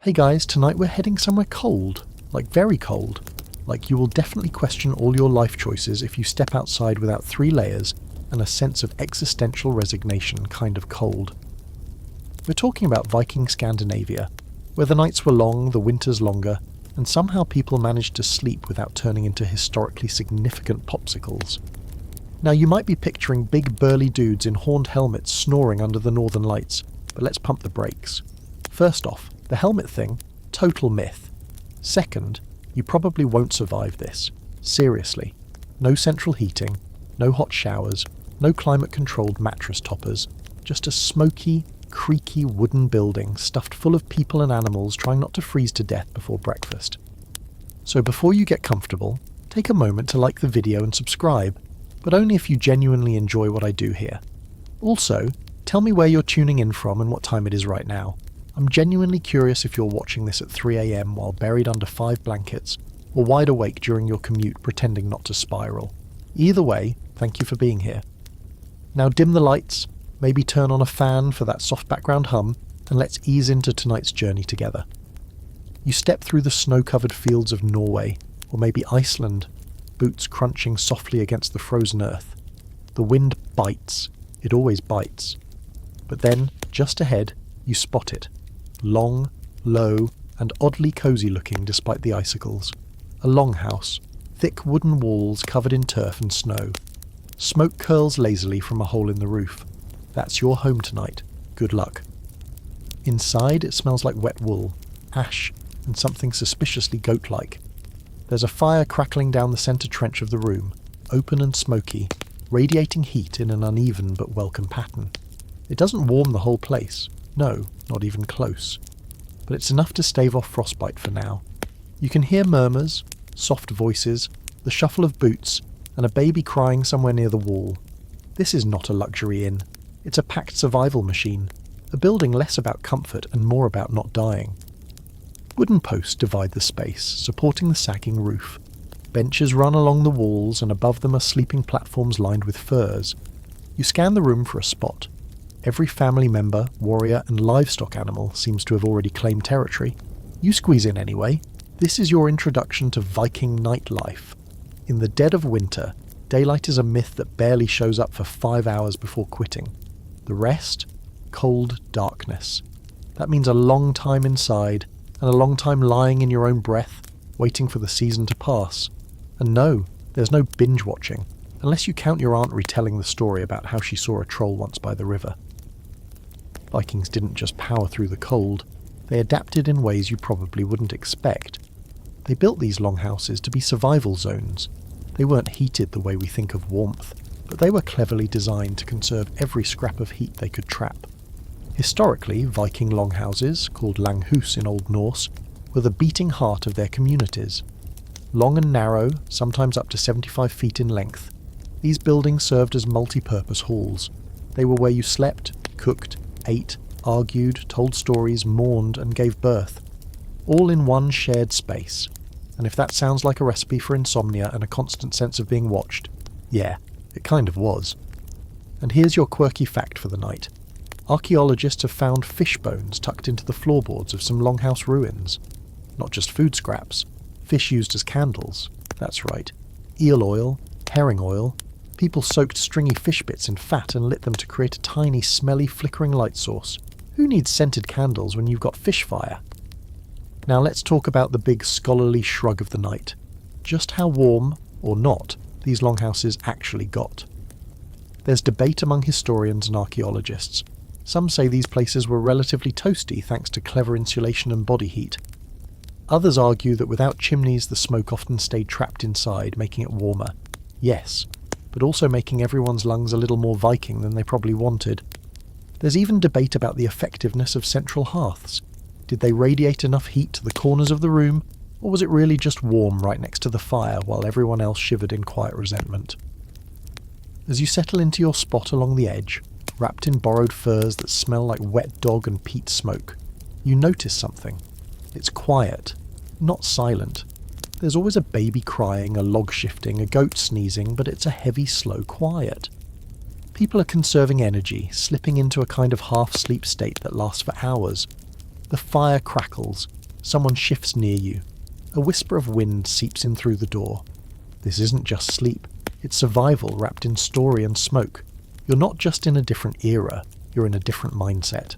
Hey guys, tonight we're heading somewhere cold. Like very cold. Like you will definitely question all your life choices if you step outside without 3 layers and a sense of existential resignation kind of cold. We're talking about Viking Scandinavia, where the nights were long, the winters longer, and somehow people managed to sleep without turning into historically significant popsicles. Now you might be picturing big burly dudes in horned helmets snoring under the northern lights, but let's pump the brakes. First off, the helmet thing, total myth. Second, you probably won't survive this. Seriously. No central heating, no hot showers, no climate-controlled mattress toppers, just a smoky, creaky wooden building stuffed full of people and animals trying not to freeze to death before breakfast. So before you get comfortable, take a moment to like the video and subscribe, but only if you genuinely enjoy what I do here. Also, tell me where you're tuning in from and what time it is right now. I'm genuinely curious if you're watching this at 3 AM while buried under 5 blankets, or wide awake during your commute pretending not to spiral. Either way, thank you for being here. Now dim the lights, maybe turn on a fan for that soft background hum, and let's ease into tonight's journey together. You step through the snow-covered fields of Norway, or maybe Iceland, boots crunching softly against the frozen earth. The wind bites. It always bites. But then, just ahead, you spot it. Long, low, and oddly cosy looking despite the icicles. A longhouse, thick wooden walls covered in turf and snow. Smoke curls lazily from a hole in the roof. That's your home tonight. Good luck. Inside, it smells like wet wool, ash, and something suspiciously goat-like. There's a fire crackling down the centre trench of the room, open and smoky, radiating heat in an uneven but welcome pattern. It doesn't warm the whole place. No, not even close. But it's enough to stave off frostbite for now. You can hear murmurs, soft voices, the shuffle of boots, and a baby crying somewhere near the wall. This is not a luxury inn. It's a packed survival machine, a building less about comfort and more about not dying. Wooden posts divide the space, supporting the sagging roof. Benches run along the walls, and above them are sleeping platforms lined with furs. You scan the room for a spot. Every family member, warrior, and livestock animal seems to have already claimed territory. You squeeze in anyway. This is your introduction to Viking nightlife. In the dead of winter, daylight is a myth that barely shows up for 5 hours before quitting. The rest? Cold darkness. That means a long time inside, and a long time lying in your own breath, waiting for the season to pass. And no, there's no binge watching, unless you count your aunt retelling the story about how she saw a troll once by the river. Vikings didn't just power through the cold, they adapted in ways you probably wouldn't expect. They built these longhouses to be survival zones. They weren't heated the way we think of warmth, but they were cleverly designed to conserve every scrap of heat they could trap. Historically, Viking longhouses, called Longhouse in Old Norse, were the beating heart of their communities. Long and narrow, sometimes up to 75 feet in length, these buildings served as multi-purpose halls. They were where you slept, cooked, ate, argued, told stories, mourned, and gave birth. All in one shared space. And if that sounds like a recipe for insomnia and a constant sense of being watched, yeah, it kind of was. And here's your quirky fact for the night. Archaeologists have found fish bones tucked into the floorboards of some longhouse ruins. Not just food scraps. Fish used as candles. That's right. Eel oil, herring oil. People soaked stringy fish bits in fat and lit them to create a tiny, smelly, flickering light source. Who needs scented candles when you've got fish fire? Now let's talk about the big scholarly shrug of the night. Just how warm, or not, these longhouses actually got. There's debate among historians and archaeologists. Some say these places were relatively toasty thanks to clever insulation and body heat. Others argue that without chimneys the smoke often stayed trapped inside, making it warmer. Yes, but also making everyone's lungs a little more Viking than they probably wanted. There's even debate about the effectiveness of central hearths. Did they radiate enough heat to the corners of the room, or was it really just warm right next to the fire while everyone else shivered in quiet resentment? As you settle into your spot along the edge, wrapped in borrowed furs that smell like wet dog and peat smoke, you notice something. It's quiet, not silent. There's always a baby crying, a log shifting, a goat sneezing, but it's a heavy, slow quiet. People are conserving energy, slipping into a kind of half-sleep state that lasts for hours. The fire crackles. Someone shifts near you. A whisper of wind seeps in through the door. This isn't just sleep. It's survival wrapped in story and smoke. You're not just in a different era, you're in a different mindset.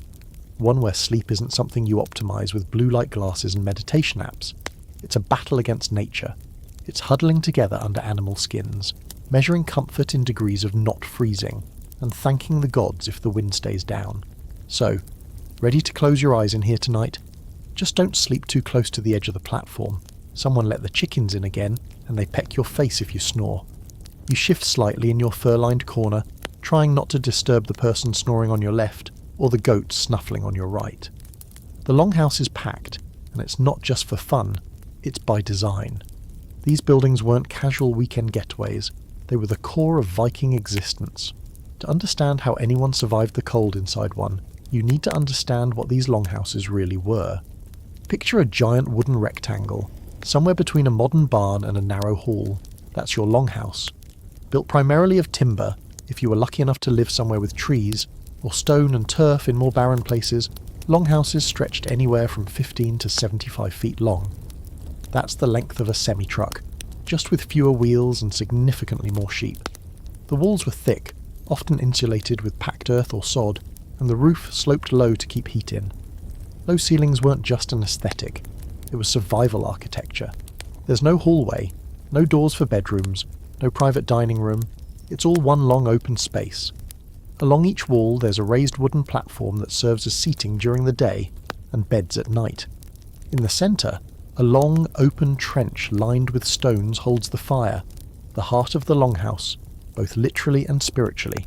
One where sleep isn't something you optimize with blue light glasses and meditation apps. It's a battle against nature. It's huddling together under animal skins, measuring comfort in degrees of not freezing, and thanking the gods if the wind stays down. So, ready to close your eyes in here tonight? Just don't sleep too close to the edge of the platform. Someone let the chickens in again, and they peck your face if you snore. You shift slightly in your fur-lined corner, trying not to disturb the person snoring on your left, or the goat snuffling on your right. The longhouse is packed, and it's not just for fun, it's by design. These buildings weren't casual weekend getaways, they were the core of Viking existence. To understand how anyone survived the cold inside one, you need to understand what these longhouses really were. Picture a giant wooden rectangle, somewhere between a modern barn and a narrow hall. That's your longhouse. Built primarily of timber, if you were lucky enough to live somewhere with trees, or stone and turf in more barren places, longhouses stretched anywhere from 15 to 75 feet long. That's the length of a semi-truck, just with fewer wheels and significantly more sheep. The walls were thick, often insulated with packed earth or sod, and the roof sloped low to keep heat in. Low ceilings weren't just an aesthetic, it was survival architecture. There's no hallway, no doors for bedrooms, no private dining room, it's all one long open space. Along each wall there's a raised wooden platform that serves as seating during the day and beds at night. In the centre, a long open trench lined with stones holds the fire, the heart of the longhouse, both literally and spiritually.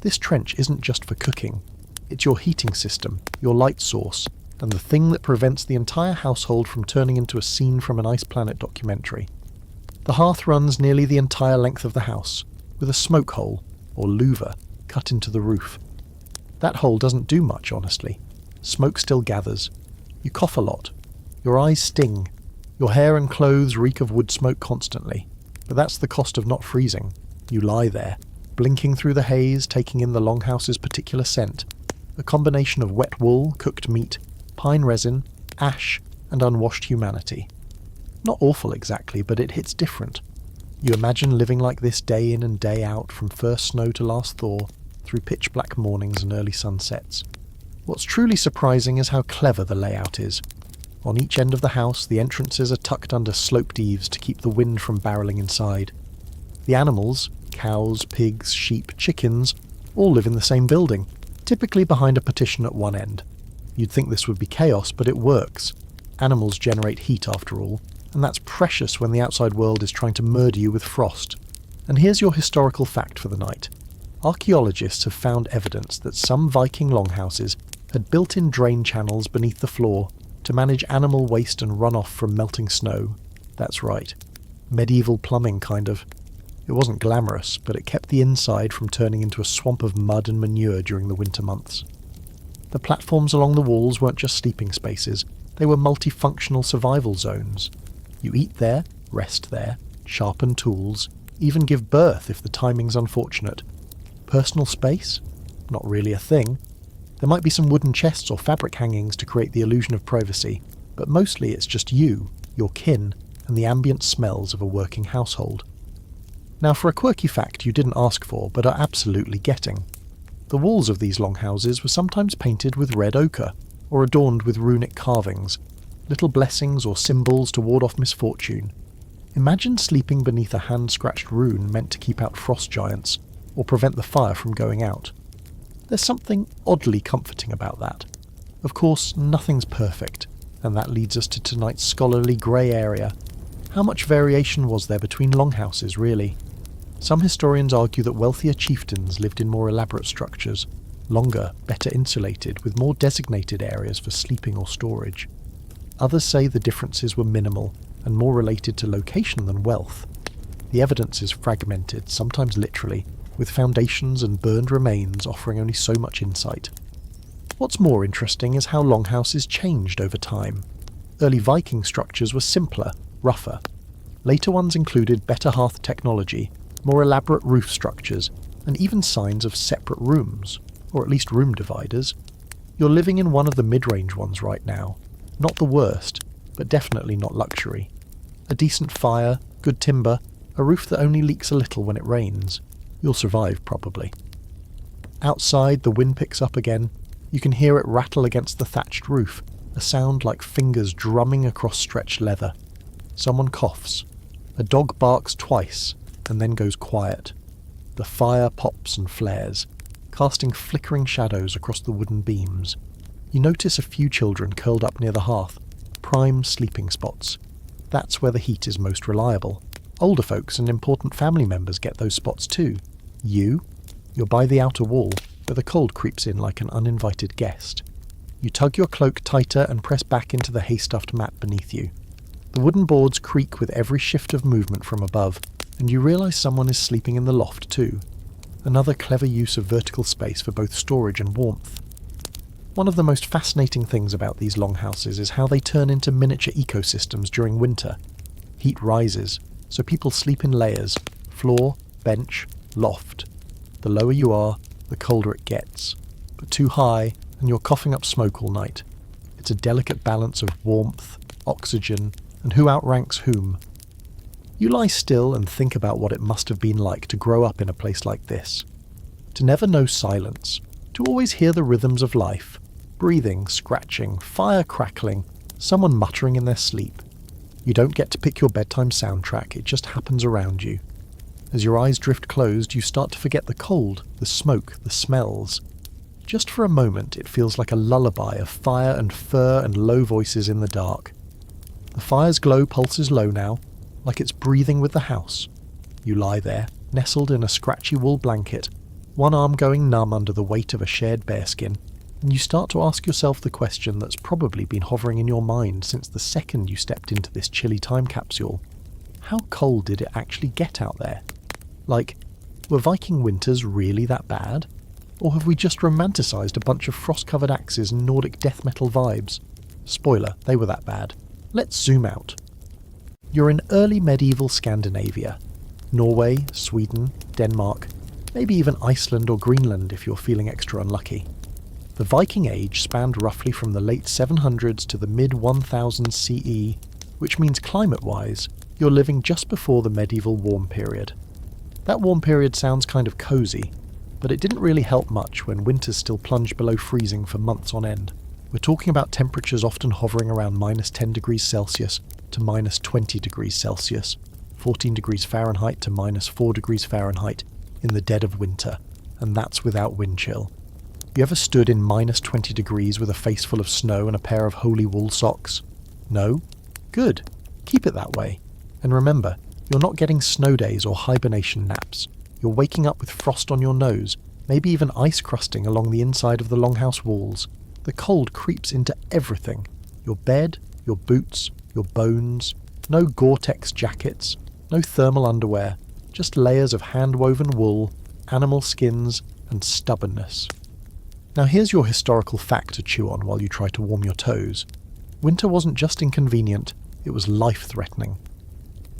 This trench isn't just for cooking, it's your heating system, your light source, and the thing that prevents the entire household from turning into a scene from an Ice Planet documentary. The hearth runs nearly the entire length of the house, with a smoke hole, or louver, cut into the roof. That hole doesn't do much, honestly. Smoke still gathers. You cough a lot. Your eyes sting. Your hair and clothes reek of wood smoke constantly. But that's the cost of not freezing. You lie there, blinking through the haze, taking in the longhouse's particular scent. A combination of wet wool, cooked meat, pine resin, ash, and unwashed humanity. Not awful exactly, but it hits different. You imagine living like this day in and day out, from first snow to last thaw, through pitch black mornings and early sunsets. What's truly surprising is how clever the layout is. On each end of the house, the entrances are tucked under sloped eaves to keep the wind from barreling inside. The animals, cows, pigs, sheep, chickens, all live in the same building, typically behind a partition at one end. You'd think this would be chaos, but it works. Animals generate heat after all, and that's precious when the outside world is trying to murder you with frost. And here's your historical fact for the night. Archaeologists have found evidence that some Viking longhouses had built-in drain channels beneath the floor to manage animal waste and runoff from melting snow. That's right. Medieval plumbing, kind of. It wasn't glamorous, but it kept the inside from turning into a swamp of mud and manure during the winter months. The platforms along the walls weren't just sleeping spaces, they were multifunctional survival zones. You eat there, rest there, sharpen tools, even give birth if the timing's unfortunate. Personal space? Not really a thing. There might be some wooden chests or fabric hangings to create the illusion of privacy, but mostly it's just you, your kin, and the ambient smells of a working household. Now for a quirky fact you didn't ask for, but are absolutely getting. The walls of these longhouses were sometimes painted with red ochre, or adorned with runic carvings, little blessings or symbols to ward off misfortune. Imagine sleeping beneath a hand-scratched rune meant to keep out frost giants, or prevent the fire from going out. There's something oddly comforting about that. Of course, nothing's perfect, and that leads us to tonight's scholarly grey area. How much variation was there between longhouses, really? Some historians argue that wealthier chieftains lived in more elaborate structures, longer, better insulated, with more designated areas for sleeping or storage. Others say the differences were minimal and more related to location than wealth. The evidence is fragmented, sometimes literally, with foundations and burned remains offering only so much insight. What's more interesting is how longhouses changed over time. Early Viking structures were simpler, rougher. Later ones included better hearth technology, more elaborate roof structures, and even signs of separate rooms, or at least room dividers. You're living in one of the mid-range ones right now. Not the worst, but definitely not luxury. A decent fire, good timber, a roof that only leaks a little when it rains. You'll survive, probably. Outside, the wind picks up again. You can hear it rattle against the thatched roof, a sound like fingers drumming across stretched leather. Someone coughs. A dog barks twice, and then goes quiet. The fire pops and flares, casting flickering shadows across the wooden beams. You notice a few children curled up near the hearth, prime sleeping spots. That's where the heat is most reliable. Older folks and important family members get those spots too. You're by the outer wall, where the cold creeps in like an uninvited guest. You tug your cloak tighter and press back into the hay-stuffed mat beneath you. The wooden boards creak with every shift of movement from above, and you realise someone is sleeping in the loft too. Another clever use of vertical space for both storage and warmth. One of the most fascinating things about these longhouses is how they turn into miniature ecosystems during winter. Heat rises, so people sleep in layers: floor, bench, loft. The lower you are, the colder it gets. But too high, and you're coughing up smoke all night. It's a delicate balance of warmth, oxygen, and who outranks whom. You lie still and think about what it must have been like to grow up in a place like this. To never know silence, to always hear the rhythms of life, breathing, scratching, fire crackling, someone muttering in their sleep. You don't get to pick your bedtime soundtrack, it just happens around you. As your eyes drift closed, you start to forget the cold, the smoke, the smells. Just for a moment, it feels like a lullaby of fire and fur and low voices in the dark. The fire's glow pulses low now, like it's breathing with the house. You lie there, nestled in a scratchy wool blanket, one arm going numb under the weight of a shared bearskin, and you start to ask yourself the question that's probably been hovering in your mind since the second you stepped into this chilly time capsule. How cold did it actually get out there? Like, were Viking winters really that bad? Or have we just romanticised a bunch of frost-covered axes and Nordic death metal vibes? Spoiler, they were that bad. Let's zoom out. You're in early medieval Scandinavia. Norway, Sweden, Denmark, maybe even Iceland or Greenland if you're feeling extra unlucky. The Viking Age spanned roughly from the late 700s to the mid-1000s CE, which means climate-wise, you're living just before the medieval warm period. That warm period sounds kind of cosy, but it didn't really help much when winters still plunged below freezing for months on end. We're talking about temperatures often hovering around -10 degrees Celsius to -20 degrees Celsius, 14 degrees Fahrenheit to -4 degrees Fahrenheit in the dead of winter, and that's without wind chill. You ever stood in -20 degrees with a face full of snow and a pair of holy wool socks? No? Good. Keep it that way. And remember, you're not getting snow days or hibernation naps. You're waking up with frost on your nose, maybe even ice crusting along the inside of the longhouse walls. The cold creeps into everything. Your bed, your boots, your bones. No Gore-Tex jackets, no thermal underwear, just layers of hand-woven wool, animal skins, and stubbornness. Now here's your historical fact to chew on while you try to warm your toes. Winter wasn't just inconvenient, it was life-threatening.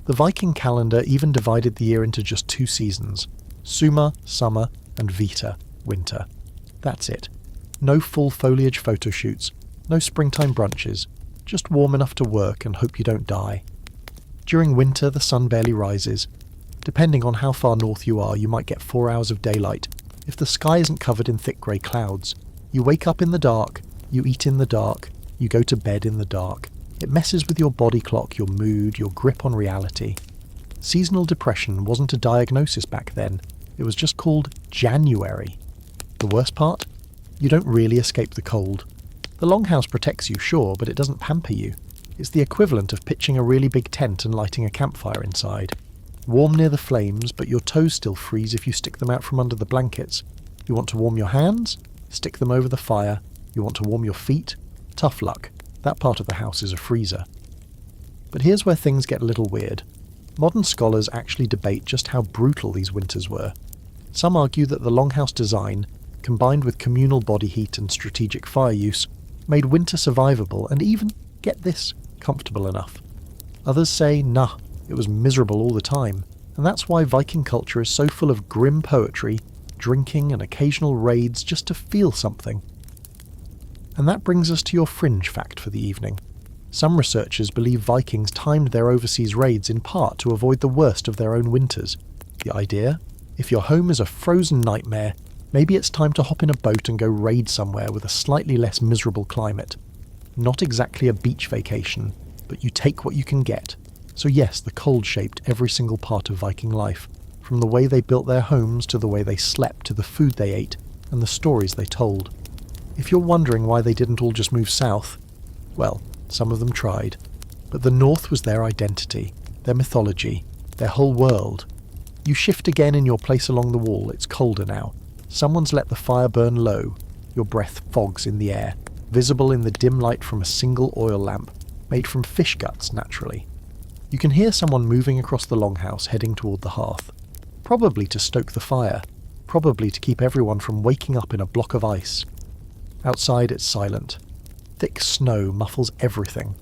The Viking calendar even divided the year into just 2 seasons: Summa, summer, and Vita, winter. That's it. No full foliage photo shoots, no springtime brunches, just warm enough to work and hope you don't die. During winter, the sun barely rises. Depending on how far north you are, you might get 4 hours of daylight, if the sky isn't covered in thick grey clouds. You wake up in the dark, you eat in the dark, you go to bed in the dark. It messes with your body clock, your mood, your grip on reality. Seasonal depression wasn't a diagnosis back then, it was just called January. The worst part? You don't really escape the cold. The longhouse protects you, sure, but it doesn't pamper you. It's the equivalent of pitching a really big tent and lighting a campfire inside. Warm near the flames, but your toes still freeze if you stick them out from under the blankets. You want to warm your hands? Stick them over the fire. You want to warm your feet? Tough luck. That part of the house is a freezer. But here's where things get a little weird. Modern scholars actually debate just how brutal these winters were. Some argue that the longhouse design, combined with communal body heat and strategic fire use, made winter survivable and even, get this, comfortable enough. Others say, nah, it was miserable all the time, and that's why Viking culture is so full of grim poetry, drinking and occasional raids just to feel something. And that brings us to your fringe fact for the evening. Some researchers believe Vikings timed their overseas raids in part to avoid the worst of their own winters. The idea? If your home is a frozen nightmare, maybe it's time to hop in a boat and go raid somewhere with a slightly less miserable climate. Not exactly a beach vacation, but you take what you can get. So yes, the cold shaped every single part of Viking life, from the way they built their homes to the way they slept to the food they ate and the stories they told. If you're wondering why they didn't all just move south, well, some of them tried. But the north was their identity, their mythology, their whole world. You shift again in your place along the wall, it's colder now. Someone's let the fire burn low. Your breath fogs in the air, visible in the dim light from a single oil lamp, made from fish guts naturally. You can hear someone moving across the longhouse heading toward the hearth. Probably to stoke the fire, probably to keep everyone from waking up in a block of ice. Outside it's silent. Thick snow muffles everything.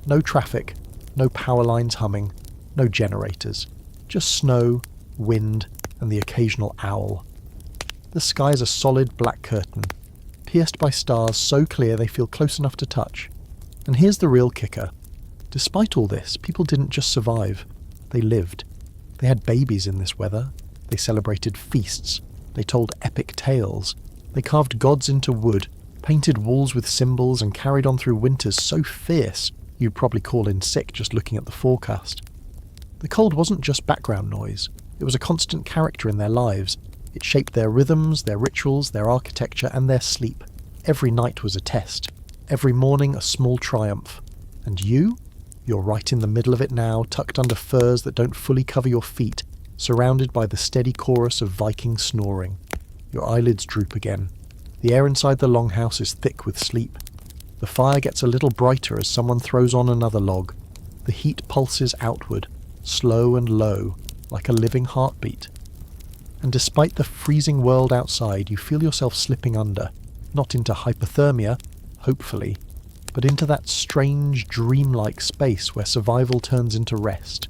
No traffic, no power lines humming, no generators. Just snow, wind, and the occasional owl. The sky's a solid black curtain, pierced by stars so clear they feel close enough to touch. And here's the real kicker. Despite all this, people didn't just survive. They lived. They had babies in this weather. They celebrated feasts. They told epic tales. They carved gods into wood, painted walls with symbols, and carried on through winters so fierce you'd probably call in sick just looking at the forecast. The cold wasn't just background noise. It was a constant character in their lives. It shaped their rhythms, their rituals, their architecture, and their sleep. Every night was a test. Every morning a small triumph. And you? You're right in the middle of it now, tucked under furs that don't fully cover your feet, surrounded by the steady chorus of Viking snoring. Your eyelids droop again. The air inside the longhouse is thick with sleep. The fire gets a little brighter as someone throws on another log. The heat pulses outward, slow and low, like a living heartbeat. And despite the freezing world outside, you feel yourself slipping under, not into hypothermia, hopefully, but into that strange, dreamlike space where survival turns into rest.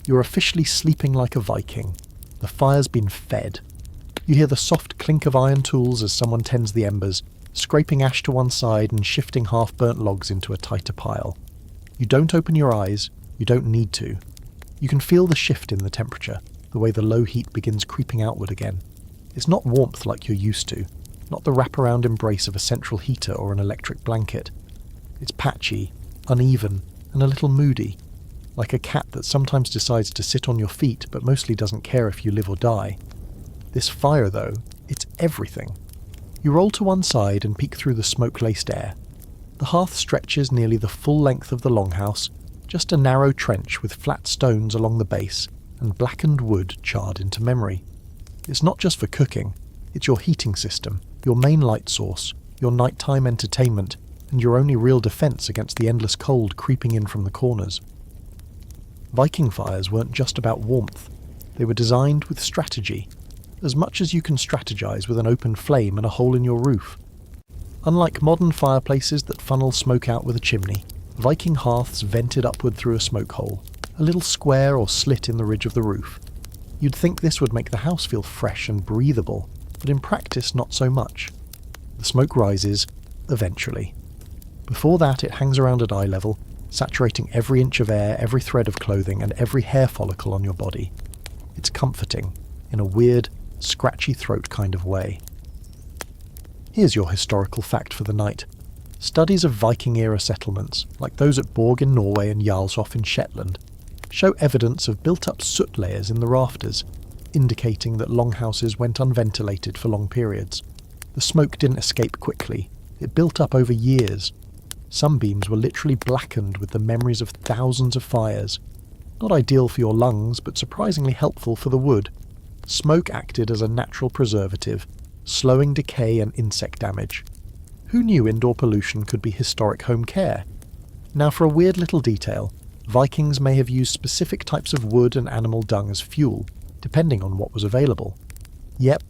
You're officially sleeping like a Viking. The fire's been fed. You hear the soft clink of iron tools as someone tends the embers, scraping ash to one side and shifting half-burnt logs into a tighter pile. You don't open your eyes. You don't need to. You can feel the shift in the temperature, the way the low heat begins creeping outward again. It's not warmth like you're used to, not the wraparound embrace of a central heater or an electric blanket. It's patchy, uneven, and a little moody, like a cat that sometimes decides to sit on your feet but mostly doesn't care if you live or die. This fire, though, it's everything. You roll to one side and peek through the smoke-laced air. The hearth stretches nearly the full length of the longhouse, just a narrow trench with flat stones along the base and blackened wood charred into memory. It's not just for cooking, it's your heating system, your main light source, your nighttime entertainment, and your only real defence against the endless cold creeping in from the corners. Viking fires weren't just about warmth, they were designed with strategy, as much as you can strategize with an open flame and a hole in your roof. Unlike modern fireplaces that funnel smoke out with a chimney, Viking hearths vented upward through a smoke hole, a little square or slit in the ridge of the roof. You'd think this would make the house feel fresh and breathable, but in practice not so much. The smoke rises, eventually. Before that it hangs around at eye level, saturating every inch of air, every thread of clothing, and every hair follicle on your body. It's comforting, in a weird, scratchy throat kind of way. Here's your historical fact for the night. Studies of Viking-era settlements, like those at Borg in Norway and Jarlshof in Shetland, show evidence of built-up soot layers in the rafters, indicating that longhouses went unventilated for long periods. The smoke didn't escape quickly. It built up over years. Some beams were literally blackened with the memories of thousands of fires. Not ideal for your lungs, but surprisingly helpful for the wood. Smoke acted as a natural preservative, slowing decay and insect damage. Who knew indoor pollution could be historic home care? Now for a weird little detail, Vikings may have used specific types of wood and animal dung as fuel, depending on what was available. Yep,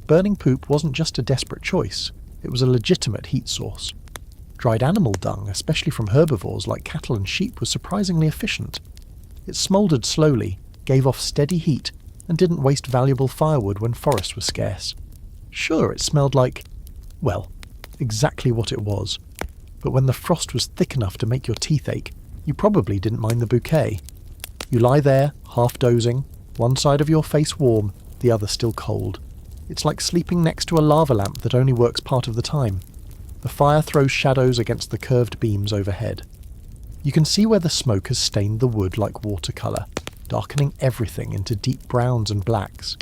burning poop wasn't just a desperate choice, it was a legitimate heat source. Dried animal dung, especially from herbivores like cattle and sheep, was surprisingly efficient. It smouldered slowly, gave off steady heat, and didn't waste valuable firewood when forest was scarce. Sure, it smelled like, well, exactly what it was. But when the frost was thick enough to make your teeth ache, you probably didn't mind the bouquet. You lie there, half dozing, one side of your face warm, the other still cold. It's like sleeping next to a lava lamp that only works part of the time. The fire throws shadows against the curved beams overhead. You can see where the smoke has stained the wood like watercolour, darkening everything into deep browns and blacks.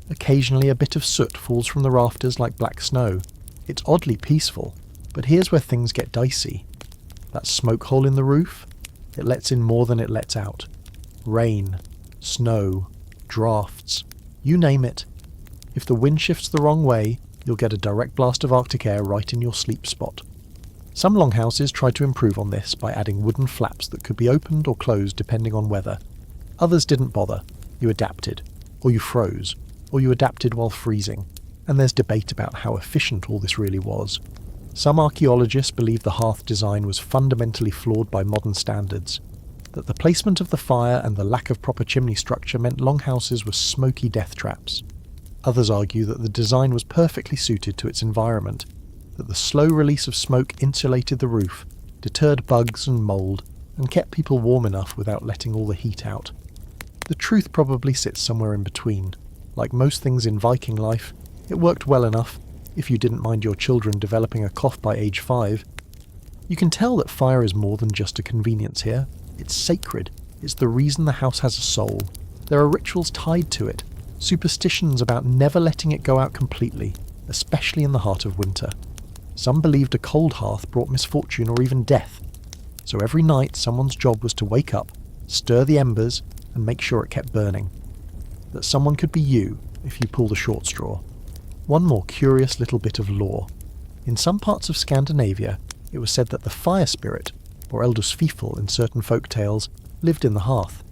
Occasionally a bit of soot falls from the rafters like black snow. It's oddly peaceful, but here's where things get dicey. That smoke hole in the roof? It lets in more than it lets out. Rain, snow, drafts, you name it. If the wind shifts the wrong way, you'll get a direct blast of Arctic air right in your sleep spot. Some longhouses tried to improve on this by adding wooden flaps that could be opened or closed depending on weather. Others didn't bother. You adapted. Or you froze. Or you adapted while freezing. And there's debate about how efficient all this really was. Some archaeologists believe the hearth design was fundamentally flawed by modern standards, that the placement of the fire and the lack of proper chimney structure meant longhouses were smoky death traps. Others argue that the design was perfectly suited to its environment, that the slow release of smoke insulated the roof, deterred bugs and mould, and kept people warm enough without letting all the heat out. The truth probably sits somewhere in between. Like most things in Viking life, it worked well enough, if you didn't mind your children developing a cough by age 5. You can tell that fire is more than just a convenience here. It's sacred. It's the reason the house has a soul. There are rituals tied to it, superstitions about never letting it go out completely, especially in the heart of winter. Some believed a cold hearth brought misfortune or even death. So every night someone's job was to wake up, stir the embers, and make sure it kept burning. That someone could be you if you pull the short straw. One more curious little bit of lore. In some parts of Scandinavia, it was said that the fire spirit, or Eldus Fifil in certain folk tales, lived in the hearth.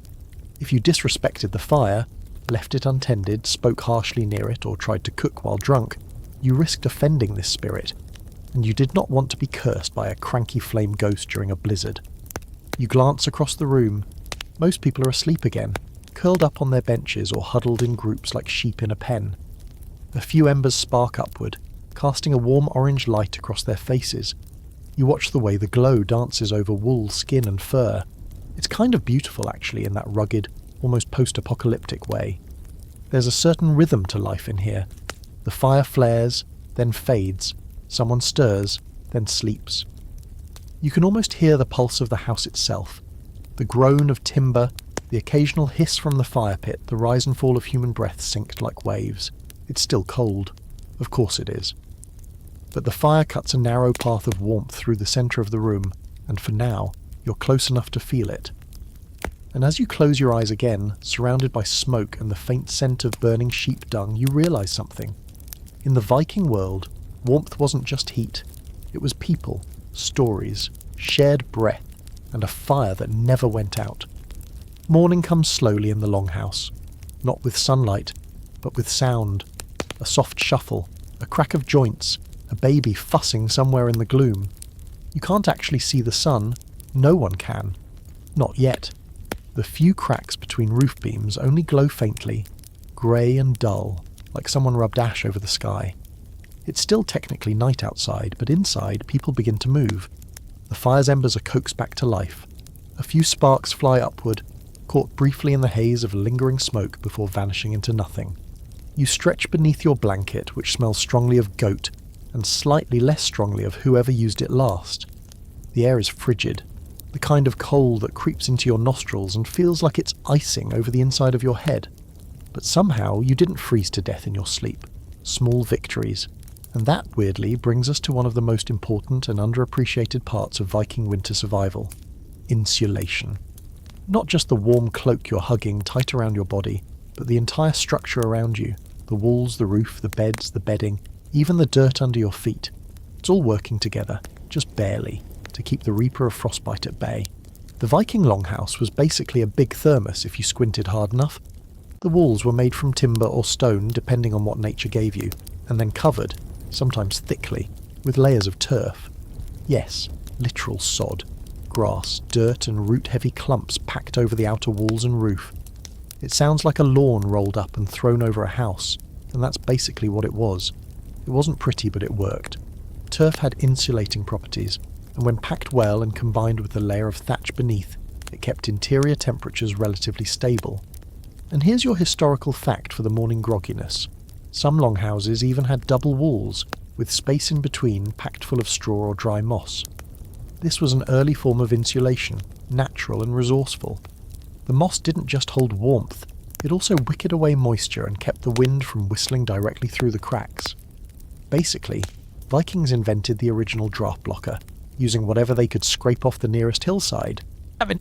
If you disrespected the fire, left it untended, spoke harshly near it, or tried to cook while drunk, you risked offending this spirit, and you did not want to be cursed by a cranky flame ghost during a blizzard. You glance across the room. Most people are asleep again, curled up on their benches or huddled in groups like sheep in a pen. A few embers spark upward, casting a warm orange light across their faces. You watch the way the glow dances over wool, skin and fur. It's kind of beautiful actually in that rugged, almost post-apocalyptic way. There's a certain rhythm to life in here. The fire flares, then fades. Someone stirs, then sleeps. You can almost hear the pulse of the house itself. The groan of timber, the occasional hiss from the fire pit, the rise and fall of human breath synced like waves. It's still cold. Of course it is. But the fire cuts a narrow path of warmth through the centre of the room, and for now, you're close enough to feel it. And as you close your eyes again, surrounded by smoke and the faint scent of burning sheep dung, you realise something. In the Viking world, warmth wasn't just heat. It was people, stories, shared breath, and a fire that never went out. Morning comes slowly in the longhouse, not with sunlight, but with sound. A soft shuffle, a crack of joints, a baby fussing somewhere in the gloom. You can't actually see the sun. No one can. Not yet. The few cracks between roof beams only glow faintly, grey and dull, like someone rubbed ash over the sky. It's still technically night outside, but inside people begin to move. The fire's embers are coaxed back to life. A few sparks fly upward, caught briefly in the haze of lingering smoke before vanishing into nothing. You stretch beneath your blanket, which smells strongly of goat, and slightly less strongly of whoever used it last. The air is frigid, the kind of cold that creeps into your nostrils and feels like it's icing over the inside of your head. But somehow you didn't freeze to death in your sleep. Small victories. And that, weirdly, brings us to one of the most important and underappreciated parts of Viking winter survival. Insulation. Not just the warm cloak you're hugging tight around your body, but the entire structure around you. The walls, the roof, the beds, the bedding, even the dirt under your feet. It's all working together, just barely, to keep the reaper of frostbite at bay. The Viking longhouse was basically a big thermos if you squinted hard enough. The walls were made from timber or stone, depending on what nature gave you, and then covered, sometimes thickly, with layers of turf. Yes, literal sod. Grass, dirt and root-heavy clumps packed over the outer walls and roof. It sounds like a lawn rolled up and thrown over a house, and that's basically what it was. It wasn't pretty, but it worked. Turf had insulating properties, and when packed well and combined with the layer of thatch beneath, it kept interior temperatures relatively stable. And here's your historical fact for the morning grogginess. Some longhouses even had double walls, with space in between packed full of straw or dry moss. This was an early form of insulation, natural and resourceful. The moss didn't just hold warmth, it also wickered away moisture and kept the wind from whistling directly through the cracks. Basically, Vikings invented the original draft blocker, using whatever they could scrape off the nearest hillside.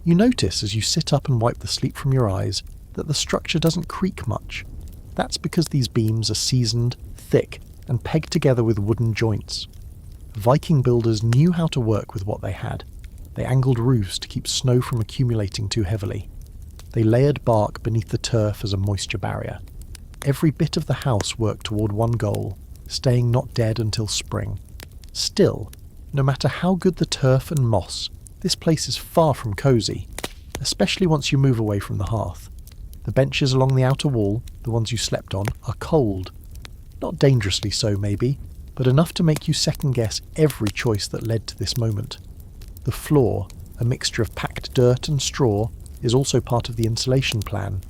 You notice as you sit up and wipe the sleep from your eyes that the structure doesn't creak much. That's because these beams are seasoned, thick, and pegged together with wooden joints. Viking builders knew how to work with what they had. They angled roofs to keep snow from accumulating too heavily. They layered bark beneath the turf as a moisture barrier. Every bit of the house worked toward one goal, staying not dead until spring. Still, no matter how good the turf and moss, this place is far from cosy, especially once you move away from the hearth. The benches along the outer wall, the ones you slept on, are cold. Not dangerously so, maybe, but enough to make you second-guess every choice that led to this moment. The floor, a mixture of packed dirt and straw, is also part of the insulation plan.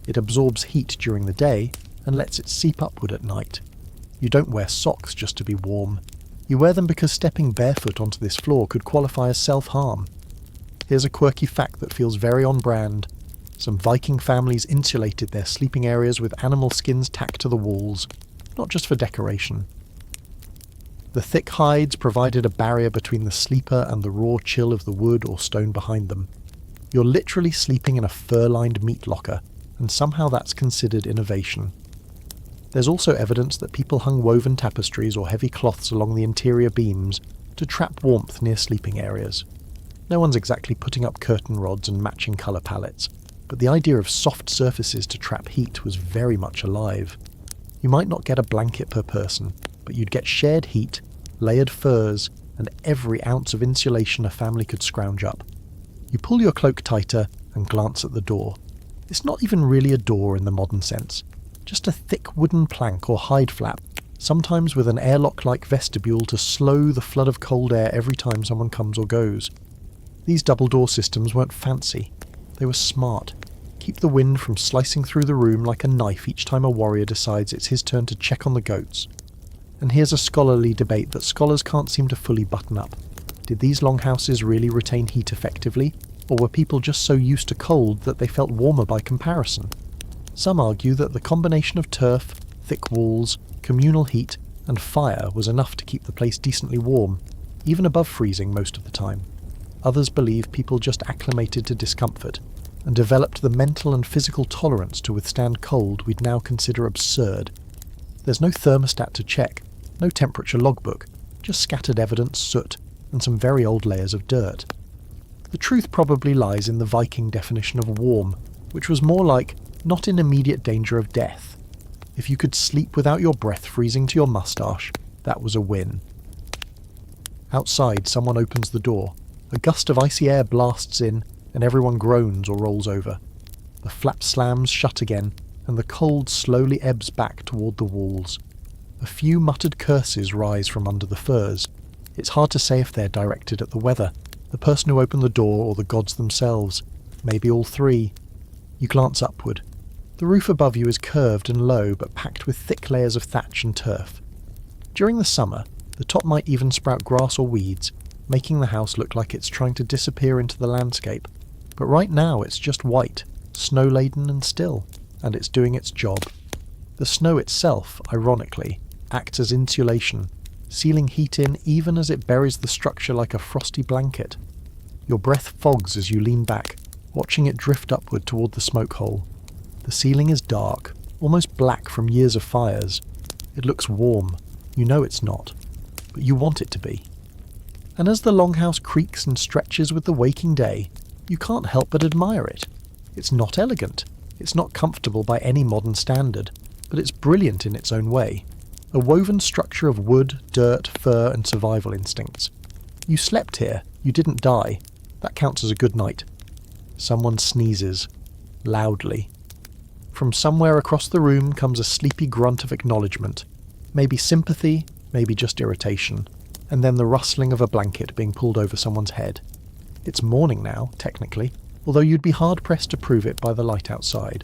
It absorbs heat during the day and lets it seep upward at night. You don't wear socks just to be warm. You wear them because stepping barefoot onto this floor could qualify as self-harm. Here's a quirky fact that feels very on-brand. Some Viking families insulated their sleeping areas with animal skins tacked to the walls, not just for decoration. The thick hides provided a barrier between the sleeper and the raw chill of the wood or stone behind them. You're literally sleeping in a fur-lined meat locker, and somehow that's considered innovation. There's also evidence that people hung woven tapestries or heavy cloths along the interior beams to trap warmth near sleeping areas. No one's exactly putting up curtain rods and matching colour palettes, but the idea of soft surfaces to trap heat was very much alive. You might not get a blanket per person, but you'd get shared heat, layered furs, and every ounce of insulation a family could scrounge up. You pull your cloak tighter and glance at the door. It's not even really a door in the modern sense, just a thick wooden plank or hide flap, sometimes with an airlock-like vestibule to slow the flood of cold air every time someone comes or goes. These double door systems weren't fancy, they were smart. Keep the wind from slicing through the room like a knife each time a warrior decides it's his turn to check on the goats. And here's a scholarly debate that scholars can't seem to fully button up. Did these longhouses really retain heat effectively, or were people just so used to cold that they felt warmer by comparison? Some argue that the combination of turf, thick walls, communal heat, and fire was enough to keep the place decently warm, even above freezing most of the time. Others believe people just acclimated to discomfort, and developed the mental and physical tolerance to withstand cold we'd now consider absurd. There's no thermostat to check, no temperature logbook, just scattered evidence, soot, and some very old layers of dirt. The truth probably lies in the Viking definition of warm, which was more like not in immediate danger of death. If you could sleep without your breath freezing to your moustache, that was a win. Outside, someone opens the door. A gust of icy air blasts in, and everyone groans or rolls over. The flap slams shut again, and the cold slowly ebbs back toward the walls. A few muttered curses rise from under the furs. It's hard to say if they're directed at the weather, the person who opened the door, or the gods themselves. Maybe all three. You glance upward. The roof above you is curved and low, but packed with thick layers of thatch and turf. During the summer, the top might even sprout grass or weeds, making the house look like it's trying to disappear into the landscape. But right now it's just white, snow-laden and still, and it's doing its job. The snow itself, ironically, acts as insulation, sealing heat in even as it buries the structure like a frosty blanket. Your breath fogs as you lean back, watching it drift upward toward the smoke hole. The ceiling is dark, almost black from years of fires. It looks warm. You know it's not, but you want it to be. And as the longhouse creaks and stretches with the waking day, you can't help but admire it. It's not elegant, it's not comfortable by any modern standard, but it's brilliant in its own way. A woven structure of wood, dirt, fur, and survival instincts. You slept here, you didn't die. That counts as a good night. Someone sneezes. Loudly. From somewhere across the room comes a sleepy grunt of acknowledgement. Maybe sympathy, maybe just irritation. and then the rustling of a blanket being pulled over someone's head. It's morning now, technically, although you'd be hard-pressed to prove it by the light outside.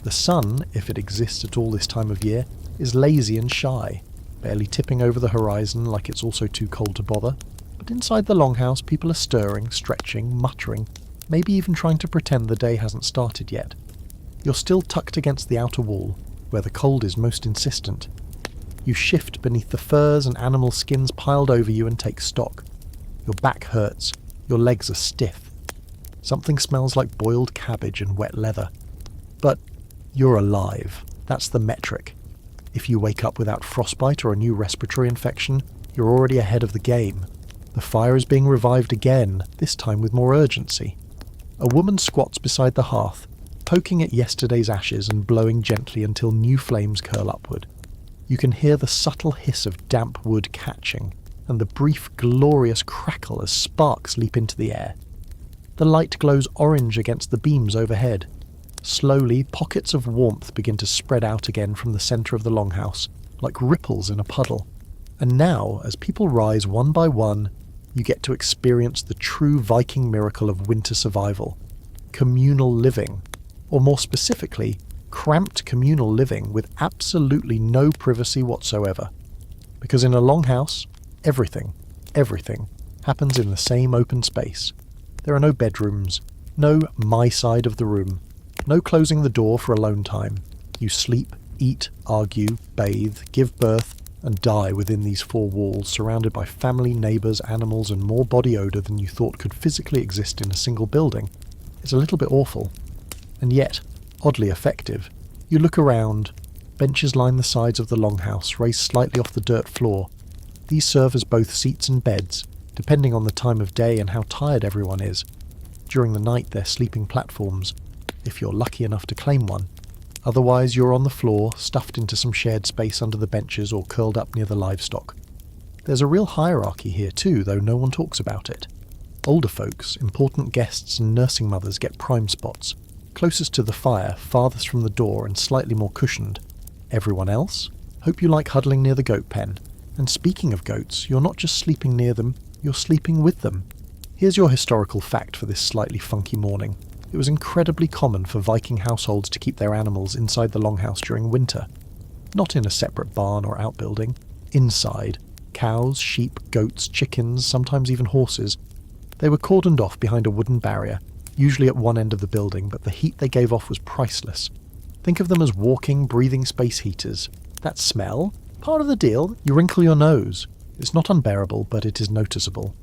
The sun, if it exists at all this time of year, is lazy and shy, barely tipping over the horizon like it's also too cold to bother. But inside the longhouse, people are stirring, stretching, muttering, maybe even trying to pretend the day hasn't started yet. You're still tucked against the outer wall, where the cold is most insistent. You shift beneath the furs and animal skins piled over you and take stock. Your back hurts, your legs are stiff. Something smells like boiled cabbage and wet leather. But you're alive. That's the metric. If you wake up without frostbite or a new respiratory infection, you're already ahead of the game. The fire is being revived again, this time with more urgency. A woman squats beside the hearth, poking at yesterday's ashes and blowing gently until new flames curl upward. You can hear the subtle hiss of damp wood catching, and the brief, glorious crackle as sparks leap into the air. The light glows orange against the beams overhead. Slowly, pockets of warmth begin to spread out again from the centre of the longhouse, like ripples in a puddle. And now, as people rise one by one, you get to experience the true Viking miracle of winter survival. Communal living. Or more specifically, cramped communal living with absolutely no privacy whatsoever. Because in a longhouse, everything happens in the same open space. There are no bedrooms, no my side of the room, no closing the door for alone time. You sleep, eat, argue, bathe, give birth, and die within these four walls, surrounded by family, neighbours, animals, and more body odour than you thought could physically exist in a single building. It's a little bit awful. And yet, oddly effective. You look around. Benches line the sides of the longhouse, raised slightly off the dirt floor. These serve as both seats and beds, depending on the time of day and how tired everyone is. During the night they're sleeping platforms, if you're lucky enough to claim one. Otherwise you're on the floor, stuffed into some shared space under the benches or curled up near the livestock. There's a real hierarchy here too, though no one talks about it. Older folks, important guests and nursing mothers get prime spots, closest to the fire, farthest from the door and slightly more cushioned. Everyone else? Hope you like huddling near the goat pen. And speaking of goats, you're not just sleeping near them, you're sleeping with them. Here's your historical fact for this slightly funky morning. It was incredibly common for Viking households to keep their animals inside the longhouse during winter. Not in a separate barn or outbuilding. Inside. Cows, sheep, goats, chickens, sometimes even horses. They were cordoned off behind a wooden barrier, usually at one end of the building, but the heat they gave off was priceless. Think of them as walking, breathing space heaters. That smell? Part of the deal. You wrinkle your nose. It's not unbearable, but it is noticeable.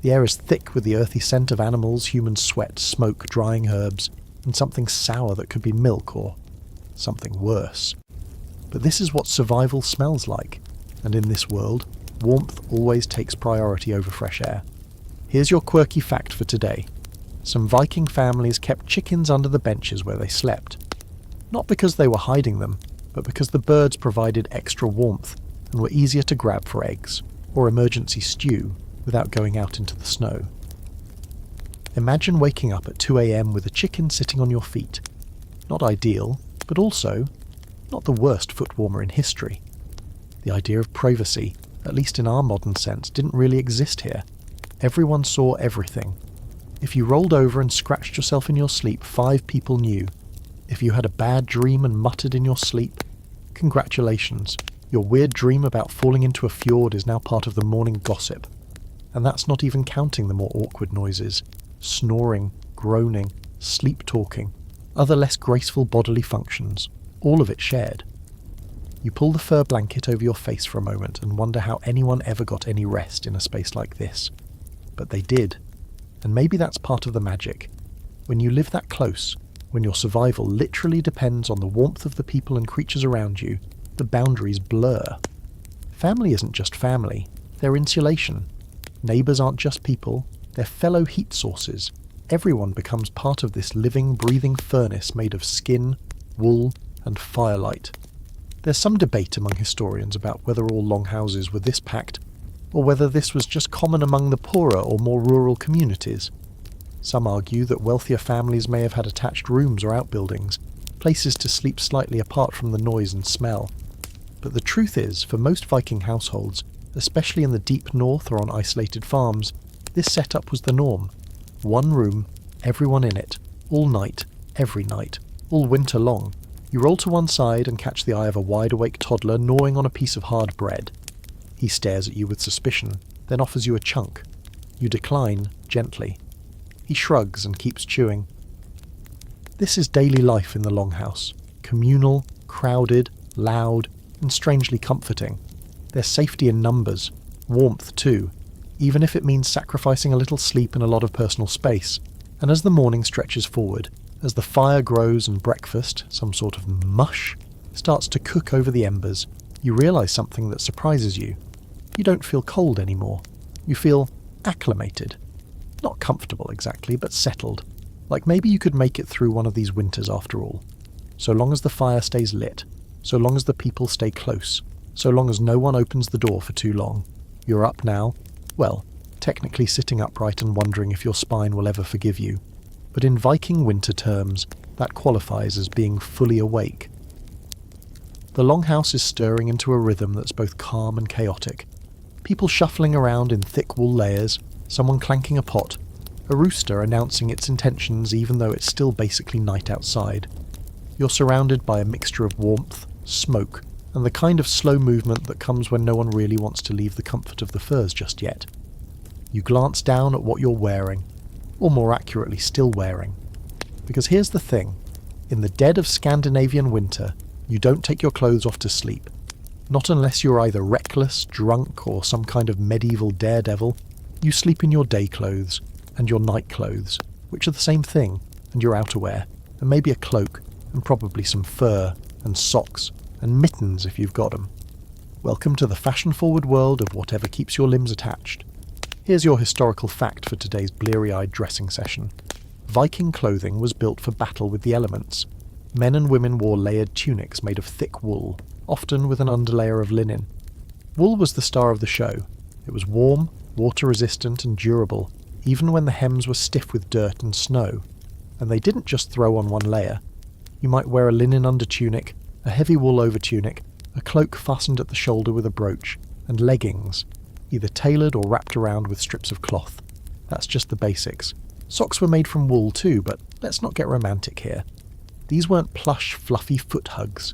The air is thick with the earthy scent of animals, human sweat, smoke, drying herbs, and something sour that could be milk or something worse. But this is what survival smells like, and in this world, warmth always takes priority over fresh air. Here's your quirky fact for today. Some Viking families kept chickens under the benches where they slept. Not because they were hiding them, but because the birds provided extra warmth and were easier to grab for eggs, or emergency stew, without going out into the snow. Imagine waking up at 2 a.m. with a chicken sitting on your feet. Not ideal, but also not the worst foot warmer in history. The idea of privacy, at least in our modern sense, didn't really exist here. Everyone saw everything. If you rolled over and scratched yourself in your sleep, 5 people knew. If you had a bad dream and muttered in your sleep, congratulations. Your weird dream about falling into a fjord is now part of the morning gossip. And that's not even counting the more awkward noises. Snoring, groaning, sleep-talking, other less graceful bodily functions, all of it shared. You pull the fur blanket over your face for a moment and wonder how anyone ever got any rest in a space like this. But they did. And maybe that's part of the magic. When you live that close, when your survival literally depends on the warmth of the people and creatures around you, the boundaries blur. Family isn't just family, they're insulation. Neighbours aren't just people, they're fellow heat sources. Everyone becomes part of this living, breathing furnace made of skin, wool, and firelight. There's some debate among historians about whether all longhouses were this packed, or whether this was just common among the poorer or more rural communities. Some argue that wealthier families may have had attached rooms or outbuildings, places to sleep slightly apart from the noise and smell. But the truth is, for most Viking households, Especially in the deep north or on isolated farms, this setup was the norm. One room, everyone in it, all night, every night, all winter long. You roll to one side and catch the eye of a wide-awake toddler gnawing on a piece of hard bread. He stares at you with suspicion, then offers you a chunk. You decline, gently. He shrugs and keeps chewing. This is daily life in the Longhouse. Communal, crowded, loud, and strangely comforting. There's safety in numbers, warmth too, even if it means sacrificing a little sleep and a lot of personal space. And as the morning stretches forward, as the fire grows and breakfast, some sort of mush, starts to cook over the embers, you realise something that surprises you. You don't feel cold anymore. You feel acclimated. Not comfortable exactly, but settled. Like maybe you could make it through one of these winters after all. So long as the fire stays lit, so long as the people stay close, so long as no one opens the door for too long. You're up now. Well, technically sitting upright and wondering if your spine will ever forgive you. But in Viking winter terms, that qualifies as being fully awake. The Longhouse is stirring into a rhythm that's both calm and chaotic. People shuffling around in thick wool layers, someone clanking a pot, a rooster announcing its intentions even though it's still basically night outside. You're surrounded by a mixture of warmth, smoke, and the kind of slow movement that comes when no one really wants to leave the comfort of the furs just yet. You glance down at what you're wearing, or more accurately still wearing. Because here's the thing, in the dead of Scandinavian winter, you don't take your clothes off to sleep. Not unless you're either reckless, drunk, or some kind of medieval daredevil. You sleep in your day clothes, and your night clothes, which are the same thing, and your outerwear, and maybe a cloak, and probably some fur, and socks, and mittens if you've got 'em. Welcome to the fashion-forward world of whatever keeps your limbs attached. Here's your historical fact for today's bleary-eyed dressing session. Viking clothing was built for battle with the elements. Men and women wore layered tunics made of thick wool, often with an underlayer of linen. Wool was the star of the show. It was warm, water-resistant and durable, even when the hems were stiff with dirt and snow. And they didn't just throw on one layer. You might wear a linen undertunic, a heavy wool overtunic, a cloak fastened at the shoulder with a brooch, and leggings, either tailored or wrapped around with strips of cloth. That's just the basics. Socks were made from wool too, but let's not get romantic here. These weren't plush, fluffy foot hugs.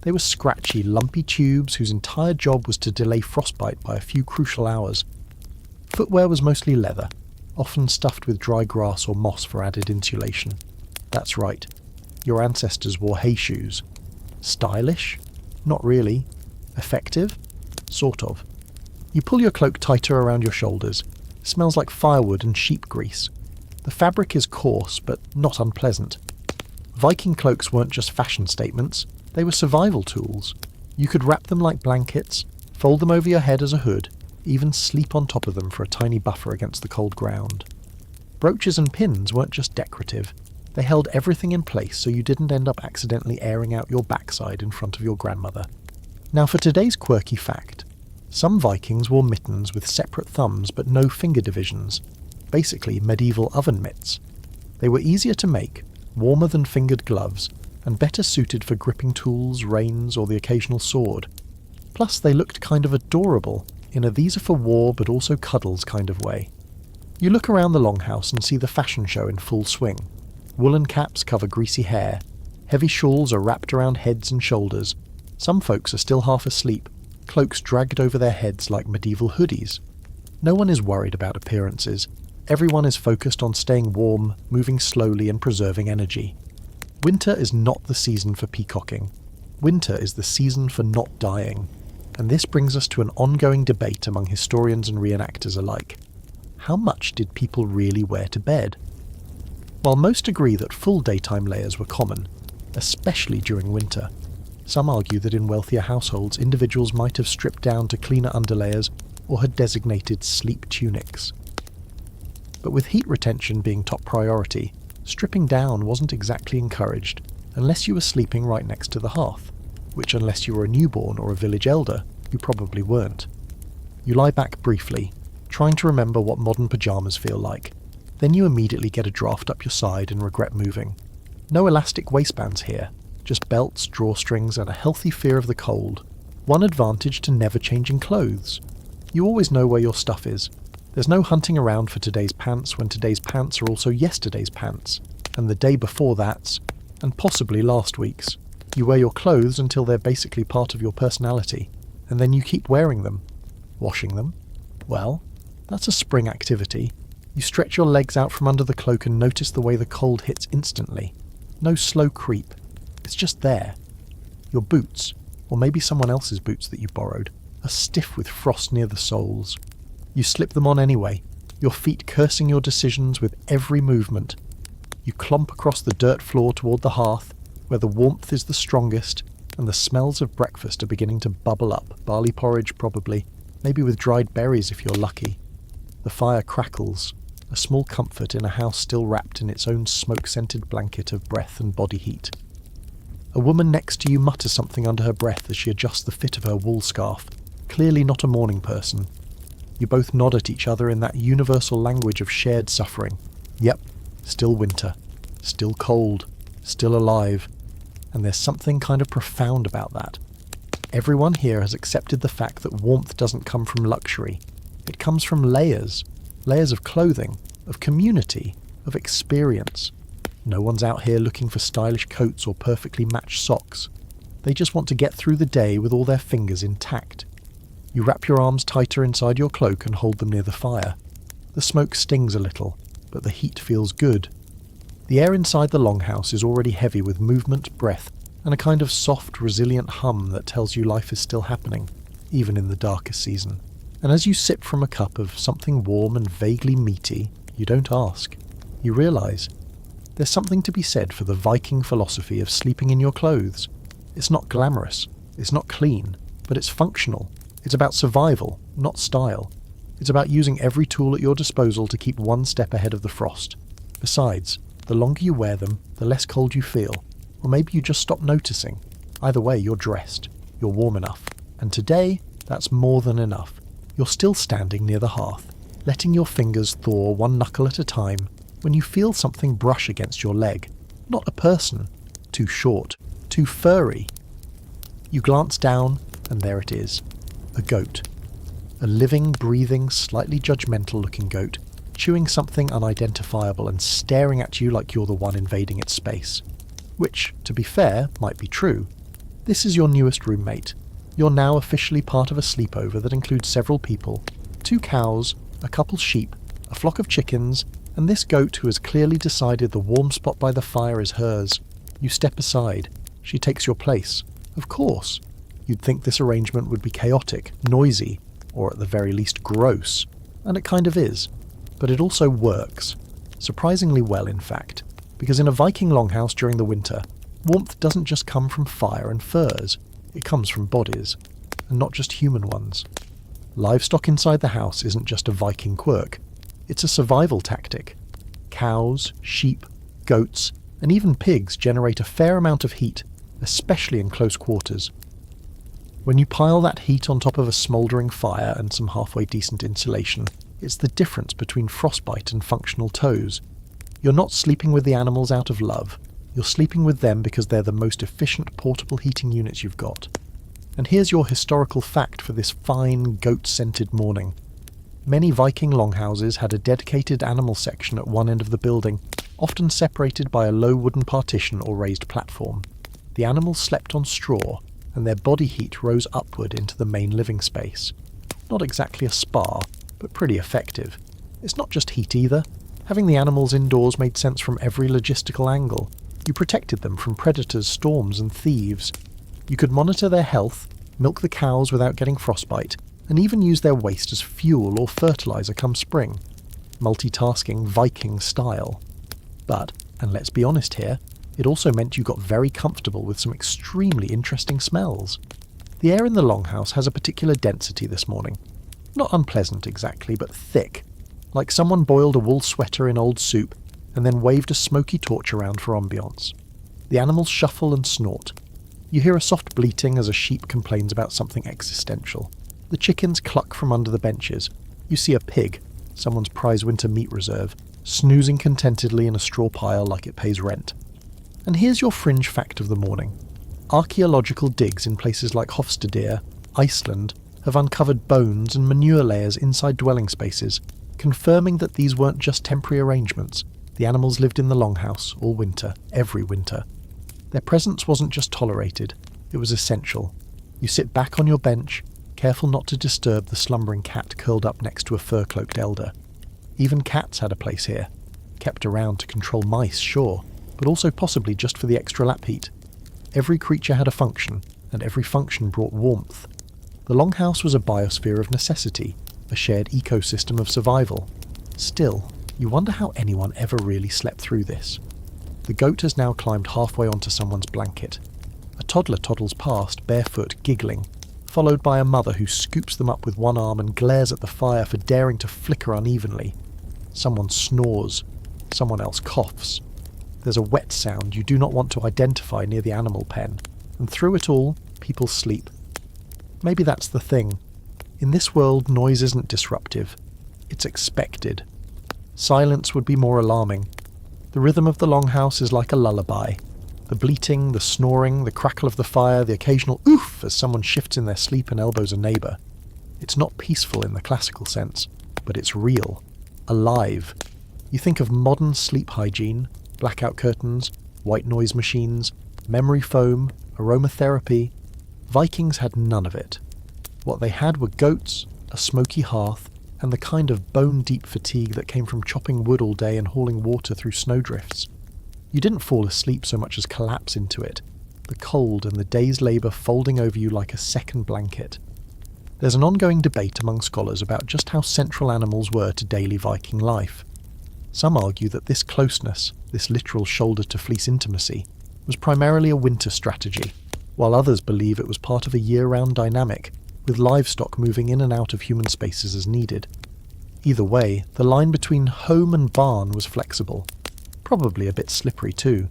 They were scratchy, lumpy tubes whose entire job was to delay frostbite by a few crucial hours. Footwear was mostly leather, often stuffed with dry grass or moss for added insulation. That's right, your ancestors wore hay shoes. Stylish? Not really. Effective? Sort of. You pull your cloak tighter around your shoulders. It smells like firewood and sheep grease. The fabric is coarse, but not unpleasant. Viking cloaks weren't just fashion statements, they were survival tools. You could wrap them like blankets, fold them over your head as a hood, even sleep on top of them for a tiny buffer against the cold ground. Brooches and pins weren't just decorative. They held everything in place so you didn't end up accidentally airing out your backside in front of your grandmother. Now for today's quirky fact. Some Vikings wore mittens with separate thumbs but no finger divisions. Basically medieval oven mitts. They were easier to make, warmer than fingered gloves, and better suited for gripping tools, reins, or the occasional sword. Plus they looked kind of adorable, in a these are for war but also cuddles kind of way. You look around the Longhouse and see the fashion show in full swing. Woolen caps cover greasy hair, heavy shawls are wrapped around heads and shoulders, some folks are still half asleep, cloaks dragged over their heads like medieval hoodies. No one is worried about appearances, everyone is focused on staying warm, moving slowly and preserving energy. Winter is not the season for peacocking. Winter is the season for not dying. And this brings us to an ongoing debate among historians and reenactors alike. How much did people really wear to bed? While most agree that full daytime layers were common, especially during winter, some argue that in wealthier households individuals might have stripped down to cleaner underlayers or had designated sleep tunics. But with heat retention being top priority, stripping down wasn't exactly encouraged unless you were sleeping right next to the hearth, which unless you were a newborn or a village elder, you probably weren't. You lie back briefly, trying to remember what modern pyjamas feel like. Then you immediately get a draft up your side and regret moving. No elastic waistbands here, just belts, drawstrings, and a healthy fear of the cold. One advantage to never changing clothes. You always know where your stuff is. There's no hunting around for today's pants when today's pants are also yesterday's pants, and the day before that's, and possibly last week's. You wear your clothes until they're basically part of your personality, and then you keep wearing them. Washing them? Well, that's a spring activity. You stretch your legs out from under the cloak and notice the way the cold hits instantly. No slow creep. It's just there. Your boots, or maybe someone else's boots that you borrowed, are stiff with frost near the soles. You slip them on anyway, your feet cursing your decisions with every movement. You clomp across the dirt floor toward the hearth, where the warmth is the strongest, and the smells of breakfast are beginning to bubble up, barley porridge probably, maybe with dried berries if you're lucky. The fire crackles, a small comfort in a house still wrapped in its own smoke-scented blanket of breath and body heat. A woman next to you mutters something under her breath as she adjusts the fit of her wool scarf, clearly not a morning person. You both nod at each other in that universal language of shared suffering. Yep, still winter, still cold, still alive, and there's something kind of profound about that. Everyone here has accepted the fact that warmth doesn't come from luxury. It comes from layers of clothing, of community, of experience. No one's out here looking for stylish coats or perfectly matched socks. They just want to get through the day with all their fingers intact. You wrap your arms tighter inside your cloak and hold them near the fire. The smoke stings a little, but the heat feels good. The air inside the longhouse is already heavy with movement, breath, and a kind of soft, resilient hum that tells you life is still happening, even in the darkest season. And as you sip from a cup of something warm and vaguely meaty, you don't ask. You realise there's something to be said for the Viking philosophy of sleeping in your clothes. It's not glamorous, it's not clean, but it's functional. It's about survival, not style. It's about using every tool at your disposal to keep one step ahead of the frost. Besides, the longer you wear them, the less cold you feel. Or maybe you just stop noticing. Either way, you're dressed. You're warm enough. And today, that's more than enough. You're still standing near the hearth, letting your fingers thaw one knuckle at a time, when you feel something brush against your leg. Not a person. Too short. Too furry. You glance down, and there it is. A goat. A living, breathing, slightly judgmental-looking goat, chewing something unidentifiable and staring at you like you're the one invading its space. Which, to be fair, might be true. This is your newest roommate. You're now officially part of a sleepover that includes several people, 2 cows, a couple sheep, a flock of chickens, and this goat who has clearly decided the warm spot by the fire is hers. You step aside. She takes your place. Of course. You'd think this arrangement would be chaotic, noisy, or at the very least gross. And it kind of is. But it also works. Surprisingly well, in fact. Because in a Viking longhouse during the winter, warmth doesn't just come from fire and furs. It comes from bodies. And not just human ones. Livestock inside the house isn't just a Viking quirk. It's a survival tactic. Cows, sheep, goats, and even pigs generate a fair amount of heat, especially in close quarters. When you pile that heat on top of a smouldering fire and some halfway decent insulation, it's the difference between frostbite and functional toes. You're not sleeping with the animals out of love. You're sleeping with them because they're the most efficient portable heating units you've got. And here's your historical fact for this fine, goat-scented morning. Many Viking longhouses had a dedicated animal section at one end of the building, often separated by a low wooden partition or raised platform. The animals slept on straw, and their body heat rose upward into the main living space. Not exactly a spa, but pretty effective. It's not just heat either. Having the animals indoors made sense from every logistical angle. You protected them from predators, storms, and thieves. You could monitor their health, milk the cows without getting frostbite, and even use their waste as fuel or fertilizer come spring. Multitasking Viking style. But, and let's be honest here, it also meant you got very comfortable with some extremely interesting smells. The air in the longhouse has a particular density this morning. Not unpleasant exactly, but thick. Like someone boiled a wool sweater in old soup and then waved a smoky torch around for ambience. The animals shuffle and snort. You hear a soft bleating as a sheep complains about something existential. The chickens cluck from under the benches. You see a pig, someone's prize winter meat reserve, snoozing contentedly in a straw pile like it pays rent. And here's your fringe fact of the morning. Archaeological digs in places like Hofstadr, Iceland, have uncovered bones and manure layers inside dwelling spaces, confirming that these weren't just temporary arrangements. The animals lived in the longhouse all winter, every winter. Their presence wasn't just tolerated, it was essential. You sit back on your bench, careful not to disturb the slumbering cat curled up next to a fur-cloaked elder. Even cats had a place here, kept around to control mice, sure, but also possibly just for the extra lap heat. Every creature had a function, and every function brought warmth. The longhouse was a biosphere of necessity, a shared ecosystem of survival. Still, you wonder how anyone ever really slept through this. The goat has now climbed halfway onto someone's blanket. A toddler toddles past, barefoot, giggling, followed by a mother who scoops them up with one arm and glares at the fire for daring to flicker unevenly. Someone snores. Someone else coughs. There's a wet sound you do not want to identify near the animal pen, and through it all, people sleep. Maybe that's the thing. In this world, noise isn't disruptive. It's expected. Silence would be more alarming. The rhythm of the longhouse is like a lullaby. The bleating, the snoring, the crackle of the fire, the occasional oof as someone shifts in their sleep and elbows a neighbour. It's not peaceful in the classical sense, but it's real. Alive. You think of modern sleep hygiene, blackout curtains, white noise machines, memory foam, aromatherapy. Vikings had none of it. What they had were goats, a smoky hearth, and the kind of bone-deep fatigue that came from chopping wood all day and hauling water through snowdrifts. You didn't fall asleep so much as collapse into it, the cold and the day's labour folding over you like a second blanket. There's an ongoing debate among scholars about just how central animals were to daily Viking life. Some argue that this closeness, this literal shoulder-to-fleece intimacy, was primarily a winter strategy, while others believe it was part of a year-round dynamic, with livestock moving in and out of human spaces as needed. Either way, the line between home and barn was flexible. Probably a bit slippery too.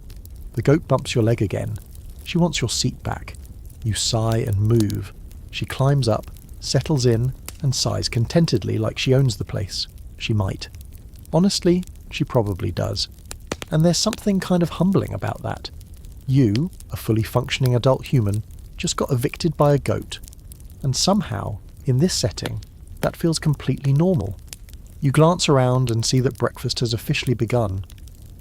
The goat bumps your leg again. She wants your seat back. You sigh and move. She climbs up, settles in, and sighs contentedly like she owns the place. She might. Honestly, she probably does. And there's something kind of humbling about that. You, a fully functioning adult human, just got evicted by a goat. And somehow, in this setting, that feels completely normal. You glance around and see that breakfast has officially begun.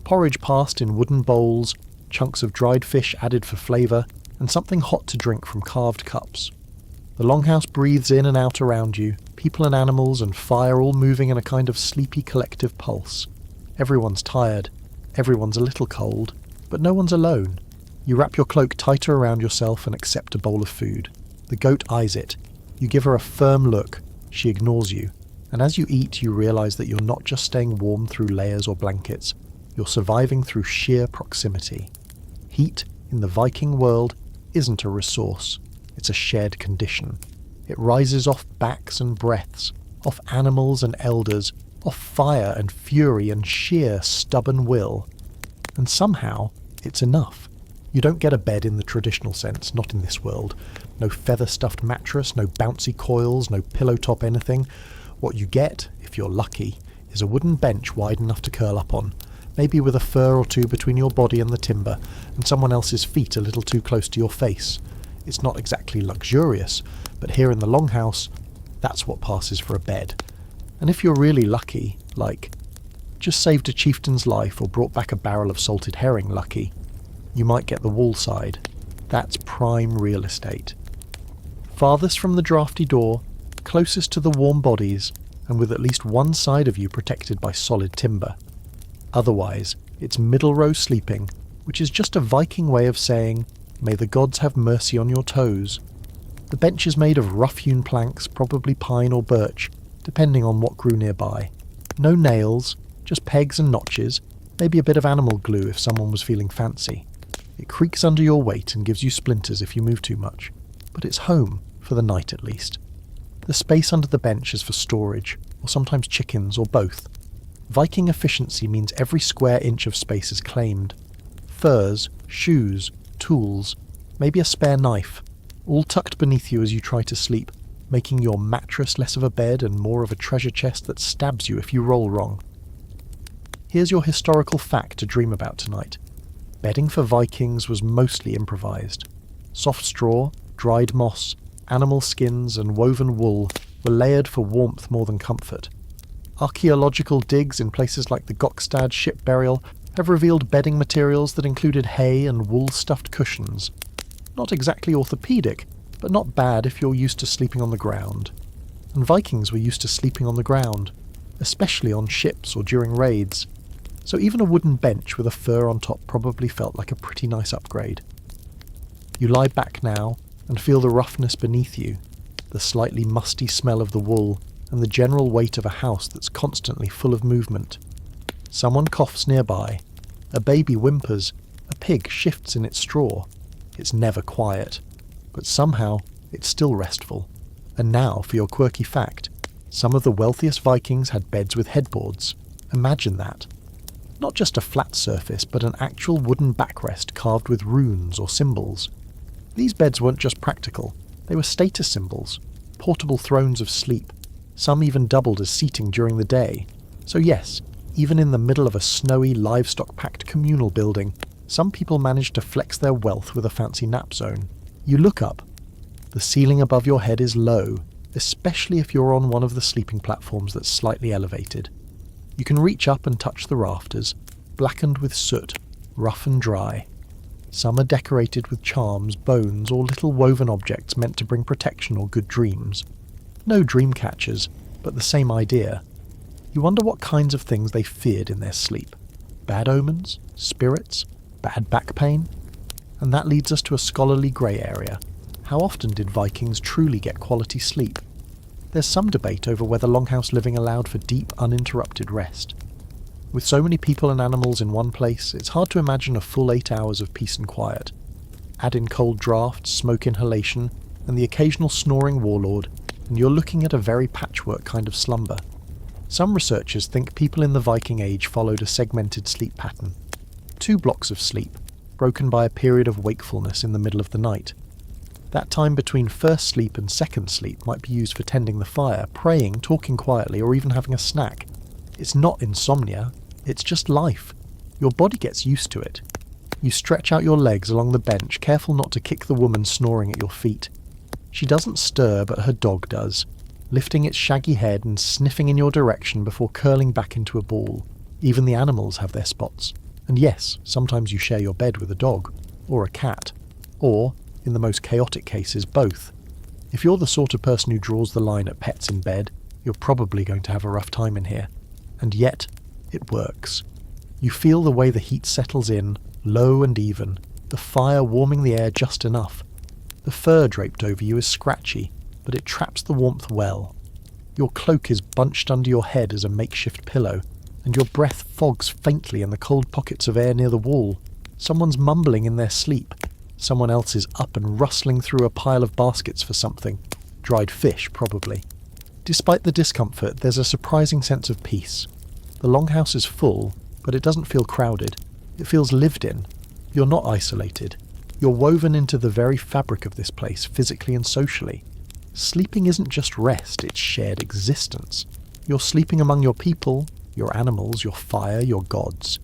Porridge passed in wooden bowls, chunks of dried fish added for flavour, and something hot to drink from carved cups. The longhouse breathes in and out around you, people and animals and fire all moving in a kind of sleepy collective pulse. Everyone's tired, everyone's a little cold, but no one's alone. You wrap your cloak tighter around yourself and accept a bowl of food. The goat eyes it. You give her a firm look. She ignores you. And as you eat, you realise that you're not just staying warm through layers or blankets. You're surviving through sheer proximity. Heat, in the Viking world, isn't a resource. It's a shared condition. It rises off backs and breaths, off animals and elders, off fire and fury and sheer stubborn will. And somehow, it's enough. You don't get a bed in the traditional sense, not in this world. No feather-stuffed mattress, no bouncy coils, no pillow-top anything. What you get, if you're lucky, is a wooden bench wide enough to curl up on, maybe with a fur or two between your body and the timber, and someone else's feet a little too close to your face. It's not exactly luxurious, but here in the longhouse, that's what passes for a bed. And if you're really lucky, like, just saved a chieftain's life or brought back a barrel of salted herring lucky, you might get the wall side. That's prime real estate. Farthest from the drafty door, closest to the warm bodies, and with at least one side of you protected by solid timber. Otherwise, it's middle row sleeping, which is just a Viking way of saying, may the gods have mercy on your toes. The bench is made of rough-hewn planks, probably pine or birch, depending on what grew nearby. No nails, just pegs and notches, maybe a bit of animal glue if someone was feeling fancy. It creaks under your weight and gives you splinters if you move too much, but it's home, for the night at least. The space under the bench is for storage, or sometimes chickens, or both. Viking efficiency means every square inch of space is claimed. Furs, shoes, tools, maybe a spare knife, all tucked beneath you as you try to sleep, making your mattress less of a bed and more of a treasure chest that stabs you if you roll wrong. Here's your historical fact to dream about tonight. Bedding for Vikings was mostly improvised. Soft straw, dried moss, Animal skins and woven wool were layered for warmth more than comfort. Archaeological digs in places like the Gokstad ship burial have revealed bedding materials that included hay and wool-stuffed cushions. Not exactly orthopedic, but not bad if you're used to sleeping on the ground. And Vikings were used to sleeping on the ground, especially on ships or during raids, so even a wooden bench with a fur on top probably felt like a pretty nice upgrade. You lie back now and feel the roughness beneath you, the slightly musty smell of the wool, and the general weight of a house that's constantly full of movement. Someone coughs nearby, a baby whimpers, a pig shifts in its straw. It's never quiet, but somehow it's still restful. And now for your quirky fact. Some of the wealthiest Vikings had beds with headboards. Imagine that. Not just a flat surface, but an actual wooden backrest carved with runes or symbols. These beds weren't just practical, they were status symbols, portable thrones of sleep. Some even doubled as seating during the day. So yes, even in the middle of a snowy, livestock-packed communal building, some people managed to flex their wealth with a fancy nap zone. You look up. The ceiling above your head is low, especially if you're on one of the sleeping platforms that's slightly elevated. You can reach up and touch the rafters, blackened with soot, rough and dry. Some are decorated with charms, bones, or little woven objects meant to bring protection or good dreams. No dream catchers, but the same idea. You wonder what kinds of things they feared in their sleep. Bad omens? Spirits? Bad back pain? And that leads us to a scholarly grey area. How often did Vikings truly get quality sleep? There's some debate over whether longhouse living allowed for deep, uninterrupted rest. With so many people and animals in one place, it's hard to imagine a full 8 hours of peace and quiet. Add in cold drafts, smoke inhalation, and the occasional snoring warlord, and you're looking at a very patchwork kind of slumber. Some researchers think people in the Viking Age followed a segmented sleep pattern. 2 blocks of sleep, broken by a period of wakefulness in the middle of the night. That time between first sleep and second sleep might be used for tending the fire, praying, talking quietly, or even having a snack. It's not insomnia, it's just life. Your body gets used to it. You stretch out your legs along the bench, careful not to kick the woman snoring at your feet. She doesn't stir, but her dog does, lifting its shaggy head and sniffing in your direction before curling back into a ball. Even the animals have their spots. And yes, sometimes you share your bed with a dog, or a cat, or, in the most chaotic cases, both. If you're the sort of person who draws the line at pets in bed, you're probably going to have a rough time in here. And yet, it works. You feel the way the heat settles in, low and even, the fire warming the air just enough. The fur draped over you is scratchy, but it traps the warmth well. Your cloak is bunched under your head as a makeshift pillow, and your breath fogs faintly in the cold pockets of air near the wall. Someone's mumbling in their sleep. Someone else is up and rustling through a pile of baskets for something. Dried fish, probably. Despite the discomfort, there's a surprising sense of peace. The longhouse is full, but it doesn't feel crowded. It feels lived in. You're not isolated. You're woven into the very fabric of this place, physically and socially. Sleeping isn't just rest, it's shared existence. You're sleeping among your people, your animals, your fire, your gods.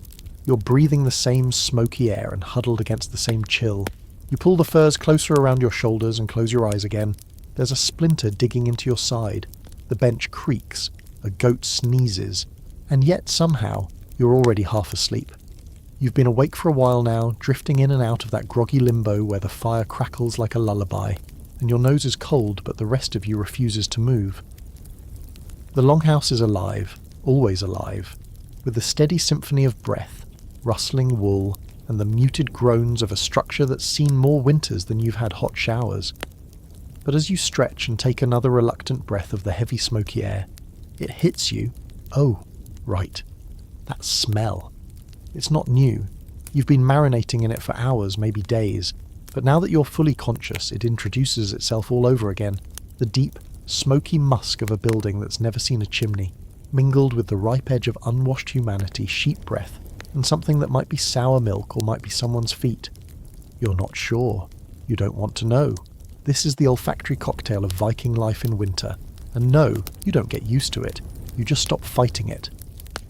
You're breathing the same smoky air and huddled against the same chill. You pull the furs closer around your shoulders and close your eyes again. There's a splinter digging into your side. The bench creaks. A goat sneezes. And yet, somehow, you're already half asleep. You've been awake for a while now, drifting in and out of that groggy limbo where the fire crackles like a lullaby, and your nose is cold, but the rest of you refuses to move. The longhouse is alive, always alive, with the steady symphony of breath, rustling wool, and the muted groans of a structure that's seen more winters than you've had hot showers. But as you stretch and take another reluctant breath of the heavy smoky air, it hits you. Oh, right. That smell. It's not new. You've been marinating in it for hours, maybe days, but now that you're fully conscious, it introduces itself all over again. The deep, smoky musk of a building that's never seen a chimney, mingled with the ripe edge of unwashed humanity, sheep breath, and something that might be sour milk or might be someone's feet. You're not sure. You don't want to know. This is the olfactory cocktail of Viking life in winter. And no, you don't get used to it. You just stop fighting it.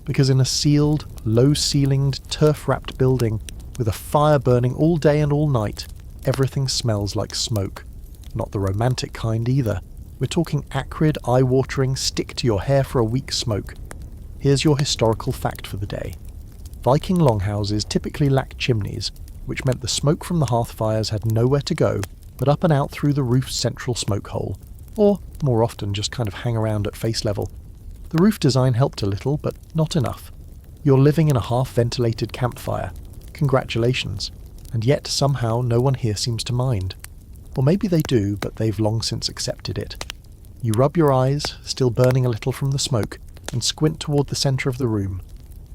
Because in a sealed, low-ceilinged, turf-wrapped building, with a fire burning all day and all night, everything smells like smoke. Not the romantic kind either. We're talking acrid, eye-watering, stick-to-your-hair-for-a-week smoke. Here's your historical fact for the day. Viking longhouses typically lacked chimneys, which meant the smoke from the hearth fires had nowhere to go but up and out through the roof's central smoke hole, or, more often, just kind of hang around at face level. The roof design helped a little, but not enough. You're living in a half-ventilated campfire. Congratulations. And yet, somehow, no one here seems to mind. Or maybe they do, but they've long since accepted it. You rub your eyes, still burning a little from the smoke, and squint toward the centre of the room.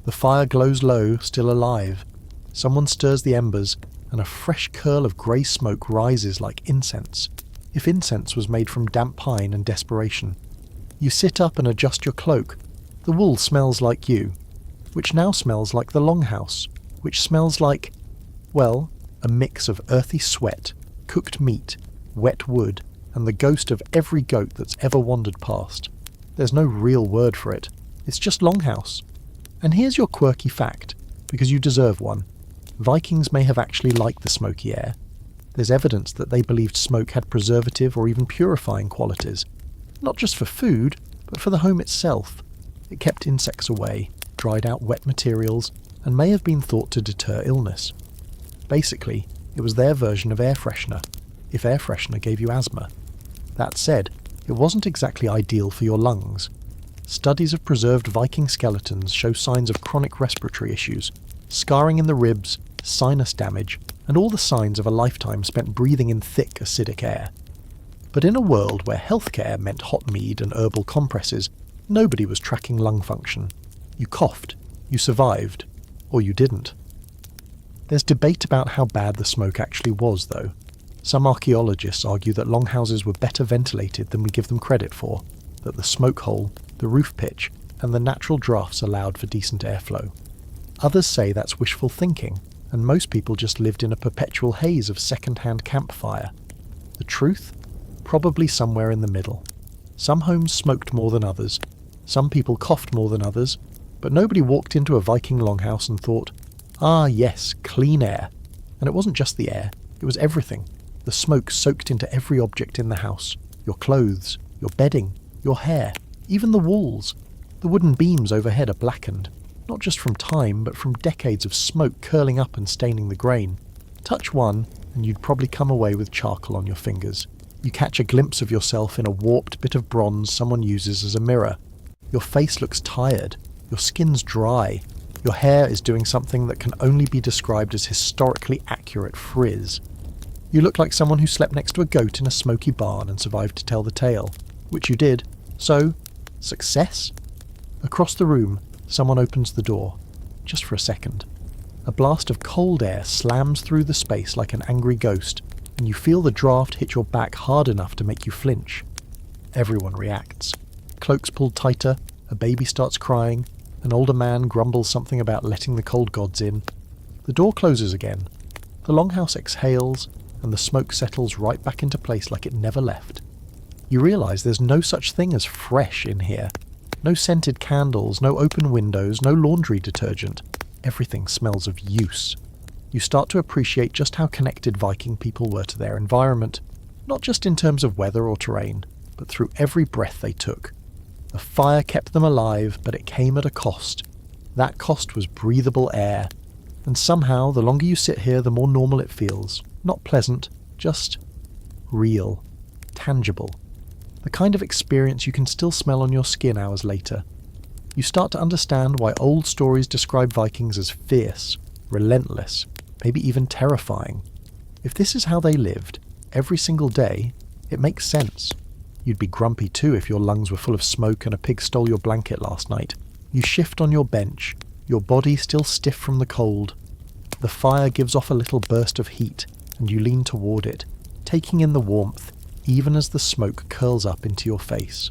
The fire glows low, still alive. Someone stirs the embers, and a fresh curl of grey smoke rises like incense, if incense was made from damp pine and desperation. You sit up and adjust your cloak. The wool smells like you, which now smells like the Longhouse, which smells like, well, a mix of earthy sweat, cooked meat, wet wood, and the ghost of every goat that's ever wandered past. There's no real word for it. It's just Longhouse. And here's your quirky fact, because you deserve one. Vikings may have actually liked the smoky air. There's evidence that they believed smoke had preservative or even purifying qualities. Not just for food, but for the home itself. It kept insects away, dried out wet materials, and may have been thought to deter illness. Basically, it was their version of air freshener, if air freshener gave you asthma. That said, it wasn't exactly ideal for your lungs. Studies of preserved Viking skeletons show signs of chronic respiratory issues, scarring in the ribs, sinus damage, and all the signs of a lifetime spent breathing in thick, acidic air. But in a world where healthcare meant hot mead and herbal compresses, nobody was tracking lung function. You coughed, you survived, or you didn't. There's debate about how bad the smoke actually was, though. Some archaeologists argue that longhouses were better ventilated than we give them credit for, that the smoke hole, the roof pitch, and the natural drafts allowed for decent airflow. Others say that's wishful thinking, and most people just lived in a perpetual haze of second-hand campfire. The truth? Probably somewhere in the middle. Some homes smoked more than others, some people coughed more than others, but nobody walked into a Viking longhouse and thought, ah yes, clean air. And it wasn't just the air, it was everything. The smoke soaked into every object in the house, your clothes, your bedding, your hair, even the walls. The wooden beams overhead are blackened, not just from time, but from decades of smoke curling up and staining the grain. Touch one, and you'd probably come away with charcoal on your fingers. You catch a glimpse of yourself in a warped bit of bronze someone uses as a mirror. Your face looks tired, your skin's dry, your hair is doing something that can only be described as historically accurate frizz. You look like someone who slept next to a goat in a smoky barn and survived to tell the tale, which you did. So, success? Across the room, someone opens the door, just for a second. A blast of cold air slams through the space like an angry ghost, and you feel the draft hit your back hard enough to make you flinch. Everyone reacts. Cloaks pulled tighter, a baby starts crying, an older man grumbles something about letting the cold gods in. The door closes again. The longhouse exhales, and the smoke settles right back into place like it never left. You realise there's no such thing as fresh in here. No scented candles, no open windows, no laundry detergent. Everything smells of use. You start to appreciate just how connected Viking people were to their environment, not just in terms of weather or terrain, but through every breath they took. The fire kept them alive, but it came at a cost. That cost was breathable air. And somehow, the longer you sit here, the more normal it feels. Not pleasant, just real, tangible. The kind of experience you can still smell on your skin hours later. You start to understand why old stories describe Vikings as fierce, relentless, maybe even terrifying. If this is how they lived, every single day, it makes sense. You'd be grumpy too if your lungs were full of smoke and a pig stole your blanket last night. You shift on your bench, your body still stiff from the cold. The fire gives off a little burst of heat, and you lean toward it, taking in the warmth, even as the smoke curls up into your face.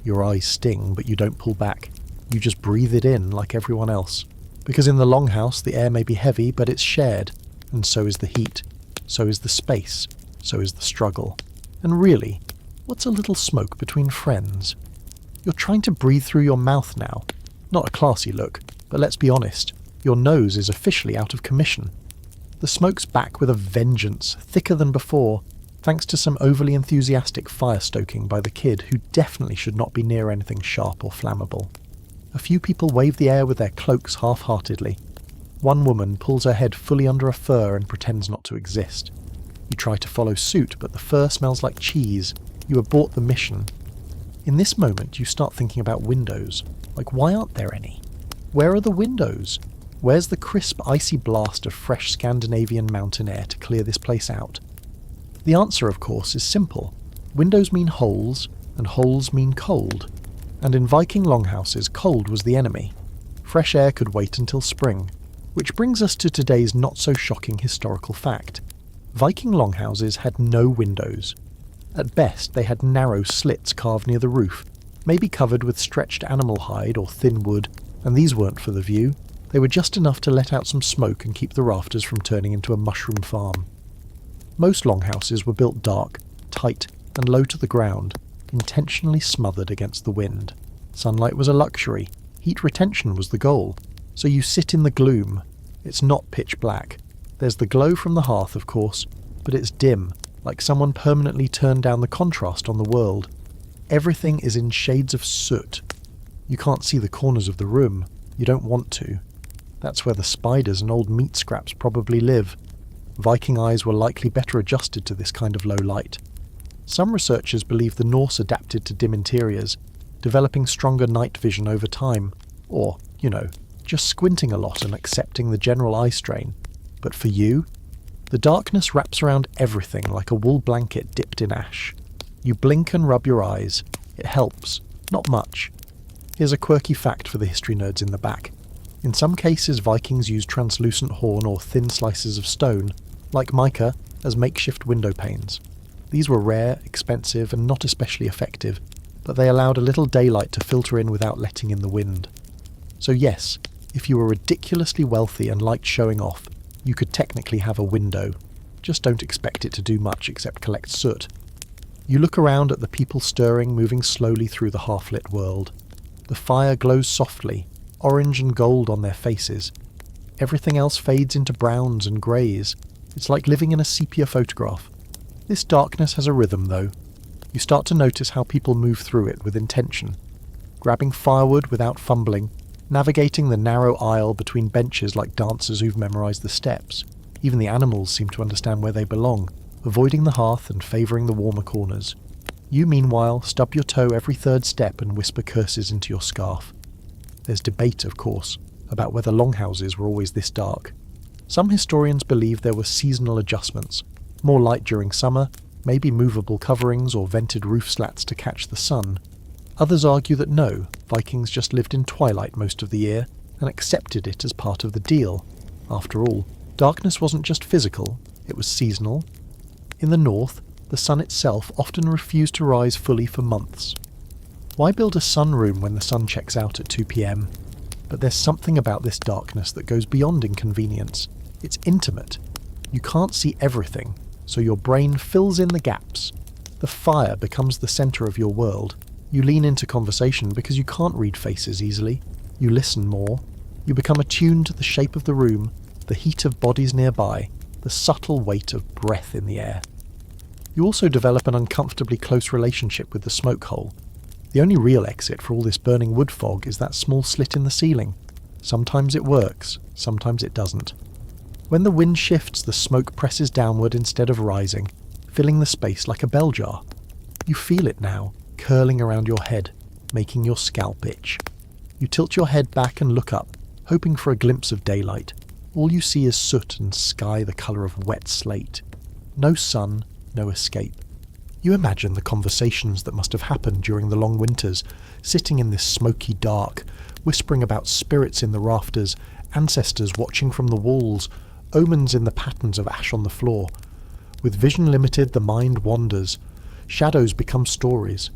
Your eyes sting, but you don't pull back. You just breathe it in like everyone else. Because in the longhouse, the air may be heavy, but it's shared, and so is the heat, so is the space, so is the struggle. And really, what's a little smoke between friends? You're trying to breathe through your mouth now. Not a classy look, but let's be honest, your nose is officially out of commission. The smoke's back with a vengeance, thicker than before. thanks to some overly enthusiastic fire stoking by the kid who definitely should not be near anything sharp or flammable. A few people wave the air with their cloaks half-heartedly. One woman pulls her head fully under a fur and pretends not to exist. You try to follow suit, but the fur smells like cheese. You abort the mission. In this moment, you start thinking about windows. Like, why aren't there any? Where are the windows? Where's the crisp, icy blast of fresh Scandinavian mountain air to clear this place out? The answer, of course, is simple. Windows mean holes, and holes mean cold. And in Viking longhouses, cold was the enemy. Fresh air could wait until spring. Which brings us to today's not-so-shocking historical fact. Viking longhouses had no windows. At best, they had narrow slits carved near the roof, maybe covered with stretched animal hide or thin wood, and these weren't for the view. They were just enough to let out some smoke and keep the rafters from turning into a mushroom farm. Most longhouses were built dark, tight, and low to the ground, intentionally smothered against the wind. Sunlight was a luxury, heat retention was the goal, so you sit in the gloom. It's not pitch black. There's the glow from the hearth, of course, but it's dim, like someone permanently turned down the contrast on the world. Everything is in shades of soot. You can't see the corners of the room. You don't want to. That's where the spiders and old meat scraps probably live. Viking eyes were likely better adjusted to this kind of low light. Some researchers believe the Norse adapted to dim interiors, developing stronger night vision over time, or, just squinting a lot and accepting the general eye strain. But for you, the darkness wraps around everything like a wool blanket dipped in ash. You blink and rub your eyes. It helps. Not much. Here's a quirky fact for the history nerds in the back. In some cases, Vikings used translucent horn or thin slices of stone, like mica, as makeshift window panes. These were rare, expensive, and not especially effective, but they allowed a little daylight to filter in without letting in the wind. So yes, if you were ridiculously wealthy and liked showing off, you could technically have a window. Just don't expect it to do much except collect soot. You look around at the people stirring, moving slowly through the half-lit world. The fire glows softly, orange and gold on their faces. Everything else fades into browns and greys. It's like living in a sepia photograph. This darkness has a rhythm, though. You start to notice how people move through it with intention. Grabbing firewood without fumbling, navigating the narrow aisle between benches like dancers who've memorized the steps. Even the animals seem to understand where they belong, avoiding the hearth and favouring the warmer corners. You, meanwhile, stub your toe every third step and whisper curses into your scarf. There's debate, of course, about whether longhouses were always this dark. Some historians believe there were seasonal adjustments, more light during summer, maybe movable coverings or vented roof slats to catch the sun. Others argue that no, Vikings just lived in twilight most of the year and accepted it as part of the deal. After all, darkness wasn't just physical, it was seasonal. In the north, the sun itself often refused to rise fully for months. Why build a sunroom when the sun checks out at 2 p.m? But there's something about this darkness that goes beyond inconvenience. It's intimate. You can't see everything, so your brain fills in the gaps. The fire becomes the centre of your world. You lean into conversation because you can't read faces easily. You listen more. You become attuned to the shape of the room, the heat of bodies nearby, the subtle weight of breath in the air. You also develop an uncomfortably close relationship with the smoke hole. The only real exit for all this burning wood fog is that small slit in the ceiling. Sometimes it works, sometimes it doesn't. When the wind shifts, the smoke presses downward instead of rising, filling the space like a bell jar. You feel it now, curling around your head, making your scalp itch. You tilt your head back and look up, hoping for a glimpse of daylight. All you see is soot and sky the colour of wet slate. No sun, no escape. You imagine the conversations that must have happened during the long winters, sitting in this smoky dark, whispering about spirits in the rafters, ancestors watching from the walls, omens in the patterns of ash on the floor. With vision limited, the mind wanders. Shadows become stories.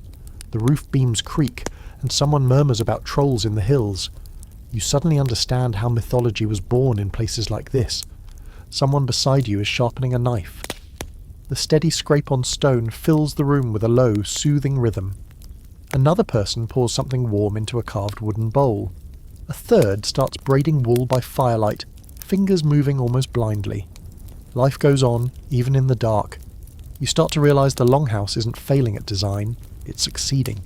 The roof beams creak, and someone murmurs about trolls in the hills. You suddenly understand how mythology was born in places like this. Someone beside you is sharpening a knife. The steady scrape on stone fills the room with a low, soothing rhythm. Another person pours something warm into a carved wooden bowl. A third starts braiding wool by firelight, fingers moving almost blindly. Life goes on, even in the dark. You start to realise the Longhouse isn't failing at design, it's succeeding.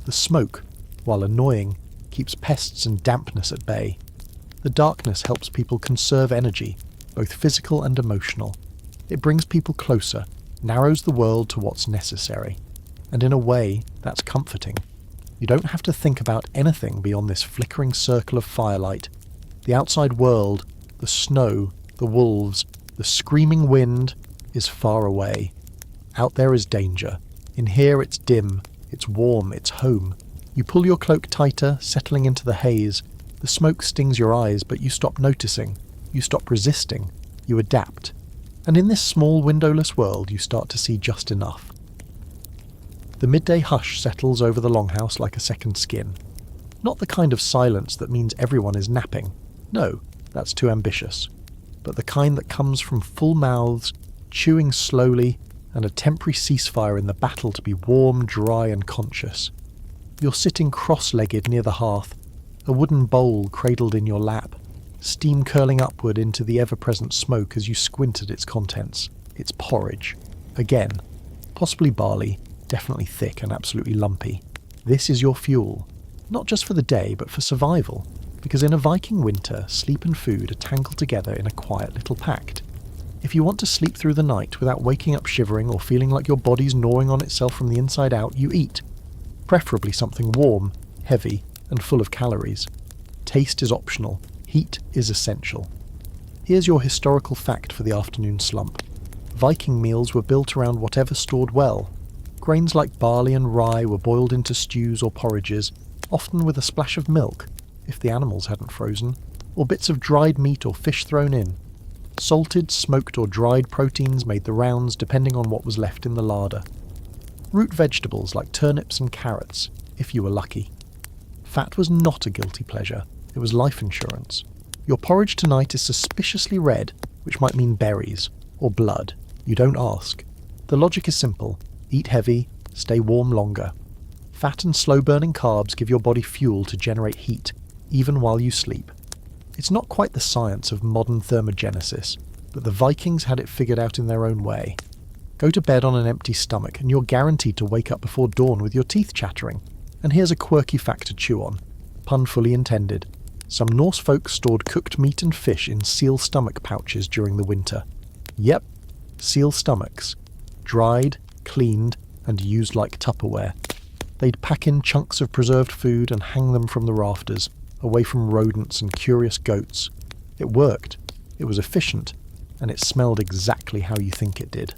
The smoke, while annoying, keeps pests and dampness at bay. The darkness helps people conserve energy, both physical and emotional. It brings people closer, narrows the world to what's necessary. And in a way, that's comforting. You don't have to think about anything beyond this flickering circle of firelight. The outside world, the snow, the wolves, the screaming wind, is far away. Out there is danger. In here it's dim, it's warm, it's home. You pull your cloak tighter, settling into the haze. The smoke stings your eyes, but you stop noticing. You stop resisting. You adapt. And in this small windowless world, you start to see just enough. The midday hush settles over the Longhouse like a second skin. Not the kind of silence that means everyone is napping. No, that's too ambitious. But the kind that comes from full mouths, chewing slowly, and a temporary ceasefire in the battle to be warm, dry, and conscious. You're sitting cross-legged near the hearth, a wooden bowl cradled in your lap, steam curling upward into the ever-present smoke as you squint at its contents. It's porridge. Again. Possibly barley, definitely thick and absolutely lumpy. This is your fuel. Not just for the day, but for survival. Because in a Viking winter, sleep and food are tangled together in a quiet little pact. If you want to sleep through the night without waking up shivering or feeling like your body's gnawing on itself from the inside out, you eat. Preferably something warm, heavy, and full of calories. Taste is optional. Heat is essential. Here's your historical fact for the afternoon slump. Viking meals were built around whatever stored well. Grains like barley and rye were boiled into stews or porridges, often with a splash of milk, if the animals hadn't frozen, or bits of dried meat or fish thrown in. Salted, smoked or dried proteins made the rounds depending on what was left in the larder. Root vegetables like turnips and carrots, if you were lucky. Fat was not a guilty pleasure, it was life insurance. Your porridge tonight is suspiciously red, which might mean berries, or blood. You don't ask. The logic is simple. Eat heavy, stay warm longer. Fat and slow-burning carbs give your body fuel to generate heat, even while you sleep. It's not quite the science of modern thermogenesis, but the Vikings had it figured out in their own way. Go to bed on an empty stomach and you're guaranteed to wake up before dawn with your teeth chattering. And here's a quirky fact to chew on. Pun fully intended. Some Norse folk stored cooked meat and fish in seal stomach pouches during the winter. Yep, seal stomachs. Dried, cleaned, and used like Tupperware. They'd pack in chunks of preserved food and hang them from the rafters, away from rodents and curious goats. It worked. It was efficient. And it smelled exactly how you think it did.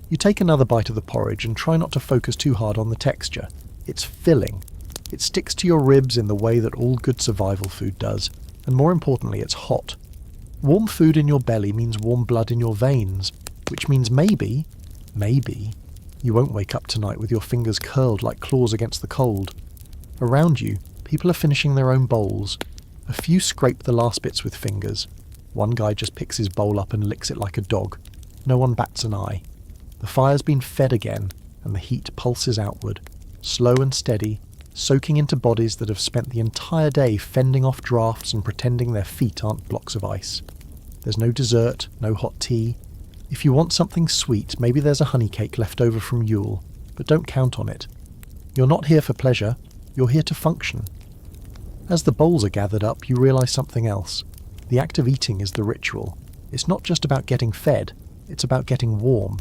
You take another bite of the porridge and try not to focus too hard on the texture. It's filling. It sticks to your ribs in the way that all good survival food does, and more importantly, it's hot. Warm food in your belly means warm blood in your veins, which means maybe, you won't wake up tonight with your fingers curled like claws against the cold. Around you, people are finishing their own bowls. A few scrape the last bits with fingers. One guy just picks his bowl up and licks it like a dog. No one bats an eye. The fire's been fed again, and the heat pulses outward, slow and steady, soaking into bodies that have spent the entire day fending off drafts and pretending their feet aren't blocks of ice. There's no dessert, no hot tea. If you want something sweet, maybe there's a honey cake left over from Yule, but don't count on it. You're not here for pleasure, you're here to function. As the bowls are gathered up, you realise something else. The act of eating is the ritual. It's not just about getting fed, it's about getting warm.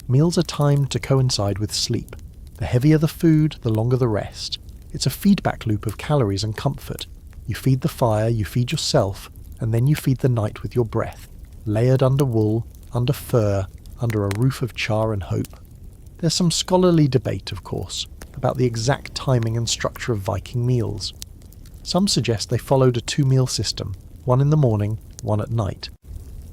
Meals are timed to coincide with sleep. The heavier the food, the longer the rest. It's a feedback loop of calories and comfort. You feed the fire, you feed yourself, and then you feed the night with your breath, layered under wool, under fur, under a roof of char and hope. There's some scholarly debate, of course, about the exact timing and structure of Viking meals. Some suggest they followed a 2-meal system, one in the morning, one at night.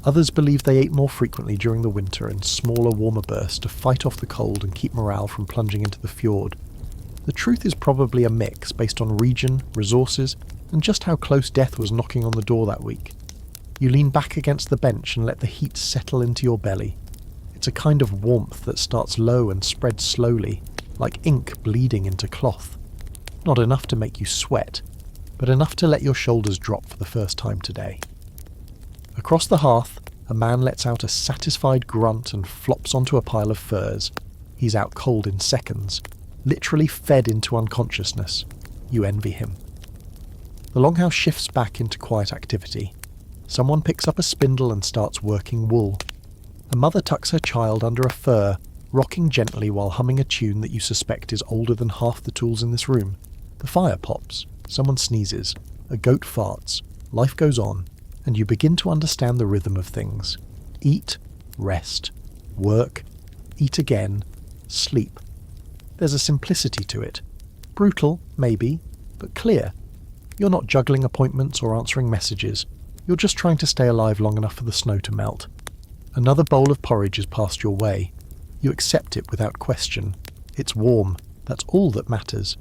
Others believe they ate more frequently during the winter in smaller, warmer bursts to fight off the cold and keep morale from plunging into the fjord. The truth is probably a mix based on region, resources, and just how close death was knocking on the door that week. You lean back against the bench and let the heat settle into your belly. It's a kind of warmth that starts low and spreads slowly, like ink bleeding into cloth. Not enough to make you sweat, but enough to let your shoulders drop for the first time today. Across the hearth, A man lets out a satisfied grunt and flops onto a pile of furs. He's out cold in seconds, literally fed into unconsciousness. You envy him. The longhouse shifts back into quiet activity. Someone picks up a spindle and starts working wool. A mother tucks her child under a fur, rocking gently while humming a tune that you suspect is older than half the tools in this room. The fire pops, someone sneezes, a goat farts, life goes on, and you begin to understand the rhythm of things. Eat, rest, work, eat again, sleep. There's a simplicity to it. Brutal, maybe, but clear. You're not juggling appointments or answering messages. You're just trying to stay alive long enough for the snow to melt. Another bowl of porridge is passed your way. You accept it without question. It's warm. That's all that matters.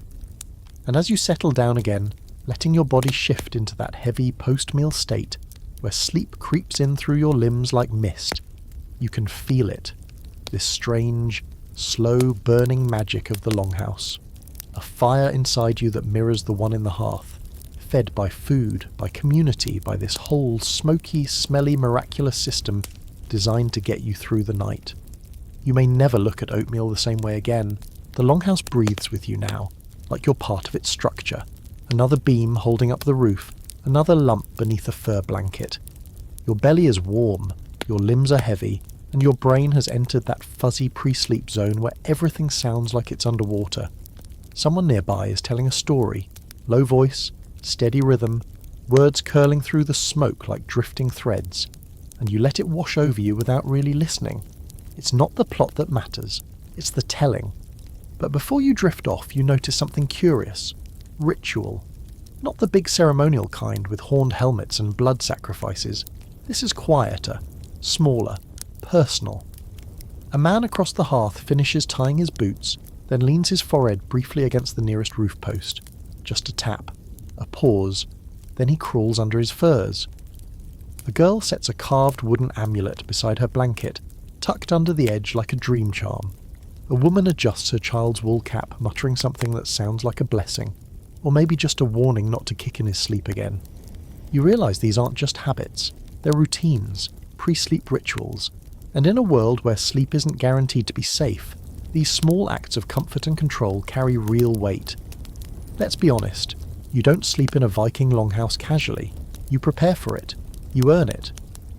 And as you settle down again, letting your body shift into that heavy post-meal state, where sleep creeps in through your limbs like mist, you can feel it. This strange, slow, burning magic of the longhouse. A fire inside you that mirrors the one in the hearth, fed by food, by community, by this whole smoky, smelly, miraculous system designed to get you through the night. You may never look at oatmeal the same way again. The longhouse breathes with you now, like you're part of its structure. Another beam holding up the roof, another lump beneath a fur blanket. Your belly is warm, your limbs are heavy, and your brain has entered that fuzzy pre-sleep zone where everything sounds like it's underwater. Someone nearby is telling a story, low voice, steady rhythm, words curling through the smoke like drifting threads, and you let it wash over you without really listening. It's not the plot that matters, it's the telling. But before you drift off, you notice something curious. Ritual. Not the big ceremonial kind with horned helmets and blood sacrifices. This is quieter, smaller, personal. A man across the hearth finishes tying his boots, then leans his forehead briefly against the nearest roof post. Just a tap, a pause, then he crawls under his furs. The girl sets a carved wooden amulet beside her blanket, tucked under the edge like a dream charm. A woman adjusts her child's wool cap, muttering something that sounds like a blessing, or maybe just a warning not to kick in his sleep again. You realise these aren't just habits, they're routines, pre-sleep rituals, and in a world where sleep isn't guaranteed to be safe, these small acts of comfort and control carry real weight. Let's be honest, you don't sleep in a Viking longhouse casually. You prepare for it. You earn it.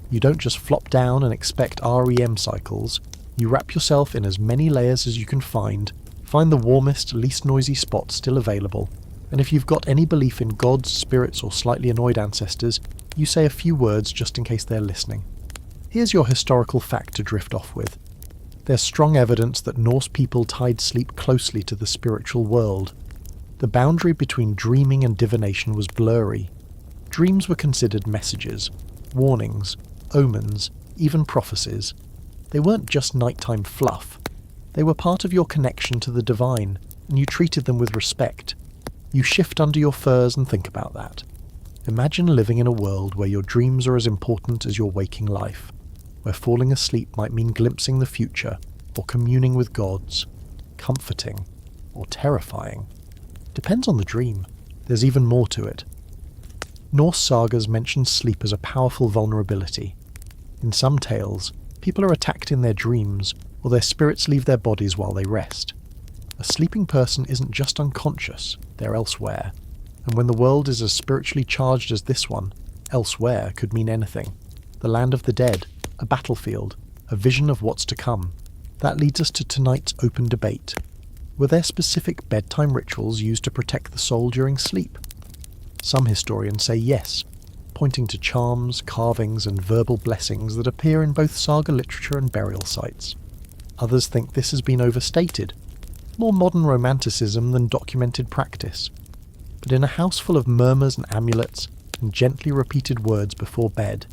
You don't just flop down and expect REM cycles. You wrap yourself in as many layers as you can find the warmest, least noisy spot still available, and if you've got any belief in gods, spirits, or slightly annoyed ancestors, you say a few words just in case they're listening. Here's your historical fact to drift off with. There's strong evidence that Norse people tied sleep closely to the spiritual world. The boundary between dreaming and divination was blurry. Dreams were considered messages, warnings, omens, even prophecies. They weren't just nighttime fluff. They were part of your connection to the divine, and you treated them with respect. You shift under your furs and think about that. Imagine living in a world where your dreams are as important as your waking life, where falling asleep might mean glimpsing the future, or communing with gods, comforting, or terrifying. Depends on the dream. There's even more to it. Norse sagas mention sleep as a powerful vulnerability. In some tales, people are attacked in their dreams, or their spirits leave their bodies while they rest. A sleeping person isn't just unconscious, they're elsewhere. And when the world is as spiritually charged as this one, elsewhere could mean anything. The land of the dead, a battlefield, a vision of what's to come. That leads us to tonight's open debate. Were there specific bedtime rituals used to protect the soul during sleep? Some historians say yes, pointing to charms, carvings, and verbal blessings that appear in both saga literature and burial sites. Others think this has been overstated, more modern romanticism than documented practice. But in a house full of murmurs and amulets, and gently repeated words before bed,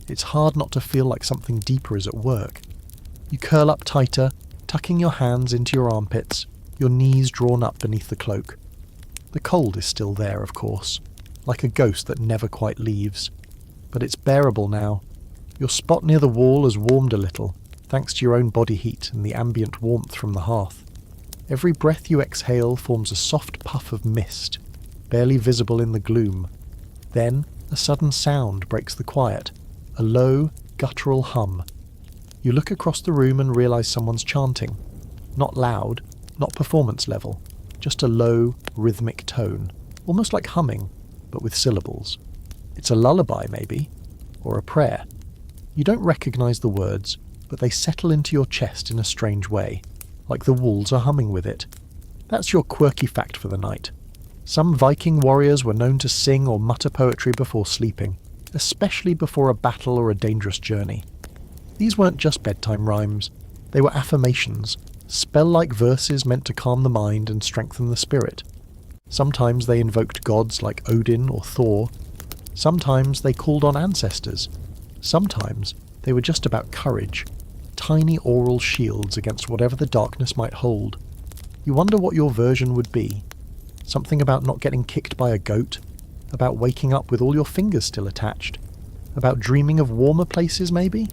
it's hard not to feel like something deeper is at work. You curl up tighter, tucking your hands into your armpits, your knees drawn up beneath the cloak. The cold is still there, of course, like a ghost that never quite leaves. But it's bearable now. Your spot near the wall has warmed a little, thanks to your own body heat and the ambient warmth from the hearth. Every breath you exhale forms a soft puff of mist, barely visible in the gloom. Then, a sudden sound breaks the quiet, a low, guttural hum. You look across the room and realise someone's chanting. Not loud, not performance level, just a low, rhythmic tone, almost like humming, but with syllables. It's a lullaby, maybe, or a prayer. You don't recognise the words, but they settle into your chest in a strange way, like the walls are humming with it. That's your quirky fact for the night. Some Viking warriors were known to sing or mutter poetry before sleeping, especially before a battle or a dangerous journey. These weren't just bedtime rhymes, they were affirmations, spell-like verses meant to calm the mind and strengthen the spirit. Sometimes they invoked gods like Odin or Thor. Sometimes they called on ancestors. Sometimes they were just about courage, tiny oral shields against whatever the darkness might hold. You wonder what your version would be. Something about not getting kicked by a goat, about waking up with all your fingers still attached, about dreaming of warmer places maybe?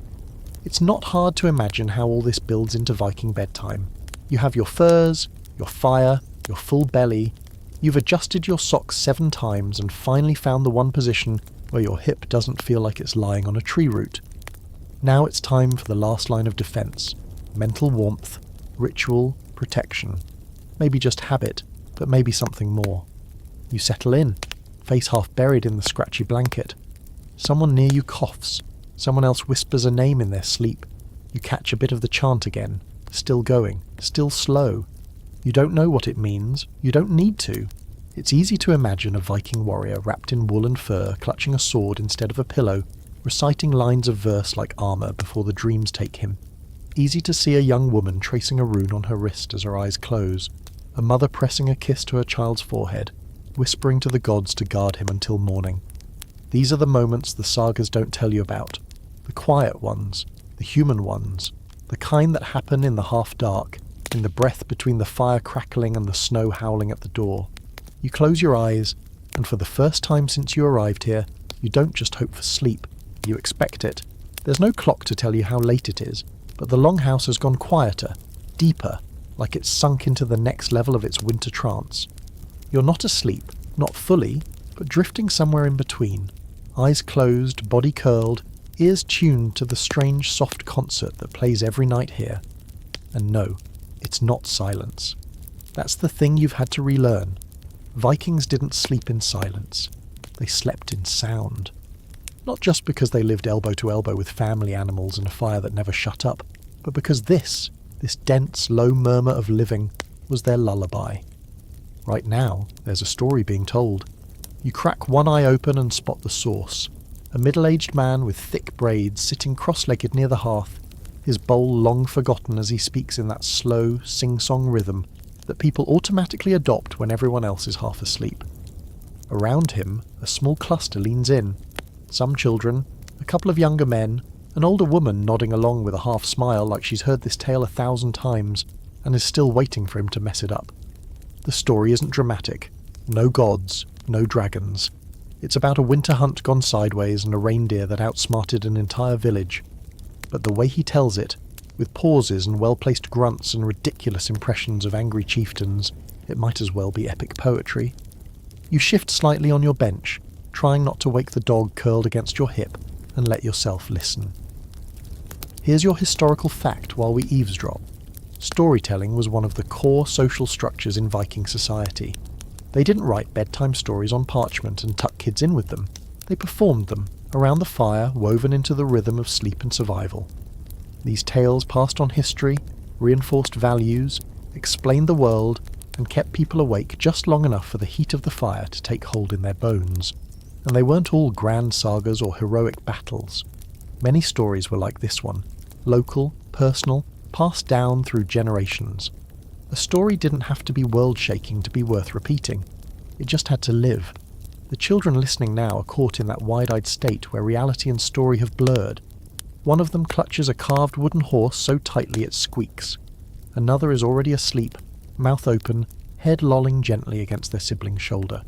It's not hard to imagine how all this builds into Viking bedtime. You have your furs, your fire, your full belly. You've adjusted your socks 7 times and finally found the one position where your hip doesn't feel like it's lying on a tree root. Now it's time for the last line of defence. Mental warmth, ritual, protection. Maybe just habit, but maybe something more. You settle in, face half buried in the scratchy blanket. Someone near you coughs. Someone else whispers a name in their sleep. You catch a bit of the chant again, still going, still slow. You don't know what it means, you don't need to. It's easy to imagine a Viking warrior wrapped in wool and fur, clutching a sword instead of a pillow, reciting lines of verse like armour before the dreams take him. Easy to see a young woman tracing a rune on her wrist as her eyes close, a mother pressing a kiss to her child's forehead, whispering to the gods to guard him until morning. These are the moments the sagas don't tell you about. The quiet ones, the human ones, the kind that happen in the half-dark, in the breath between the fire crackling and the snow howling at the door. You close your eyes, and for the first time since you arrived here, you don't just hope for sleep, you expect it. There's no clock to tell you how late it is, but the Longhouse has gone quieter, deeper, like it's sunk into the next level of its winter trance. You're not asleep, not fully, but drifting somewhere in between. Eyes closed, body curled, ears tuned to the strange soft concert that plays every night here. And no, it's not silence. That's the thing you've had to relearn. Vikings didn't sleep in silence. They slept in sound. Not just because they lived elbow to elbow with family animals and a fire that never shut up, but because this dense, low murmur of living, was their lullaby. Right now, there's a story being told. You crack one eye open and spot the source. A middle-aged man with thick braids sitting cross-legged near the hearth, his bowl long forgotten as he speaks in that slow, sing-song rhythm that people automatically adopt when everyone else is half asleep. Around him, a small cluster leans in. Some children, a couple of younger men, an older woman nodding along with a half smile like she's heard this tale 1,000 times and is still waiting for him to mess it up. The story isn't dramatic. No gods, no dragons. It's about a winter hunt gone sideways and a reindeer that outsmarted an entire village. But the way he tells it, with pauses and well-placed grunts and ridiculous impressions of angry chieftains, it might as well be epic poetry. You shift slightly on your bench, trying not to wake the dog curled against your hip, and let yourself listen. Here's your historical fact while we eavesdrop. Storytelling was one of the core social structures in Viking society. They didn't write bedtime stories on parchment and tuck kids in with them. They performed them, around the fire woven into the rhythm of sleep and survival. These tales passed on history, reinforced values, explained the world, and kept people awake just long enough for the heat of the fire to take hold in their bones. And they weren't all grand sagas or heroic battles. Many stories were like this one, local, personal, passed down through generations. A story didn't have to be world-shaking to be worth repeating. It just had to live. The children listening now are caught in that wide-eyed state where reality and story have blurred. One of them clutches a carved wooden horse so tightly it squeaks. Another is already asleep, mouth open, head lolling gently against their sibling's shoulder.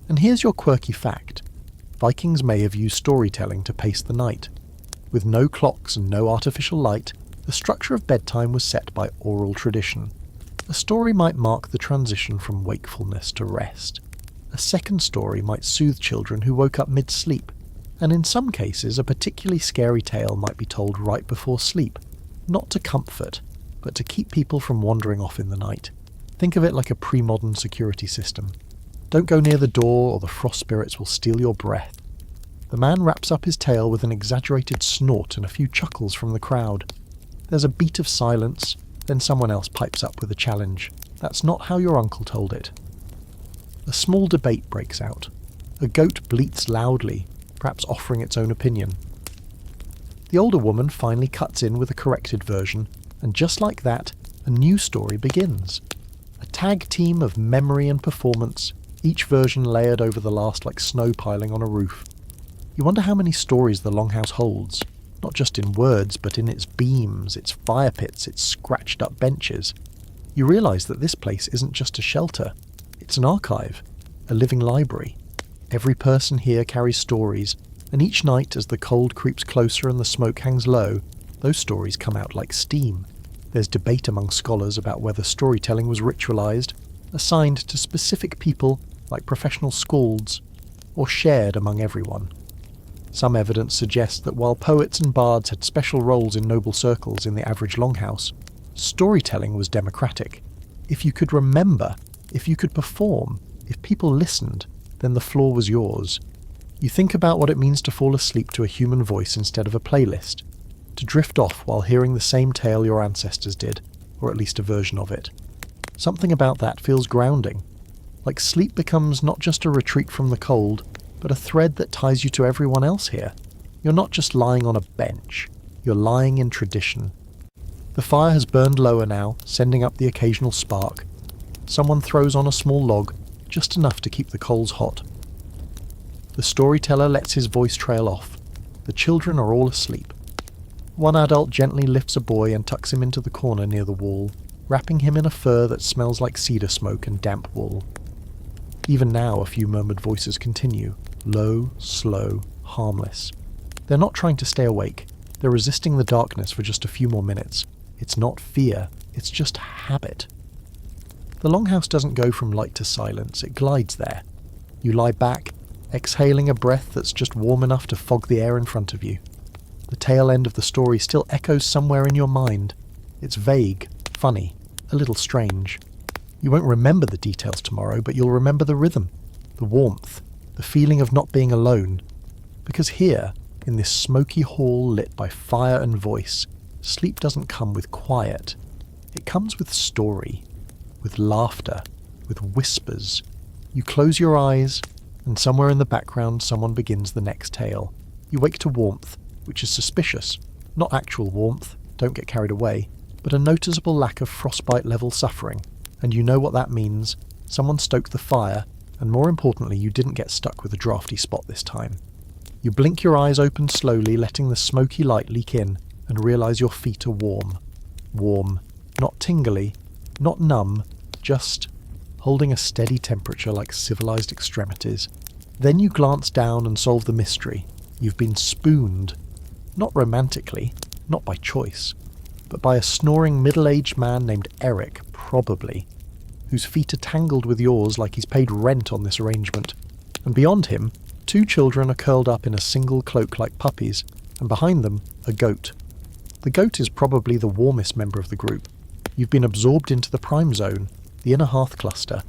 And here's your quirky fact. Vikings may have used storytelling to pace the night. With no clocks and no artificial light, the structure of bedtime was set by oral tradition. A story might mark the transition from wakefulness to rest. A second story might soothe children who woke up mid-sleep. And in some cases, a particularly scary tale might be told right before sleep, not to comfort, but to keep people from wandering off in the night. Think of it like a pre-modern security system. Don't go near the door or the frost spirits will steal your breath. The man wraps up his tale with an exaggerated snort and a few chuckles from the crowd. There's a beat of silence, then someone else pipes up with a challenge. That's not how your uncle told it. A small debate breaks out. A goat bleats loudly, perhaps offering its own opinion. The older woman finally cuts in with a corrected version, and just like that, a new story begins. A tag team of memory and performance, each version layered over the last like snow piling on a roof. You wonder how many stories the Longhouse holds, not just in words, but in its beams, its fire pits, its scratched up benches. You realise that this place isn't just a shelter, it's an archive, a living library. Every person here carries stories, and each night as the cold creeps closer and the smoke hangs low, those stories come out like steam. There's debate among scholars about whether storytelling was ritualised, assigned to specific people like professional skalds, or shared among everyone. Some evidence suggests that while poets and bards had special roles in noble circles in the average longhouse, storytelling was democratic. If you could remember, if you could perform, if people listened, then the floor was yours. You think about what it means to fall asleep to a human voice instead of a playlist, to drift off while hearing the same tale your ancestors did, or at least a version of it. Something about that feels grounding, like sleep becomes not just a retreat from the cold, but a thread that ties you to everyone else here. You're not just lying on a bench, you're lying in tradition. The fire has burned lower now, sending up the occasional spark. Someone throws on a small log, just enough to keep the coals hot. The storyteller lets his voice trail off. The children are all asleep. One adult gently lifts a boy and tucks him into the corner near the wall, wrapping him in a fur that smells like cedar smoke and damp wool. Even now a few murmured voices continue, low, slow, harmless. They're not trying to stay awake, they're resisting the darkness for just a few more minutes. It's not fear, it's just habit. The longhouse doesn't go from light to silence, it glides there. You lie back, exhaling a breath that's just warm enough to fog the air in front of you. The tail end of the story still echoes somewhere in your mind. It's vague, funny, a little strange. You won't remember the details tomorrow, but you'll remember the rhythm, the warmth, the feeling of not being alone. Because here, in this smoky hall lit by fire and voice, sleep doesn't come with quiet. It comes with story, with laughter, with whispers. You close your eyes, and somewhere in the background someone begins the next tale. You wake to warmth, which is suspicious. Not actual warmth, don't get carried away, but a noticeable lack of frostbite-level suffering. And you know what that means. Someone stoked the fire, and more importantly, you didn't get stuck with a drafty spot this time. You blink your eyes open slowly, letting the smoky light leak in, and realise your feet are warm. Warm. Not tingly, not numb, just holding a steady temperature like civilised extremities. Then you glance down and solve the mystery. You've been spooned. Not romantically, not by choice, but by a snoring middle-aged man named Eric, probably, whose feet are tangled with yours like he's paid rent on this arrangement. And beyond him, two children are curled up in a single cloak like puppies, and behind them, a goat. The goat is probably the warmest member of the group. You've been absorbed into the prime zone, the inner hearth cluster,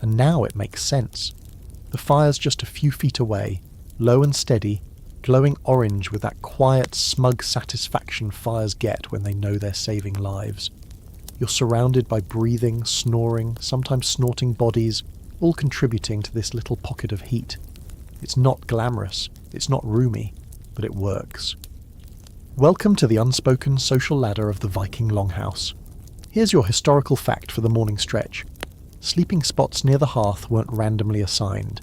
and now it makes sense. The fire's just a few feet away, low and steady, glowing orange with that quiet, smug satisfaction fires get when they know they're saving lives. You're surrounded by breathing, snoring, sometimes snorting bodies, all contributing to this little pocket of heat. It's not glamorous, it's not roomy, but it works. Welcome to the unspoken social ladder of the Viking Longhouse. Here's your historical fact for the morning stretch. Sleeping spots near the hearth weren't randomly assigned.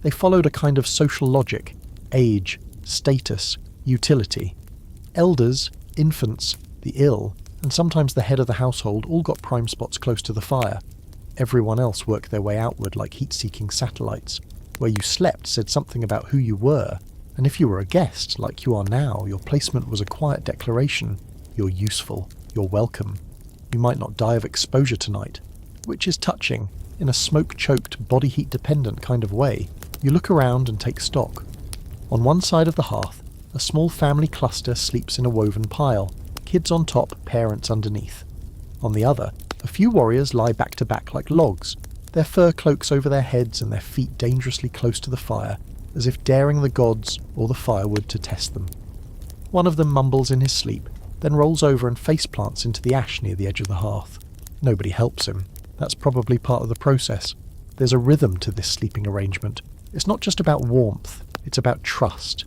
They followed a kind of social logic, age, status, utility. Elders, infants, the ill, and sometimes the head of the household all got prime spots close to the fire. Everyone else worked their way outward like heat-seeking satellites. Where you slept said something about who you were, and if you were a guest, like you are now, your placement was a quiet declaration. You're useful. You're welcome. You might not die of exposure tonight, which is touching, in a smoke-choked, body-heat-dependent kind of way. You look around and take stock. On one side of the hearth, a small family cluster sleeps in a woven pile, kids on top, parents underneath. On the other, a few warriors lie back to back like logs, their fur cloaks over their heads and their feet dangerously close to the fire, as if daring the gods or the firewood to test them. One of them mumbles in his sleep, then rolls over and face plants into the ash near the edge of the hearth. Nobody helps him. That's probably part of the process. There's a rhythm to this sleeping arrangement. It's not just about warmth, it's about trust.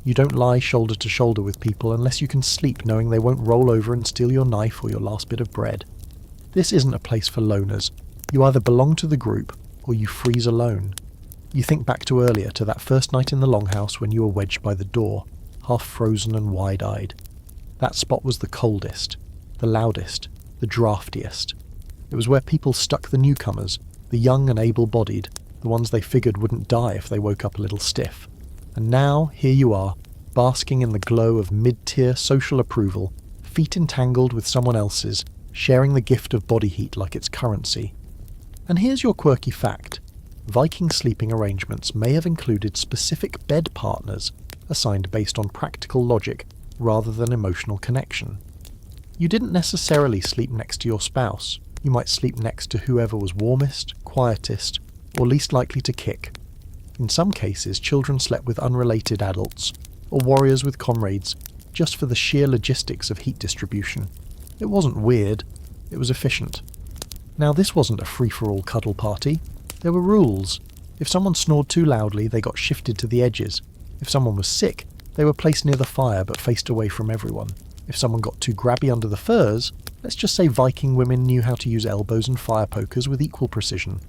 You don't lie shoulder to shoulder with people unless you can sleep knowing they won't roll over and steal your knife or your last bit of bread. This isn't a place for loners. You either belong to the group or you freeze alone. You think back to earlier, to that first night in the Longhouse when you were wedged by the door, half frozen and wide-eyed. That spot was the coldest, the loudest, the draftiest. It was where people stuck the newcomers, the young and able-bodied, the ones they figured wouldn't die if they woke up a little stiff. And now, here you are, basking in the glow of mid-tier social approval, feet entangled with someone else's, sharing the gift of body heat like it's currency. And here's your quirky fact. Viking sleeping arrangements may have included specific bed partners, assigned based on practical logic rather than emotional connection. You didn't necessarily sleep next to your spouse. You might sleep next to whoever was warmest, quietest, or least likely to kick. In some cases, children slept with unrelated adults, or warriors with comrades, just for the sheer logistics of heat distribution. It wasn't weird, it was efficient. Now, this wasn't a free-for-all cuddle party. There were rules. If someone snored too loudly, they got shifted to the edges. If someone was sick, they were placed near the fire but faced away from everyone. If someone got too grabby under the furs, let's just say Viking women knew how to use elbows and fire pokers with equal precision.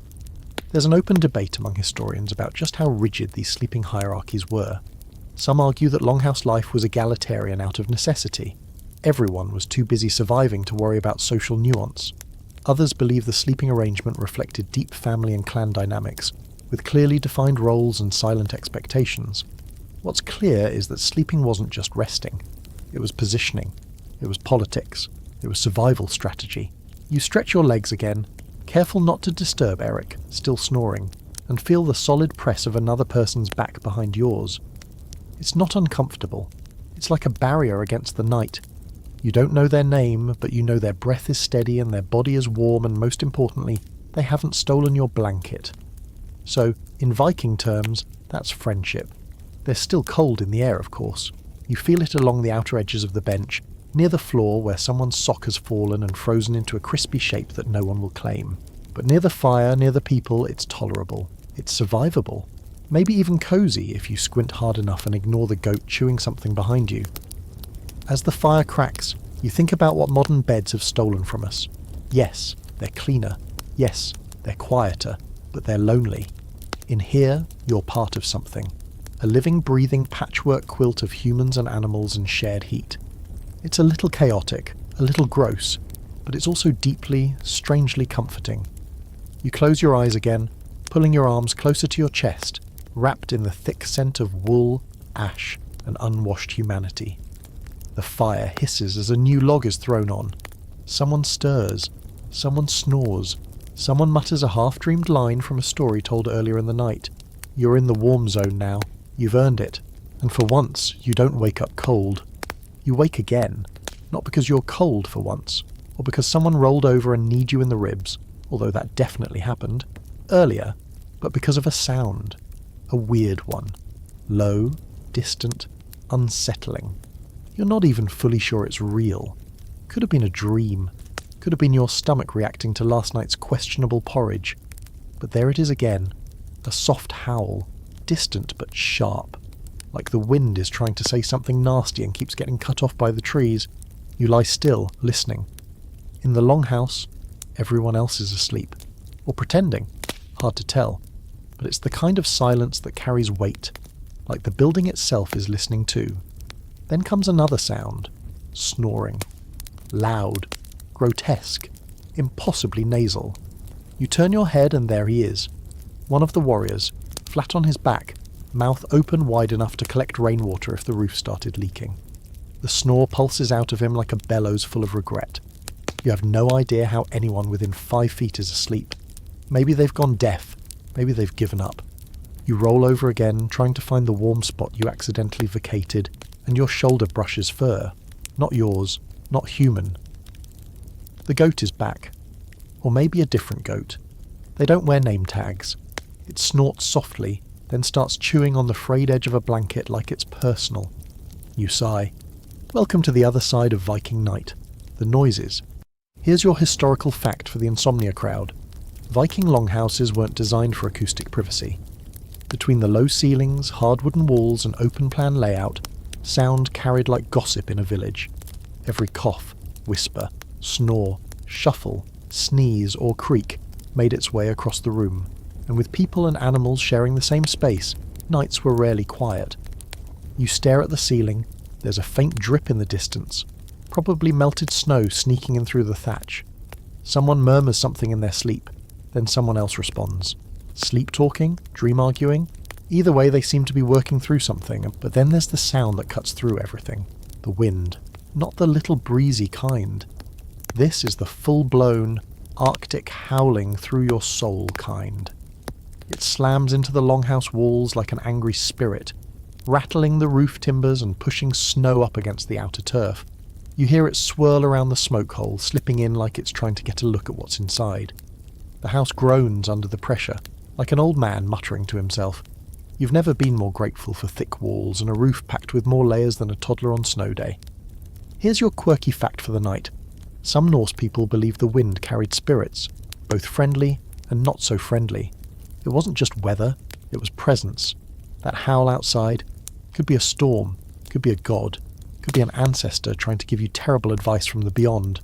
There's an open debate among historians about just how rigid these sleeping hierarchies were. Some argue that Longhouse life was egalitarian out of necessity. Everyone was too busy surviving to worry about social nuance. Others believe the sleeping arrangement reflected deep family and clan dynamics, with clearly defined roles and silent expectations. What's clear is that sleeping wasn't just resting. It was positioning. It was politics. It was survival strategy. You stretch your legs again, careful not to disturb Eric, still snoring, and feel the solid press of another person's back behind yours. It's not uncomfortable. It's like a barrier against the night. You don't know their name, but you know their breath is steady and their body is warm, and most importantly, they haven't stolen your blanket. So, in Viking terms, that's friendship. There's still cold in the air, of course. You feel it along the outer edges of the bench, near the floor where someone's sock has fallen and frozen into a crispy shape that no one will claim. But near the fire, near the people, it's tolerable. It's survivable. Maybe even cozy if you squint hard enough and ignore the goat chewing something behind you. As the fire cracks, you think about what modern beds have stolen from us. Yes, they're cleaner. Yes, they're quieter. But they're lonely. In here, you're part of something. A living, breathing patchwork quilt of humans and animals and shared heat. It's a little chaotic, a little gross, but it's also deeply, strangely comforting. You close your eyes again, pulling your arms closer to your chest, wrapped in the thick scent of wool, ash, and unwashed humanity. The fire hisses as a new log is thrown on. Someone stirs. Someone snores. Someone mutters a half-dreamed line from a story told earlier in the night. You're in the warm zone now. You've earned it. And for once, you don't wake up cold. You wake again. Not because you're cold for once, or because someone rolled over and kneed you in the ribs, although that definitely happened, earlier, but because of a sound. A weird one. Low, distant, unsettling. You're not even fully sure it's real. Could have been a dream. Could have been your stomach reacting to last night's questionable porridge. But there it is again. A soft howl. Distant but sharp. Like the wind is trying to say something nasty and keeps getting cut off by the trees. You lie still, listening. In the Longhouse, everyone else is asleep. Or pretending. Hard to tell. But it's the kind of silence that carries weight. Like the building itself is listening too. Then comes another sound. Snoring. Loud. Grotesque. Impossibly nasal. You turn your head and there he is. One of the warriors, flat on his back, mouth open wide enough to collect rainwater if the roof started leaking. The snore pulses out of him like a bellows full of regret. You have no idea how anyone within 5 feet is asleep. Maybe they've gone deaf. Maybe they've given up. You roll over again, trying to find the warm spot you accidentally vacated, and your shoulder brushes fur. Not yours, not human. The goat is back. Or maybe a different goat. They don't wear name tags. It snorts softly, then starts chewing on the frayed edge of a blanket like it's personal. You sigh. Welcome to the other side of Viking night. The noises. Here's your historical fact for the insomnia crowd. Viking longhouses weren't designed for acoustic privacy. Between the low ceilings, hard wooden walls and open-plan layout, sound carried like gossip in a village. Every cough, whisper, snore, shuffle, sneeze or creak made its way across the room, and with people and animals sharing the same space, nights were rarely quiet. You stare at the ceiling, there's a faint drip in the distance, probably melted snow sneaking in through the thatch. Someone murmurs something in their sleep, then someone else responds. Sleep talking? Dream arguing? Either way, they seem to be working through something, but then there's the sound that cuts through everything. The wind. Not the little breezy kind. This is the full-blown, Arctic howling through your soul kind. It slams into the longhouse walls like an angry spirit, rattling the roof timbers and pushing snow up against the outer turf. You hear it swirl around the smoke hole, slipping in like it's trying to get a look at what's inside. The house groans under the pressure, like an old man muttering to himself. You've never been more grateful for thick walls and a roof packed with more layers than a toddler on snow day. Here's your quirky fact for the night. Some Norse people believed the wind carried spirits, both friendly and not so friendly. It wasn't just weather, it was presence. That howl outside could be a storm, could be a god, could be an ancestor trying to give you terrible advice from the beyond.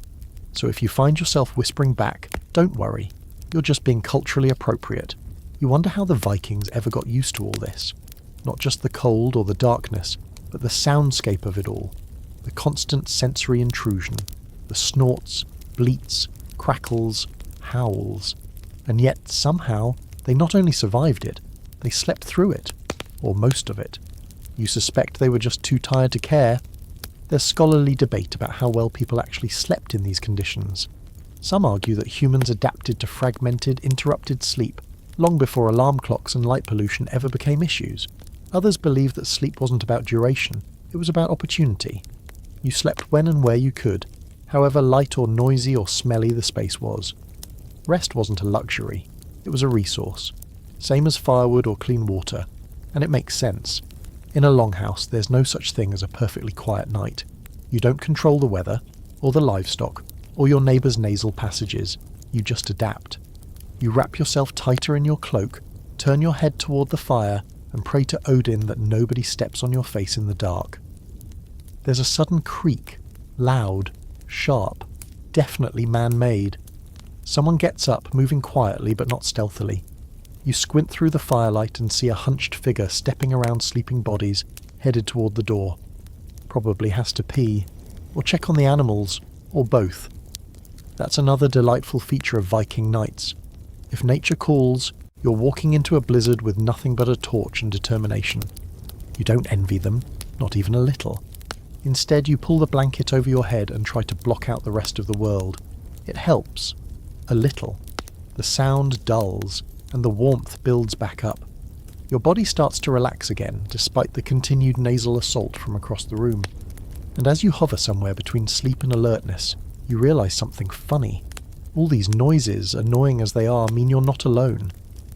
So if you find yourself whispering back, don't worry. You're just being culturally appropriate. You wonder how the Vikings ever got used to all this. Not just the cold or the darkness, but the soundscape of it all. The constant sensory intrusion. The snorts, bleats, crackles, howls. And yet, somehow, they not only survived it, they slept through it. Or most of it. You suspect they were just too tired to care. There's scholarly debate about how well people actually slept in these conditions. Some argue that humans adapted to fragmented, interrupted sleep long before alarm clocks and light pollution ever became issues. Others believe that sleep wasn't about duration, it was about opportunity. You slept when and where you could, however light or noisy or smelly the space was. Rest wasn't a luxury, it was a resource. Same as firewood or clean water, and it makes sense. In a longhouse, there's no such thing as a perfectly quiet night. You don't control the weather, or the livestock, or your neighbour's nasal passages. You just adapt. You wrap yourself tighter in your cloak, turn your head toward the fire, and pray to Odin that nobody steps on your face in the dark. There's a sudden creak, loud, sharp, definitely man-made. Someone gets up, moving quietly but not stealthily. You squint through the firelight and see a hunched figure stepping around sleeping bodies, headed toward the door. Probably has to pee, or check on the animals, or both. That's another delightful feature of Viking nights. If nature calls, you're walking into a blizzard with nothing but a torch and determination. You don't envy them, not even a little. Instead, you pull the blanket over your head and try to block out the rest of the world. It helps. A little. The sound dulls, and the warmth builds back up. Your body starts to relax again, despite the continued nasal assault from across the room. And as you hover somewhere between sleep and alertness, you realise something funny. All these noises, annoying as they are, mean you're not alone.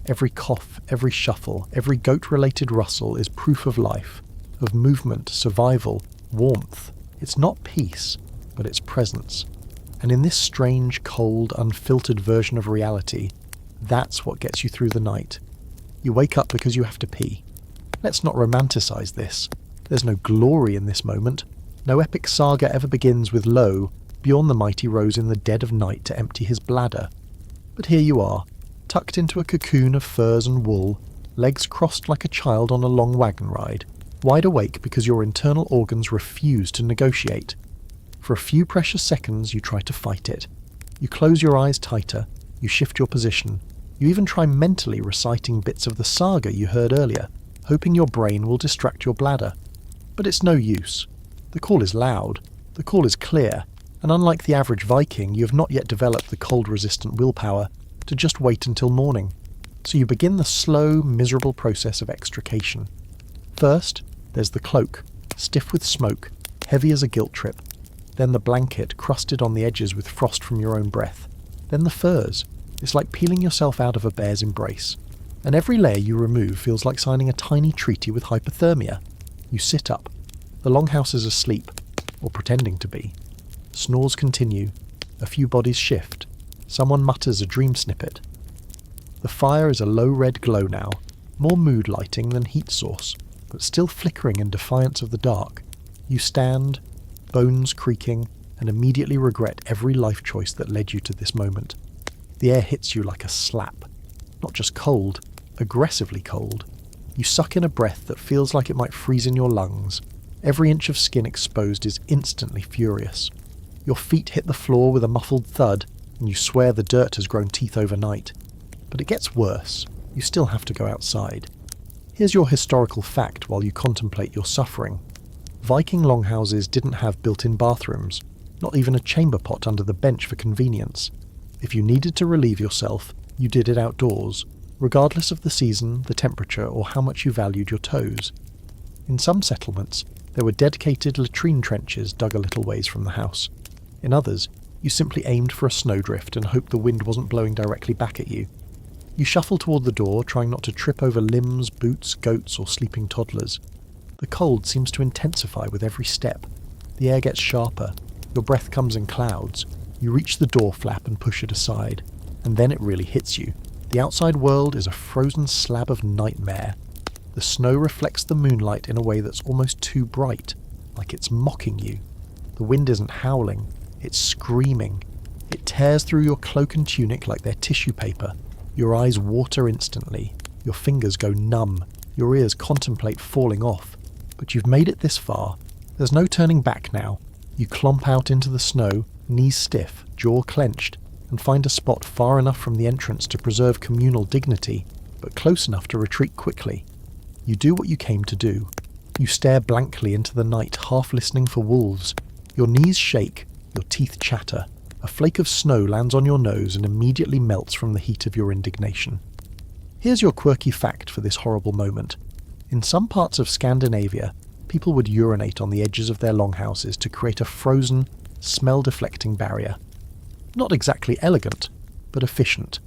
Every cough, every shuffle, every goat-related rustle is proof of life, of movement, survival, warmth. It's not peace, but it's presence. And in this strange, cold, unfiltered version of reality, that's what gets you through the night. You wake up because you have to pee. Let's not romanticize this. There's no glory in this moment. No epic saga ever begins with Lo, beyond the mighty rose in the dead of night to empty his bladder. But here you are, tucked into a cocoon of furs and wool, legs crossed like a child on a long wagon ride, wide awake because your internal organs refuse to negotiate. For a few precious seconds you try to fight it. You close your eyes tighter, you shift your position, you even try mentally reciting bits of the saga you heard earlier, hoping your brain will distract your bladder. But it's no use. The call is loud, the call is clear, and unlike the average Viking, you have not yet developed the cold-resistant willpower to just wait until morning. So you begin the slow, miserable process of extrication. First, there's the cloak, stiff with smoke, heavy as a guilt trip. Then the blanket, crusted on the edges with frost from your own breath. Then the furs. It's like peeling yourself out of a bear's embrace. And every layer you remove feels like signing a tiny treaty with hypothermia. You sit up. The longhouse is asleep, or pretending to be. Snores continue. A few bodies shift. Someone mutters a dream snippet. The fire is a low red glow now, more mood lighting than heat source, but still flickering in defiance of the dark. You stand, bones creaking, and immediately regret every life choice that led you to this moment. The air hits you like a slap. Not just cold, aggressively cold. You suck in a breath that feels like it might freeze in your lungs. Every inch of skin exposed is instantly furious. Your feet hit the floor with a muffled thud, and you swear the dirt has grown teeth overnight. But it gets worse. You still have to go outside. Here's your historical fact while you contemplate your suffering. Viking longhouses didn't have built-in bathrooms, not even a chamber pot under the bench for convenience. If you needed to relieve yourself, you did it outdoors, regardless of the season, the temperature, or how much you valued your toes. In some settlements, there were dedicated latrine trenches dug a little ways from the house. In others, you simply aimed for a snowdrift and hoped the wind wasn't blowing directly back at you. You shuffle toward the door, trying not to trip over limbs, boots, goats, or sleeping toddlers. The cold seems to intensify with every step. The air gets sharper. Your breath comes in clouds. You reach the door flap and push it aside. And then it really hits you. The outside world is a frozen slab of nightmare. The snow reflects the moonlight in a way that's almost too bright, like it's mocking you. The wind isn't howling, it's screaming. It tears through your cloak and tunic like they're tissue paper. Your eyes water instantly. Your fingers go numb. Your ears contemplate falling off. But you've made it this far. There's no turning back now. You clomp out into the snow, knees stiff, jaw clenched, and find a spot far enough from the entrance to preserve communal dignity, but close enough to retreat quickly. You do what you came to do. You stare blankly into the night, half listening for wolves. Your knees shake, your teeth chatter. A flake of snow lands on your nose and immediately melts from the heat of your indignation. Here's your quirky fact for this horrible moment. In some parts of Scandinavia, people would urinate on the edges of their longhouses to create a frozen, smell-deflecting barrier. Not exactly elegant, but efficient.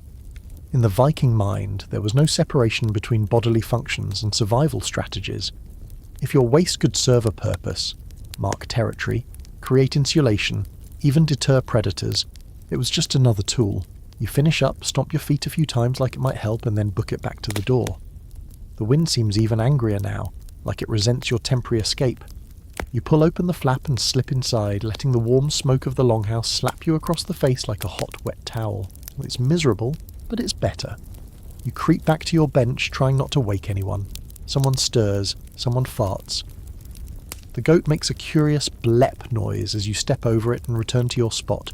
In the Viking mind, there was no separation between bodily functions and survival strategies. If your waste could serve a purpose, mark territory, create insulation, even deter predators, it was just another tool. You finish up, stomp your feet a few times like it might help, and then book it back to the door. The wind seems even angrier now, like it resents your temporary escape. You pull open the flap and slip inside, letting the warm smoke of the longhouse slap you across the face like a hot, wet towel. It's miserable, but it's better. You creep back to your bench, trying not to wake anyone. Someone stirs, someone farts. The goat makes a curious blep noise as you step over it and return to your spot.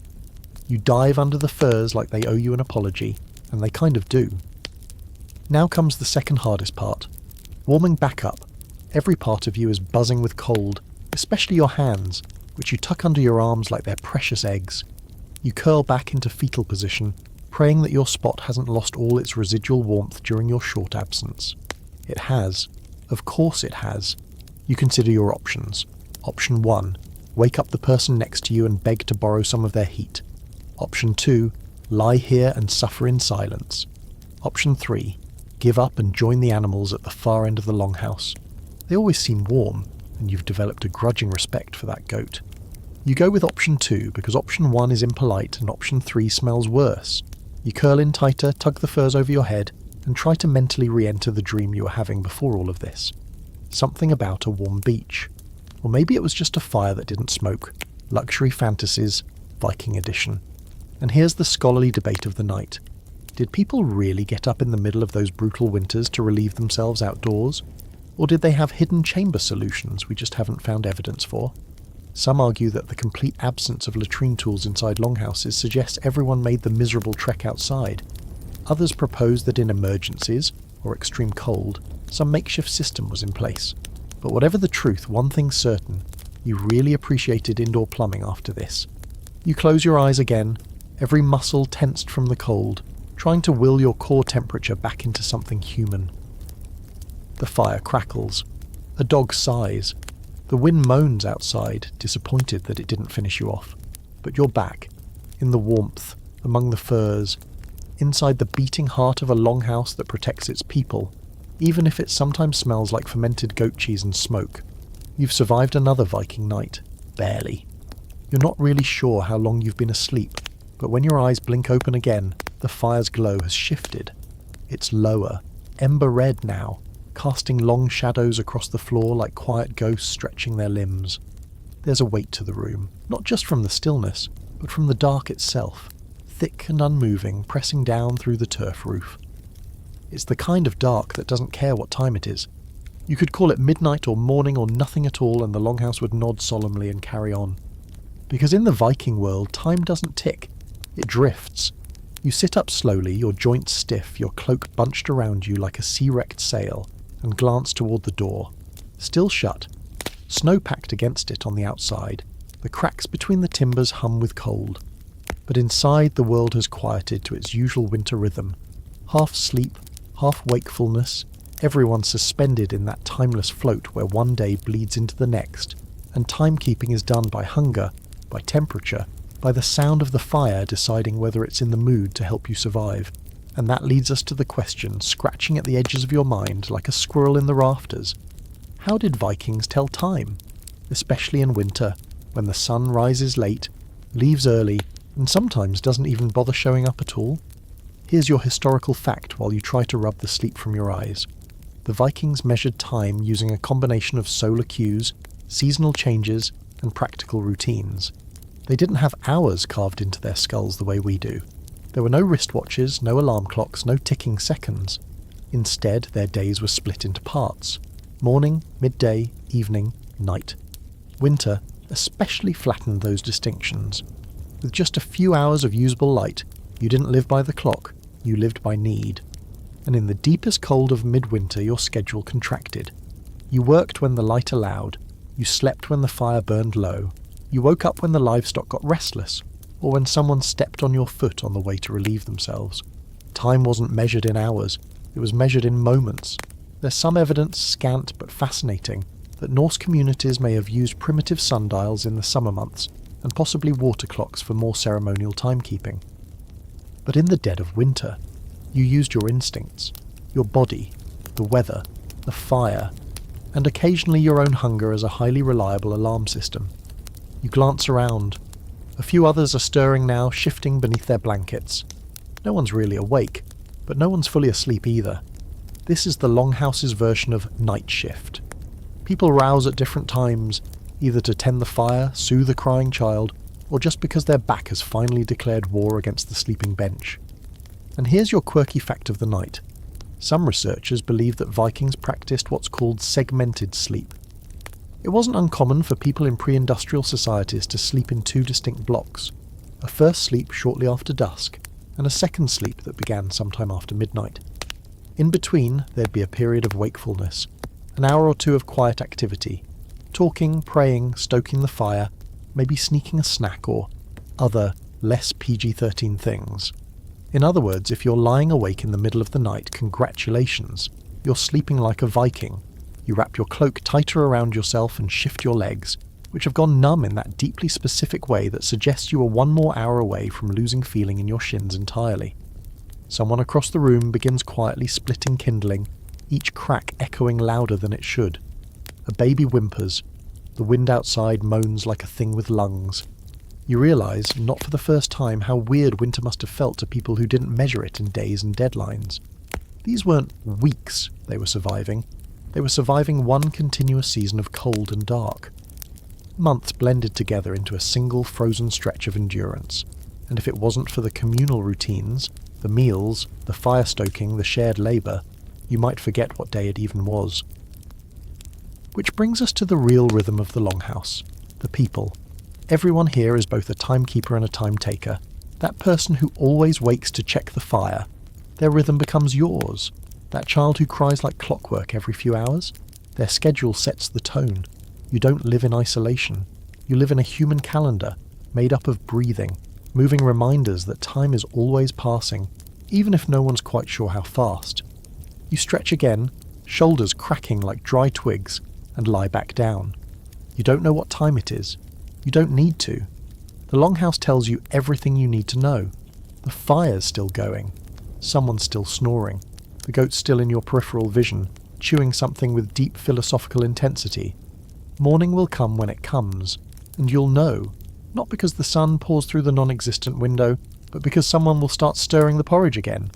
You dive under the furs like they owe you an apology, and they kind of do. Now comes the second hardest part. Warming back up. Every part of you is buzzing with cold, especially your hands, which you tuck under your arms like they're precious eggs. You curl back into fetal position, praying that your spot hasn't lost all its residual warmth during your short absence. It has. Of course it has. You consider your options. Option 1, wake up the person next to you and beg to borrow some of their heat. Option 2, lie here and suffer in silence. Option 3, give up and join the animals at the far end of the longhouse. They always seem warm, and you've developed a grudging respect for that goat. You go with option 2 because option 1 is impolite and option 3 smells worse. You curl in tighter, tug the furs over your head, and try to mentally re-enter the dream you were having before all of this. Something about a warm beach. Or maybe it was just a fire that didn't smoke. Luxury fantasies, Viking edition. And here's the scholarly debate of the night. Did people really get up in the middle of those brutal winters to relieve themselves outdoors? Or did they have hidden chamber solutions we just haven't found evidence for? Some argue that the complete absence of latrine tools inside longhouses suggests everyone made the miserable trek outside. Others propose that in emergencies, or extreme cold, some makeshift system was in place. But whatever the truth, one thing's certain, you really appreciated indoor plumbing after this. You close your eyes again, every muscle tensed from the cold, trying to will your core temperature back into something human. The fire crackles. A dog sighs. The wind moans outside, disappointed that it didn't finish you off. But you're back, in the warmth, among the furs, inside the beating heart of a longhouse that protects its people, even if it sometimes smells like fermented goat cheese and smoke. You've survived another Viking night. Barely. You're not really sure how long you've been asleep, but when your eyes blink open again, the fire's glow has shifted. It's lower, ember red now, casting long shadows across the floor like quiet ghosts stretching their limbs. There's a weight to the room, not just from the stillness, but from the dark itself, thick and unmoving, pressing down through the turf roof. It's the kind of dark that doesn't care what time it is. You could call it midnight or morning or nothing at all, and the longhouse would nod solemnly and carry on. Because in the Viking world, time doesn't tick. It drifts. You sit up slowly, your joints stiff, your cloak bunched around you like a sea-wrecked sail, and glance toward the door. Still shut. Snow packed against it on the outside. The cracks between the timbers hum with cold. But inside, the world has quieted to its usual winter rhythm. Half sleep, half wakefulness, everyone suspended in that timeless float where one day bleeds into the next, and timekeeping is done by hunger, by temperature, by the sound of the fire deciding whether it's in the mood to help you survive. And that leads us to the question, scratching at the edges of your mind like a squirrel in the rafters. How did Vikings tell time? Especially in winter, when the sun rises late, leaves early, and sometimes doesn't even bother showing up at all? Here's your historical fact while you try to rub the sleep from your eyes. The Vikings measured time using a combination of solar cues, seasonal changes, and practical routines. They didn't have hours carved into their skulls the way we do. There were no wristwatches, no alarm clocks, no ticking seconds. Instead, their days were split into parts. Morning, midday, evening, night. Winter especially flattened those distinctions. With just a few hours of usable light, you didn't live by the clock, you lived by need. And in the deepest cold of midwinter, your schedule contracted. You worked when the light allowed, you slept when the fire burned low, you woke up when the livestock got restless, or when someone stepped on your foot on the way to relieve themselves. Time wasn't measured in hours, it was measured in moments. There's some evidence, scant but fascinating, that Norse communities may have used primitive sundials in the summer months, and possibly water clocks for more ceremonial timekeeping. But in the dead of winter, you used your instincts, your body, the weather, the fire, and occasionally your own hunger as a highly reliable alarm system. You glance around. A few others are stirring now, shifting beneath their blankets. No one's really awake, but no one's fully asleep either. This is the Longhouse's version of night shift. People rouse at different times, either to tend the fire, soothe a crying child, or just because their back has finally declared war against the sleeping bench. And here's your quirky fact of the night. Some researchers believe that Vikings practiced what's called segmented sleep. It wasn't uncommon for people in pre-industrial societies to sleep in two distinct blocks, a first sleep shortly after dusk, and a second sleep that began sometime after midnight. In between, there'd be a period of wakefulness, an hour or two of quiet activity, talking, praying, stoking the fire, maybe sneaking a snack or other, less PG-13 things. In other words, if you're lying awake in the middle of the night, congratulations, you're sleeping like a Viking. You wrap your cloak tighter around yourself and shift your legs, which have gone numb in that deeply specific way that suggests you are one more hour away from losing feeling in your shins entirely. Someone across the room begins quietly splitting kindling, each crack echoing louder than it should. A baby whimpers. The wind outside moans like a thing with lungs. You realise, not for the first time, how weird winter must have felt to people who didn't measure it in days and deadlines. These weren't weeks they were surviving. They were surviving one continuous season of cold and dark. Months blended together into a single frozen stretch of endurance. And if it wasn't for the communal routines, the meals, the fire stoking, the shared labour, you might forget what day it even was. Which brings us to the real rhythm of the Longhouse, the people. Everyone here is both a timekeeper and a time-taker. That person who always wakes to check the fire. Their rhythm becomes yours. That child who cries like clockwork every few hours. Their schedule sets the tone. You don't live in isolation. You live in a human calendar, made up of breathing, moving reminders that time is always passing, even if no one's quite sure how fast. You stretch again, shoulders cracking like dry twigs, and lie back down. You don't know what time it is. You don't need to. The Longhouse tells you everything you need to know. The fire's still going. Someone's still snoring. The goat's still in your peripheral vision, chewing something with deep philosophical intensity. Morning will come when it comes, and you'll know, not because the sun pours through the non-existent window, but because someone will start stirring the porridge again.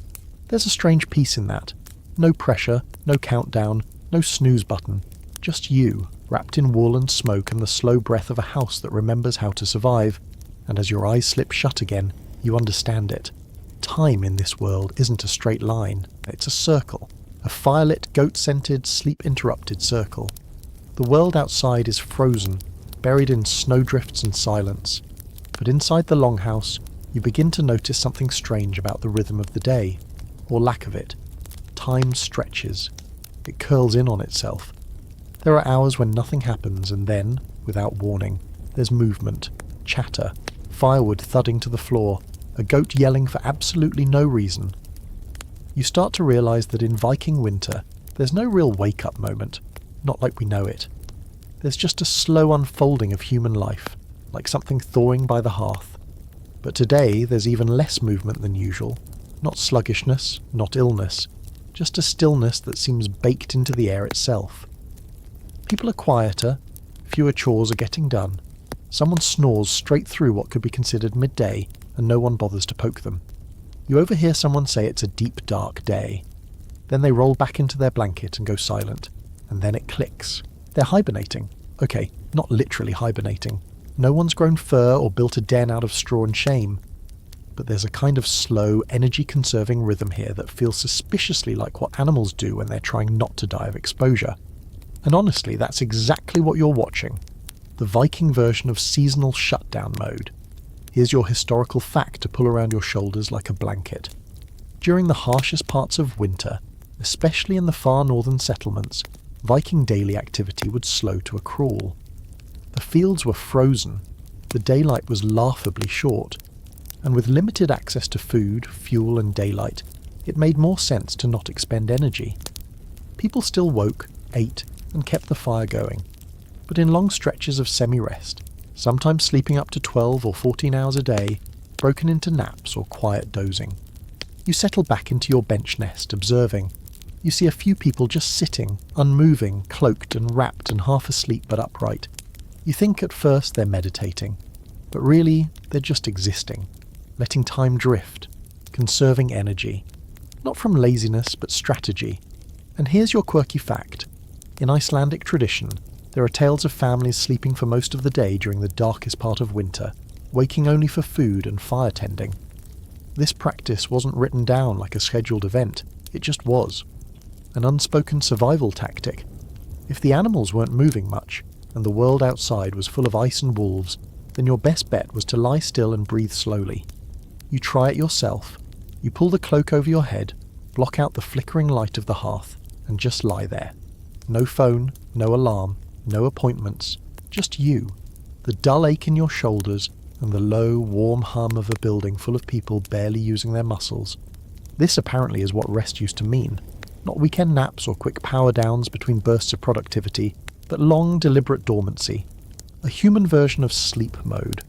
There's a strange peace in that. No pressure, no countdown, no snooze button. Just you, wrapped in wool and smoke and the slow breath of a house that remembers how to survive. And as your eyes slip shut again, you understand it. Time in this world isn't a straight line. It's a circle. A firelit, goat-scented, sleep-interrupted circle. The world outside is frozen, buried in snowdrifts and silence. But inside the Longhouse, you begin to notice something strange about the rhythm of the day, or lack of it. Time stretches. It curls in on itself. There are hours when nothing happens, and then, without warning, there's movement, chatter, firewood thudding to the floor, a goat yelling for absolutely no reason. You start to realise that in Viking winter, there's no real wake-up moment, not like we know it. There's just a slow unfolding of human life, like something thawing by the hearth. But today there's even less movement than usual, not sluggishness, not illness, just a stillness that seems baked into the air itself. People are quieter, fewer chores are getting done. Someone snores straight through what could be considered midday, and no one bothers to poke them. You overhear someone say it's a deep, dark day. Then they roll back into their blanket and go silent, and then it clicks. They're hibernating. Okay, not literally hibernating. No one's grown fur or built a den out of straw and shame. But there's a kind of slow, energy-conserving rhythm here that feels suspiciously like what animals do when they're trying not to die of exposure. And honestly, that's exactly what you're watching. The Viking version of seasonal shutdown mode. Here's your historical fact to pull around your shoulders like a blanket. During the harshest parts of winter, especially in the far northern settlements, Viking daily activity would slow to a crawl. The fields were frozen, the daylight was laughably short, and with limited access to food, fuel and daylight, it made more sense to not expend energy. People still woke, ate, and kept the fire going, but in long stretches of semi-rest, sometimes sleeping up to 12 or 14 hours a day, broken into naps or quiet dozing. You settle back into your bench nest, observing. You see a few people just sitting, unmoving, cloaked and wrapped and half asleep but upright. You think at first they're meditating, but really they're just existing, letting time drift, conserving energy. Not from laziness, but strategy. And here's your quirky fact. In Icelandic tradition, there are tales of families sleeping for most of the day during the darkest part of winter, waking only for food and fire tending. This practice wasn't written down like a scheduled event, it just was. An unspoken survival tactic. If the animals weren't moving much, and the world outside was full of ice and wolves, then your best bet was to lie still and breathe slowly. You try it yourself. You pull the cloak over your head, block out the flickering light of the hearth, and just lie there. No phone, no alarm, no appointments, just you, the dull ache in your shoulders, and the low, warm hum of a building full of people barely using their muscles. This apparently is what rest used to mean. Not weekend naps or quick power downs between bursts of productivity, but long, deliberate dormancy. A human version of sleep mode.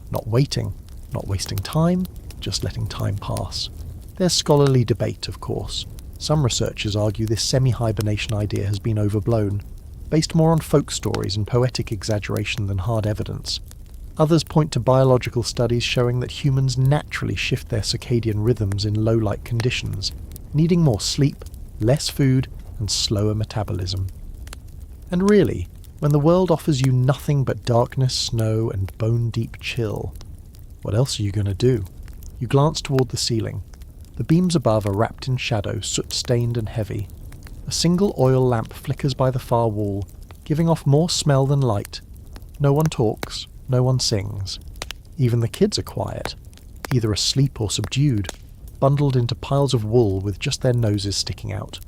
Not waiting, not wasting time, just letting time pass. There's scholarly debate, of course. Some researchers argue this semi-hibernation idea has been overblown, based more on folk stories and poetic exaggeration than hard evidence. Others point to biological studies showing that humans naturally shift their circadian rhythms in low-light conditions, needing more sleep, less food, and slower metabolism. And really, when the world offers you nothing but darkness, snow, and bone-deep chill, what else are you going to do? You glance toward the ceiling. The beams above are wrapped in shadow, soot-stained and heavy. A single oil lamp flickers by the far wall, giving off more smell than light. No one talks, no one sings. Even the kids are quiet, either asleep or subdued, bundled into piles of wool with just their noses sticking out.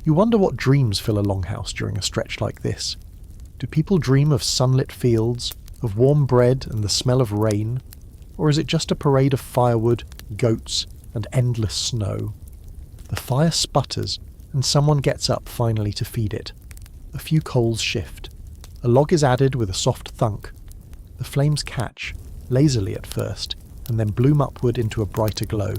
You wonder what dreams fill a longhouse during a stretch like this. Do people dream of sunlit fields, of warm bread and the smell of rain? Or is it just a parade of firewood, goats, and endless snow. The fire sputters, and someone gets up finally to feed it. A few coals shift. A log is added with a soft thunk. The flames catch, lazily at first, and then bloom upward into a brighter glow.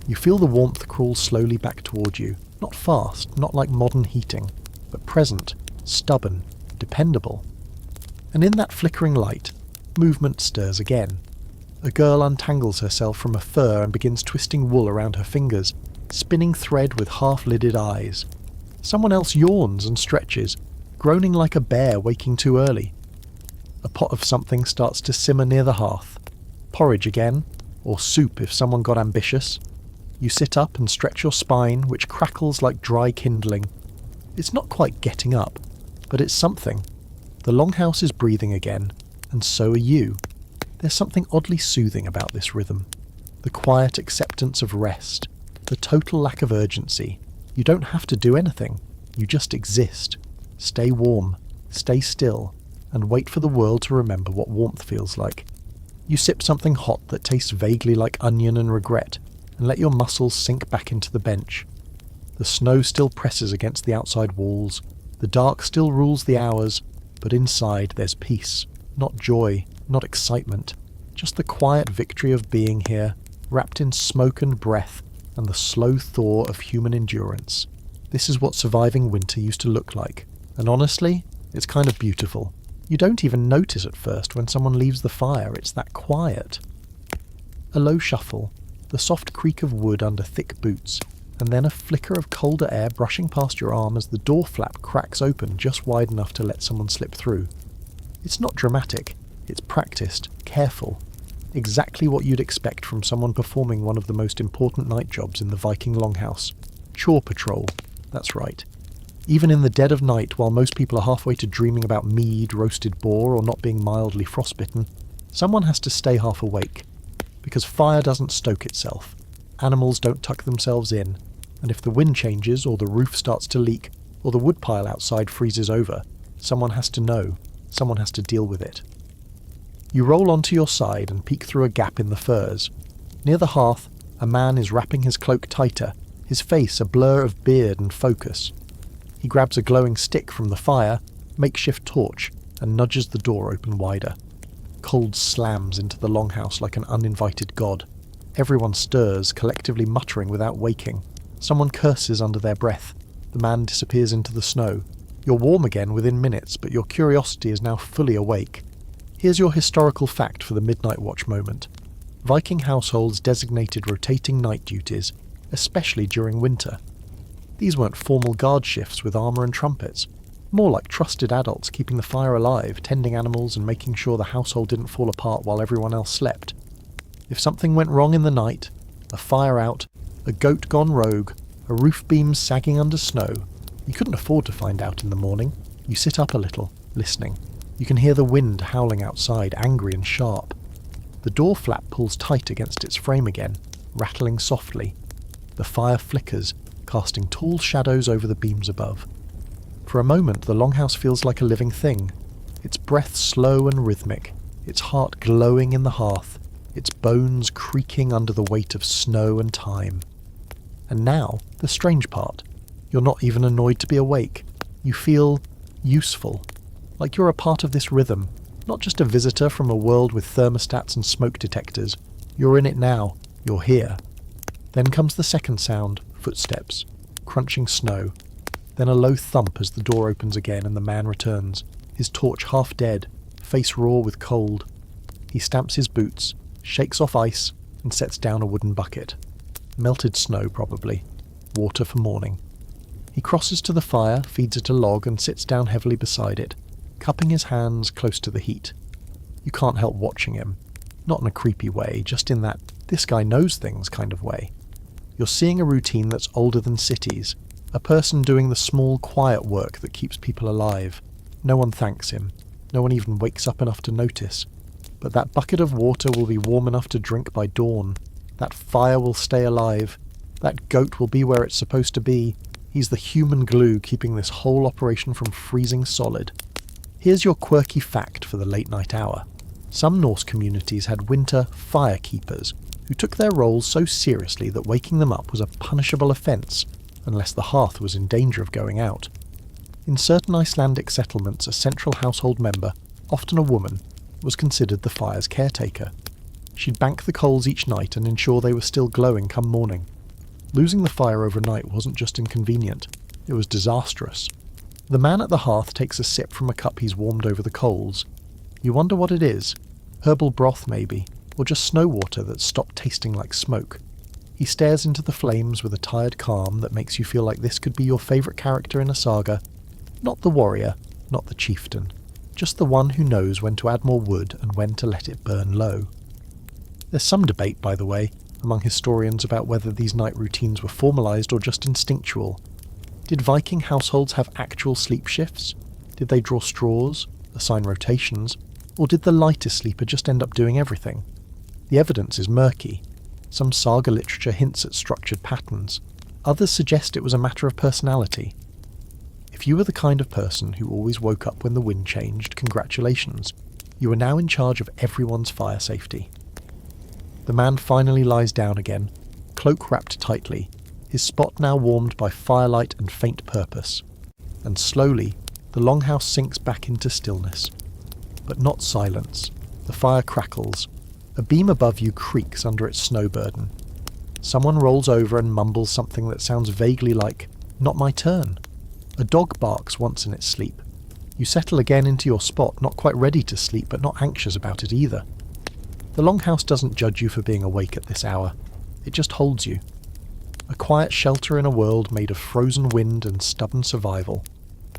You feel the warmth crawl slowly back toward you, not fast, not like modern heating, but present, stubborn, dependable. And in that flickering light, movement stirs again. A girl untangles herself from a fur and begins twisting wool around her fingers, spinning thread with half-lidded eyes. Someone else yawns and stretches, groaning like a bear waking too early. A pot of something starts to simmer near the hearth. Porridge again, or soup if someone got ambitious. You sit up and stretch your spine, which crackles like dry kindling. It's not quite getting up, but it's something. The Longhouse is breathing again, and so are you. There's something oddly soothing about this rhythm. The quiet acceptance of rest. The total lack of urgency. You don't have to do anything. You just exist. Stay warm, stay still, and wait for the world to remember what warmth feels like. You sip something hot that tastes vaguely like onion and regret, and let your muscles sink back into the bench. The snow still presses against the outside walls. The dark still rules the hours, but inside there's peace. Not joy, not excitement. Just the quiet victory of being here, wrapped in smoke and breath, and the slow thaw of human endurance. This is what surviving winter used to look like. And honestly, it's kind of beautiful. You don't even notice at first when someone leaves the fire, it's that quiet. A low shuffle, the soft creak of wood under thick boots, and then a flicker of colder air brushing past your arm as the door flap cracks open just wide enough to let someone slip through. It's not dramatic, it's practiced, careful. Exactly what you'd expect from someone performing one of the most important night jobs in the Viking Longhouse. Chore patrol, that's right. Even in the dead of night, while most people are halfway to dreaming about mead, roasted boar, or not being mildly frostbitten, someone has to stay half awake. Because fire doesn't stoke itself. Animals don't tuck themselves in. And if the wind changes, or the roof starts to leak, or the woodpile outside freezes over, someone has to know. Someone has to deal with it. You roll onto your side and peek through a gap in the furs. Near the hearth, a man is wrapping his cloak tighter, his face a blur of beard and focus. He grabs a glowing stick from the fire, makeshift torch, and nudges the door open wider. Cold slams into the Longhouse like an uninvited god. Everyone stirs, collectively muttering without waking. Someone curses under their breath. The man disappears into the snow. You're warm again within minutes, but your curiosity is now fully awake. Here's your historical fact for the midnight watch moment. Viking households designated rotating night duties, especially during winter. These weren't formal guard shifts with armour and trumpets, more like trusted adults keeping the fire alive, tending animals and making sure the household didn't fall apart while everyone else slept. If something went wrong in the night, a fire out, a goat gone rogue, a roof beam sagging under snow, you couldn't afford to find out in the morning. You sit up a little, listening. You can hear the wind howling outside, angry and sharp. The door flap pulls tight against its frame again, rattling softly. The fire flickers, casting tall shadows over the beams above. For a moment, the Longhouse feels like a living thing, its breath slow and rhythmic, its heart glowing in the hearth, its bones creaking under the weight of snow and time. And now, the strange part. You're not even annoyed to be awake. You feel useful, like you're a part of this rhythm, not just a visitor from a world with thermostats and smoke detectors. You're in it now. You're here. Then comes the second sound, footsteps, crunching snow. Then a low thump as the door opens again and the man returns, his torch half dead, face raw with cold. He stamps his boots, shakes off ice, and sets down a wooden bucket. Melted snow, probably. Water for morning. He crosses to the fire, feeds it a log, and sits down heavily beside it, cupping his hands close to the heat. You can't help watching him. Not in a creepy way, just in that this guy knows things kind of way. You're seeing a routine that's older than cities, a person doing the small, quiet work that keeps people alive. No one thanks him. No one even wakes up enough to notice. But that bucket of water will be warm enough to drink by dawn. That fire will stay alive. That goat will be where it's supposed to be. He's the human glue keeping this whole operation from freezing solid. Here's your quirky fact for the late night hour. Some Norse communities had winter fire keepers, who took their roles so seriously that waking them up was a punishable offence unless the hearth was in danger of going out. In certain Icelandic settlements, a central household member, often a woman, was considered the fire's caretaker. She'd bank the coals each night and ensure they were still glowing come morning. Losing the fire overnight wasn't just inconvenient, it was disastrous. The man at the hearth takes a sip from a cup he's warmed over the coals. You wonder what it is. Herbal broth maybe, or just snow water that's stopped tasting like smoke. He stares into the flames with a tired calm that makes you feel like this could be your favourite character in a saga. Not the warrior, not the chieftain. Just the one who knows when to add more wood and when to let it burn low. There's some debate, by the way, among historians about whether these night routines were formalised or just instinctual. Did Viking households have actual sleep shifts? Did they draw straws, assign rotations, or did the lightest sleeper just end up doing everything? The evidence is murky. Some saga literature hints at structured patterns. Others suggest it was a matter of personality. If you were the kind of person who always woke up when the wind changed, congratulations. You are now in charge of everyone's fire safety. The man finally lies down again, cloak wrapped tightly, his spot now warmed by firelight and faint purpose. And slowly, the longhouse sinks back into stillness. But not silence. The fire crackles. A beam above you creaks under its snow burden. Someone rolls over and mumbles something that sounds vaguely like, "Not my turn." A dog barks once in its sleep. You settle again into your spot, not quite ready to sleep, but not anxious about it either. The longhouse doesn't judge you for being awake at this hour. It just holds you. A quiet shelter in a world made of frozen wind and stubborn survival.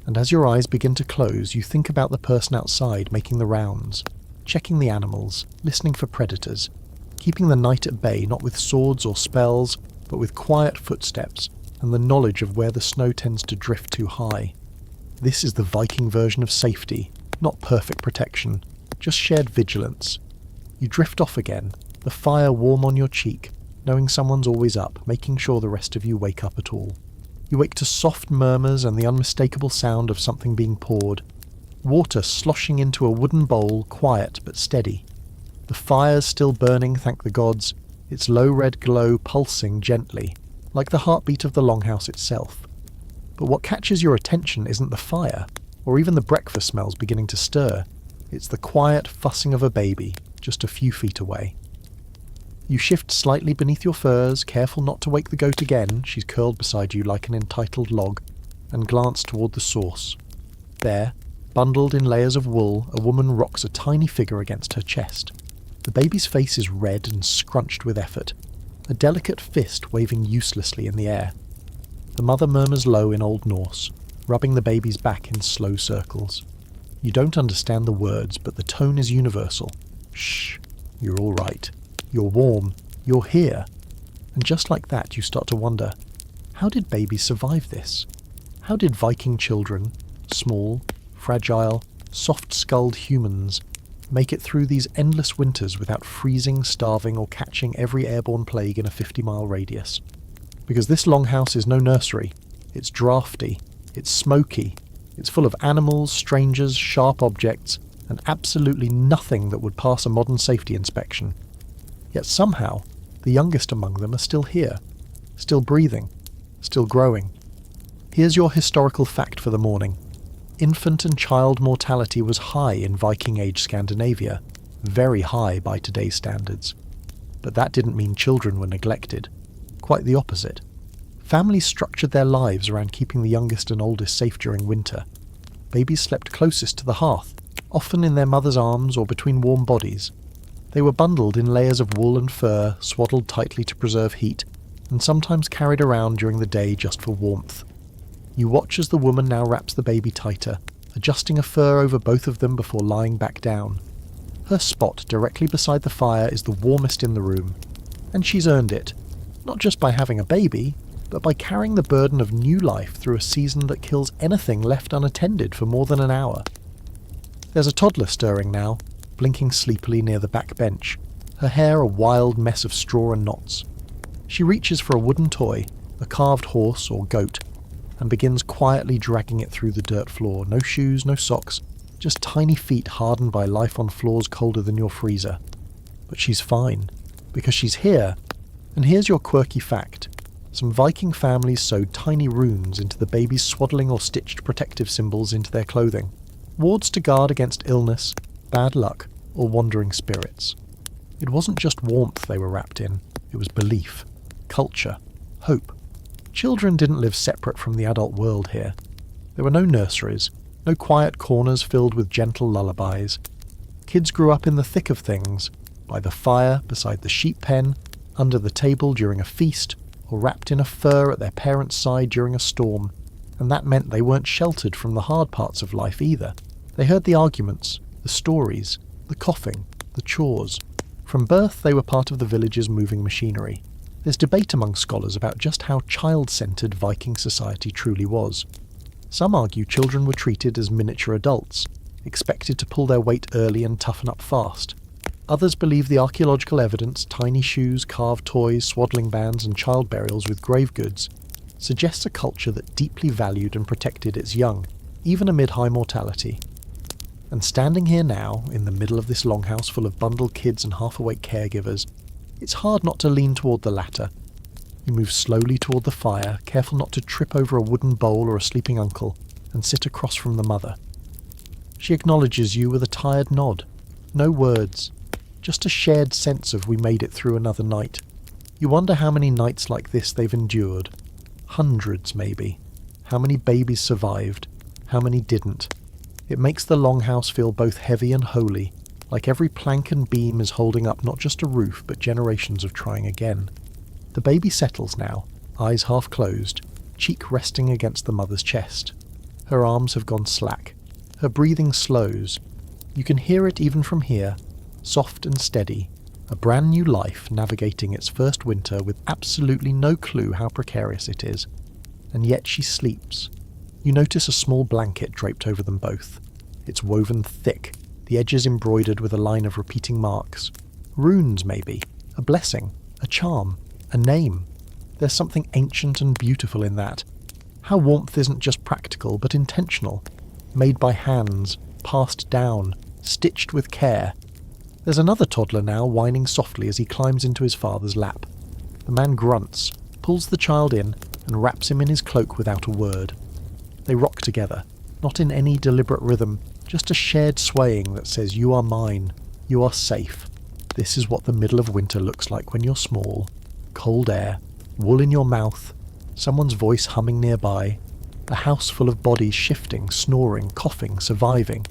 And as your eyes begin to close, you think about the person outside making the rounds, checking the animals, listening for predators, keeping the night at bay not with swords or spells, but with quiet footsteps and the knowledge of where the snow tends to drift too high. This is the Viking version of safety, not perfect protection, just shared vigilance. You drift off again, the fire warm on your cheek, knowing someone's always up, making sure the rest of you wake up at all. You wake to soft murmurs and the unmistakable sound of something being poured. Water sloshing into a wooden bowl, quiet but steady. The fire's still burning, thank the gods, its low red glow pulsing gently, like the heartbeat of the longhouse itself. But what catches your attention isn't the fire, or even the breakfast smells beginning to stir. It's the quiet fussing of a baby, just a few feet away. You shift slightly beneath your furs, careful not to wake the goat again, she's curled beside you like an entitled log, and glance toward the source. There, bundled in layers of wool, a woman rocks a tiny figure against her chest. The baby's face is red and scrunched with effort, a delicate fist waving uselessly in the air. The mother murmurs low in Old Norse, rubbing the baby's back in slow circles. You don't understand the words, but the tone is universal. Shh, you're all right. You're warm. You're here. And just like that, you start to wonder, how did babies survive this? How did Viking children, small, fragile, soft-skulled humans, make it through these endless winters without freezing, starving, or catching every airborne plague in a 50-mile radius? Because this longhouse is no nursery. It's drafty. It's smoky. It's full of animals, strangers, sharp objects, and absolutely nothing that would pass a modern safety inspection. Yet somehow, the youngest among them are still here, still breathing, still growing. Here's your historical fact for the morning. Infant and child mortality was high in Viking Age Scandinavia, very high by today's standards. But that didn't mean children were neglected. Quite the opposite. Families structured their lives around keeping the youngest and oldest safe during winter. Babies slept closest to the hearth, often in their mother's arms or between warm bodies. They were bundled in layers of wool and fur, swaddled tightly to preserve heat, and sometimes carried around during the day just for warmth. You watch as the woman now wraps the baby tighter, adjusting a fur over both of them before lying back down. Her spot directly beside the fire is the warmest in the room, and she's earned it, not just by having a baby, but by carrying the burden of new life through a season that kills anything left unattended for more than an hour. There's a toddler stirring now, blinking sleepily near the back bench, her hair a wild mess of straw and knots. She reaches for a wooden toy, a carved horse or goat, and begins quietly dragging it through the dirt floor. No shoes, no socks, just tiny feet hardened by life on floors colder than your freezer. But she's fine. Because she's here, and here's your quirky fact. Some Viking families sewed tiny runes into the baby's swaddling or stitched protective symbols into their clothing. Wards to guard against illness, bad luck, or wandering spirits. It wasn't just warmth they were wrapped in, it was belief, culture, hope. Children didn't live separate from the adult world here. There were no nurseries, no quiet corners filled with gentle lullabies. Kids grew up in the thick of things, by the fire, beside the sheep pen, under the table during a feast, or wrapped in a fur at their parents' side during a storm, and that meant they weren't sheltered from the hard parts of life either. They heard the arguments, the stories, the coughing, the chores. From birth they were part of the village's moving machinery. There's debate among scholars about just how child-centred Viking society truly was. Some argue children were treated as miniature adults, expected to pull their weight early and toughen up fast. Others believe the archaeological evidence, tiny shoes, carved toys, swaddling bands and child burials with grave goods, suggests a culture that deeply valued and protected its young, even amid high mortality. And standing here now, in the middle of this longhouse full of bundled kids and half-awake caregivers, it's hard not to lean toward the latter. You move slowly toward the fire, careful not to trip over a wooden bowl or a sleeping uncle, and sit across from the mother. She acknowledges you with a tired nod. No words, just a shared sense of we made it through another night. You wonder how many nights like this they've endured. Hundreds, maybe. How many babies survived, how many didn't. It makes the longhouse feel both heavy and holy, like every plank and beam is holding up not just a roof but generations of trying again. The baby settles now, eyes half closed, cheek resting against the mother's chest. Her arms have gone slack. Her breathing slows. You can hear it even from here, soft and steady, a brand new life navigating its first winter with absolutely no clue how precarious it is. And yet she sleeps. You notice a small blanket draped over them both. It's woven thick, the edges embroidered with a line of repeating marks. Runes, maybe. A blessing. A charm. A name. There's something ancient and beautiful in that. How warmth isn't just practical, but intentional. Made by hands, passed down, stitched with care. There's another toddler now whining softly as he climbs into his father's lap. The man grunts, pulls the child in, and wraps him in his cloak without a word. They rock together, not in any deliberate rhythm, just a shared swaying that says you are mine, you are safe. This is what the middle of winter looks like when you're small. Cold air, wool in your mouth, someone's voice humming nearby, a house full of bodies shifting, snoring, coughing, surviving.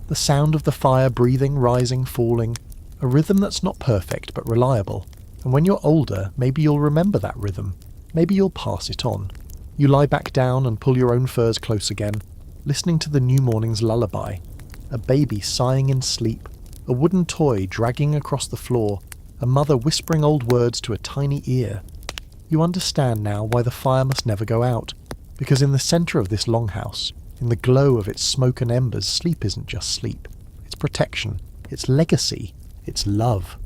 The sound of the fire breathing, rising, falling, a rhythm that's not perfect but reliable. And when you're older, maybe you'll remember that rhythm. Maybe you'll pass it on. You lie back down and pull your own furs close again, listening to the new morning's lullaby. A baby sighing in sleep, a wooden toy dragging across the floor, a mother whispering old words to a tiny ear. You understand now why the fire must never go out, because in the centre of this longhouse, in the glow of its smoke and embers, sleep isn't just sleep. It's protection, it's legacy, it's love.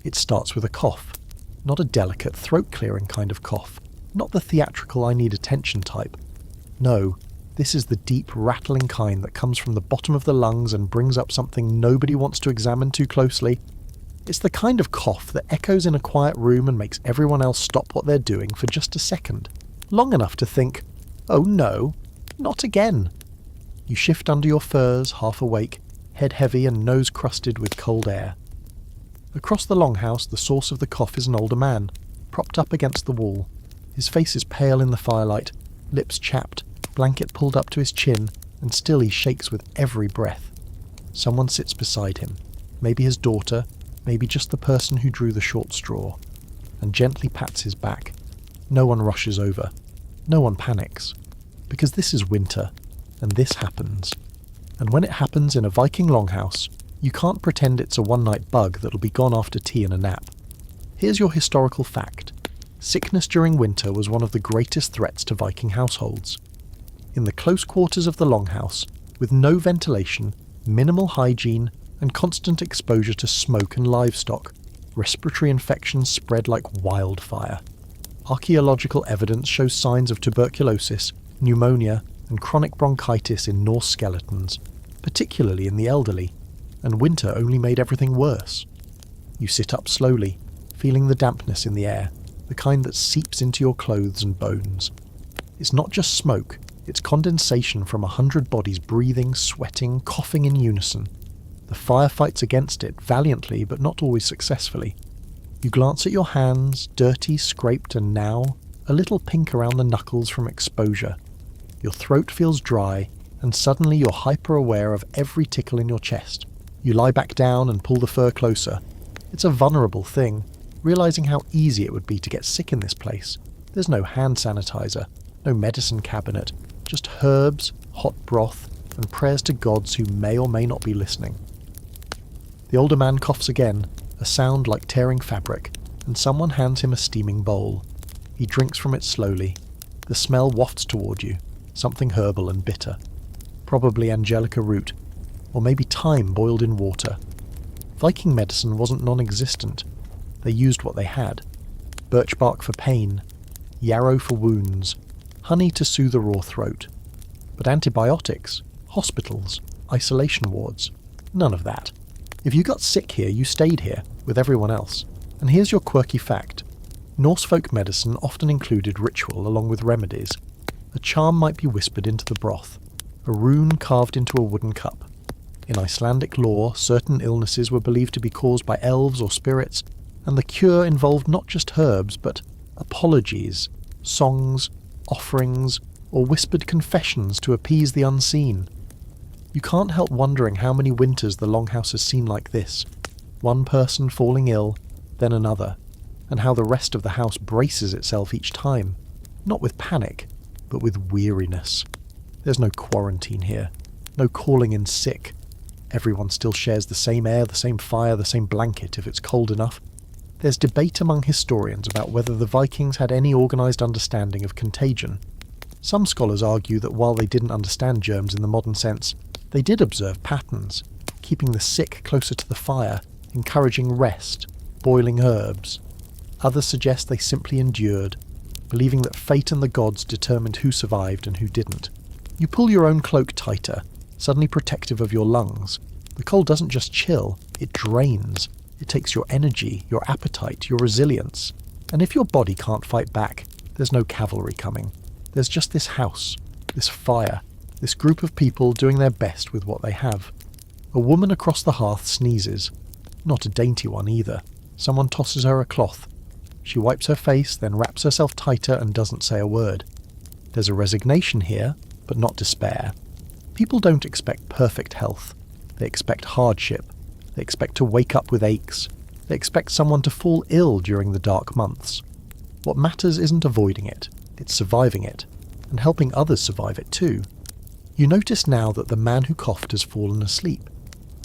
It starts with a cough, not a delicate throat-clearing kind of cough, not the theatrical I need attention type. No, this is the deep, rattling kind that comes from the bottom of the lungs and brings up something nobody wants to examine too closely. It's the kind of cough that echoes in a quiet room and makes everyone else stop what they're doing for just a second, long enough to think, oh no, not again. You shift under your furs, half awake, head heavy and nose crusted with cold air. Across the longhouse, the source of the cough is an older man, propped up against the wall. His face is pale in the firelight, lips chapped, blanket pulled up to his chin, and still he shakes with every breath. Someone sits beside him, maybe his daughter, maybe just the person who drew the short straw, and gently pats his back. No one rushes over. No one panics. Because this is winter, and this happens. And when it happens in a Viking longhouse, you can't pretend it's a one-night bug that'll be gone after tea and a nap. Here's your historical fact. Sickness during winter was one of the greatest threats to Viking households. In the close quarters of the longhouse, with no ventilation, minimal hygiene, and constant exposure to smoke and livestock, respiratory infections spread like wildfire. Archaeological evidence shows signs of tuberculosis, pneumonia, and chronic bronchitis in Norse skeletons, particularly in the elderly, and winter only made everything worse. You sit up slowly, feeling the dampness in the air, the kind that seeps into your clothes and bones. It's not just smoke, it's condensation from 100 bodies breathing, sweating, coughing in unison. The fire fights against it, valiantly but not always successfully. You glance at your hands, dirty, scraped, and now a little pink around the knuckles from exposure. Your throat feels dry, and suddenly you're hyper-aware of every tickle in your chest. You lie back down and pull the fur closer. It's a vulnerable thing, realizing how easy it would be to get sick in this place. There's no hand sanitizer, no medicine cabinet, just herbs, hot broth, and prayers to gods who may or may not be listening. The older man coughs again, a sound like tearing fabric, and someone hands him a steaming bowl. He drinks from it slowly. The smell wafts toward you, something herbal and bitter. Probably angelica root, or maybe thyme boiled in water. Viking medicine wasn't non-existent. They used what they had. Birch bark for pain, yarrow for wounds, honey to soothe a raw throat. But antibiotics, hospitals, isolation wards, none of that. If you got sick here, you stayed here, with everyone else. And here's your quirky fact. Norse folk medicine often included ritual along with remedies. A charm might be whispered into the broth, a rune carved into a wooden cup. In Icelandic lore, certain illnesses were believed to be caused by elves or spirits, and the cure involved not just herbs, but apologies, songs, offerings, or whispered confessions to appease the unseen. You can't help wondering how many winters the Longhouse has seen like this. One person falling ill, then another, and how the rest of the house braces itself each time, not with panic, but with weariness. There's no quarantine here, no calling in sick. Everyone still shares the same air, the same fire, the same blanket if it's cold enough. There's debate among historians about whether the Vikings had any organised understanding of contagion. Some scholars argue that while they didn't understand germs in the modern sense, they did observe patterns, keeping the sick closer to the fire, encouraging rest, boiling herbs. Others suggest they simply endured, believing that fate and the gods determined who survived and who didn't. You pull your own cloak tighter, suddenly protective of your lungs. The cold doesn't just chill, it drains. It takes your energy, your appetite, your resilience. And if your body can't fight back, there's no cavalry coming. There's just this house, this fire, this group of people doing their best with what they have. A woman across the hearth sneezes. Not a dainty one either. Someone tosses her a cloth. She wipes her face, then wraps herself tighter and doesn't say a word. There's a resignation here, but not despair. People don't expect perfect health. They expect hardship. They expect to wake up with aches. They expect someone to fall ill during the dark months. What matters isn't avoiding it, it's surviving it, and helping others survive it too. You notice now that the man who coughed has fallen asleep.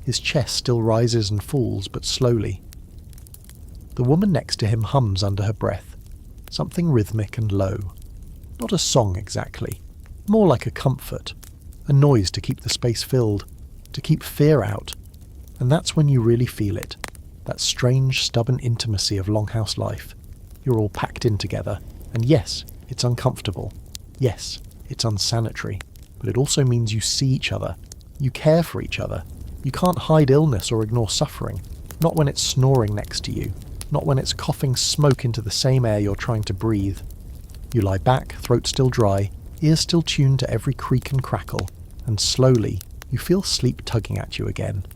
His chest still rises and falls, but slowly. The woman next to him hums under her breath, something rhythmic and low. Not a song exactly, more like a comfort, a noise to keep the space filled, to keep fear out. And that's when you really feel it, that strange, stubborn intimacy of Longhouse life. You're all packed in together, and yes, it's uncomfortable. Yes, it's unsanitary, but it also means you see each other. You care for each other. You can't hide illness or ignore suffering, not when it's snoring next to you, not when it's coughing smoke into the same air you're trying to breathe. You lie back, throat still dry, ears still tuned to every creak and crackle, and slowly you feel sleep tugging at you again.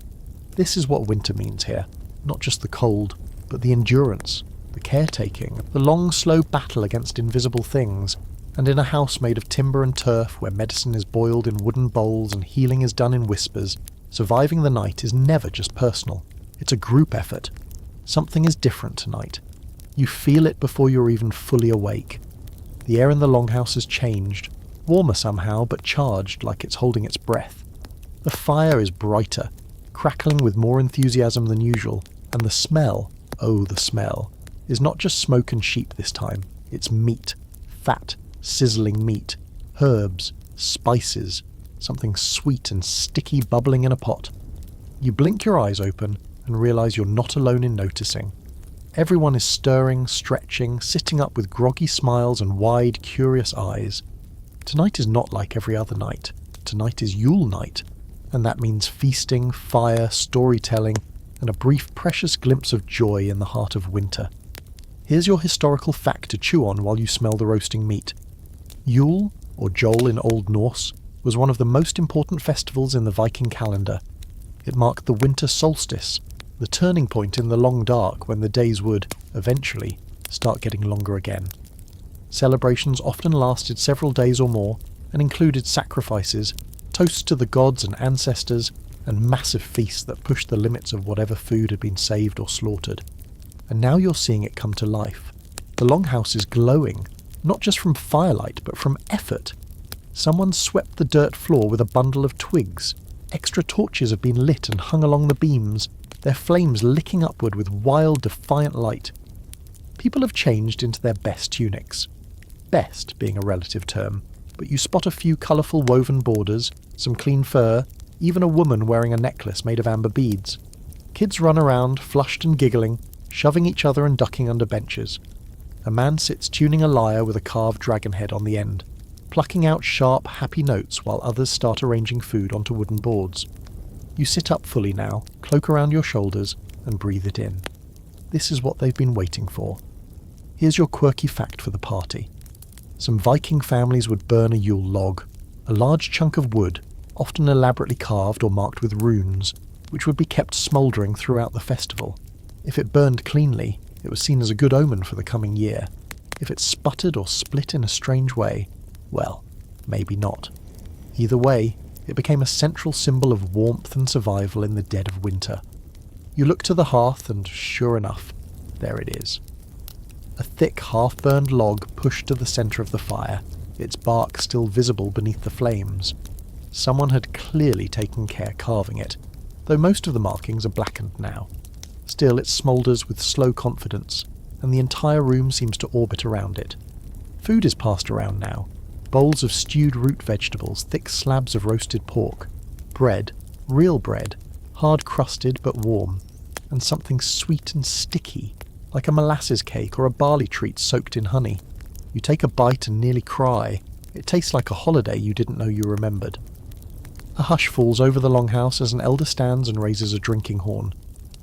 This is what winter means here, not just the cold, but the endurance, the caretaking, the long, slow battle against invisible things. And in a house made of timber and turf, where medicine is boiled in wooden bowls and healing is done in whispers, surviving the night is never just personal. It's a group effort. Something is different tonight. You feel it before you're even fully awake. The air in the Longhouse has changed, warmer somehow, but charged like it's holding its breath. The fire is brighter, crackling with more enthusiasm than usual, and the smell, oh the smell, is not just smoke and sheep this time. It's meat, fat, sizzling meat, herbs, spices, something sweet and sticky bubbling in a pot. You blink your eyes open and realise you're not alone in noticing. Everyone is stirring, stretching, sitting up with groggy smiles and wide, curious eyes. Tonight is not like every other night. Tonight is Yule night, and that means feasting, fire, storytelling, and a brief, precious glimpse of joy in the heart of winter. Here's your historical fact to chew on while you smell the roasting meat. Yule, or Jol in Old Norse, was one of the most important festivals in the Viking calendar. It marked the winter solstice, the turning point in the long dark when the days would, eventually, start getting longer again. Celebrations often lasted several days or more and included sacrifices, toasts to the gods and ancestors, and massive feasts that pushed the limits of whatever food had been saved or slaughtered. And now you're seeing it come to life. The Longhouse is glowing, not just from firelight, but from effort. Someone swept the dirt floor with a bundle of twigs. Extra torches have been lit and hung along the beams, their flames licking upward with wild, defiant light. People have changed into their best tunics. Best being a relative term, but you spot a few colourful woven borders, some clean fur, even a woman wearing a necklace made of amber beads. Kids run around, flushed and giggling, shoving each other and ducking under benches. A man sits tuning a lyre with a carved dragon head on the end, plucking out sharp, happy notes while others start arranging food onto wooden boards. You sit up fully now, cloak around your shoulders, and breathe it in. This is what they've been waiting for. Here's your quirky fact for the party. Some Viking families would burn a Yule log, a large chunk of wood, often elaborately carved or marked with runes, which would be kept smouldering throughout the festival. If it burned cleanly, it was seen as a good omen for the coming year. If it sputtered or split in a strange way, well, maybe not. Either way, it became a central symbol of warmth and survival in the dead of winter. You look to the hearth and, sure enough, there it is. A thick, half-burned log pushed to the centre of the fire, its bark still visible beneath the flames. Someone had clearly taken care carving it, though most of the markings are blackened now. Still, it smoulders with slow confidence, and the entire room seems to orbit around it. Food is passed around now. Bowls of stewed root vegetables, thick slabs of roasted pork, bread, real bread, hard-crusted but warm, and something sweet and sticky, like a molasses cake or a barley treat soaked in honey. You take a bite and nearly cry. It tastes like a holiday you didn't know you remembered. A hush falls over the Longhouse as an elder stands and raises a drinking horn.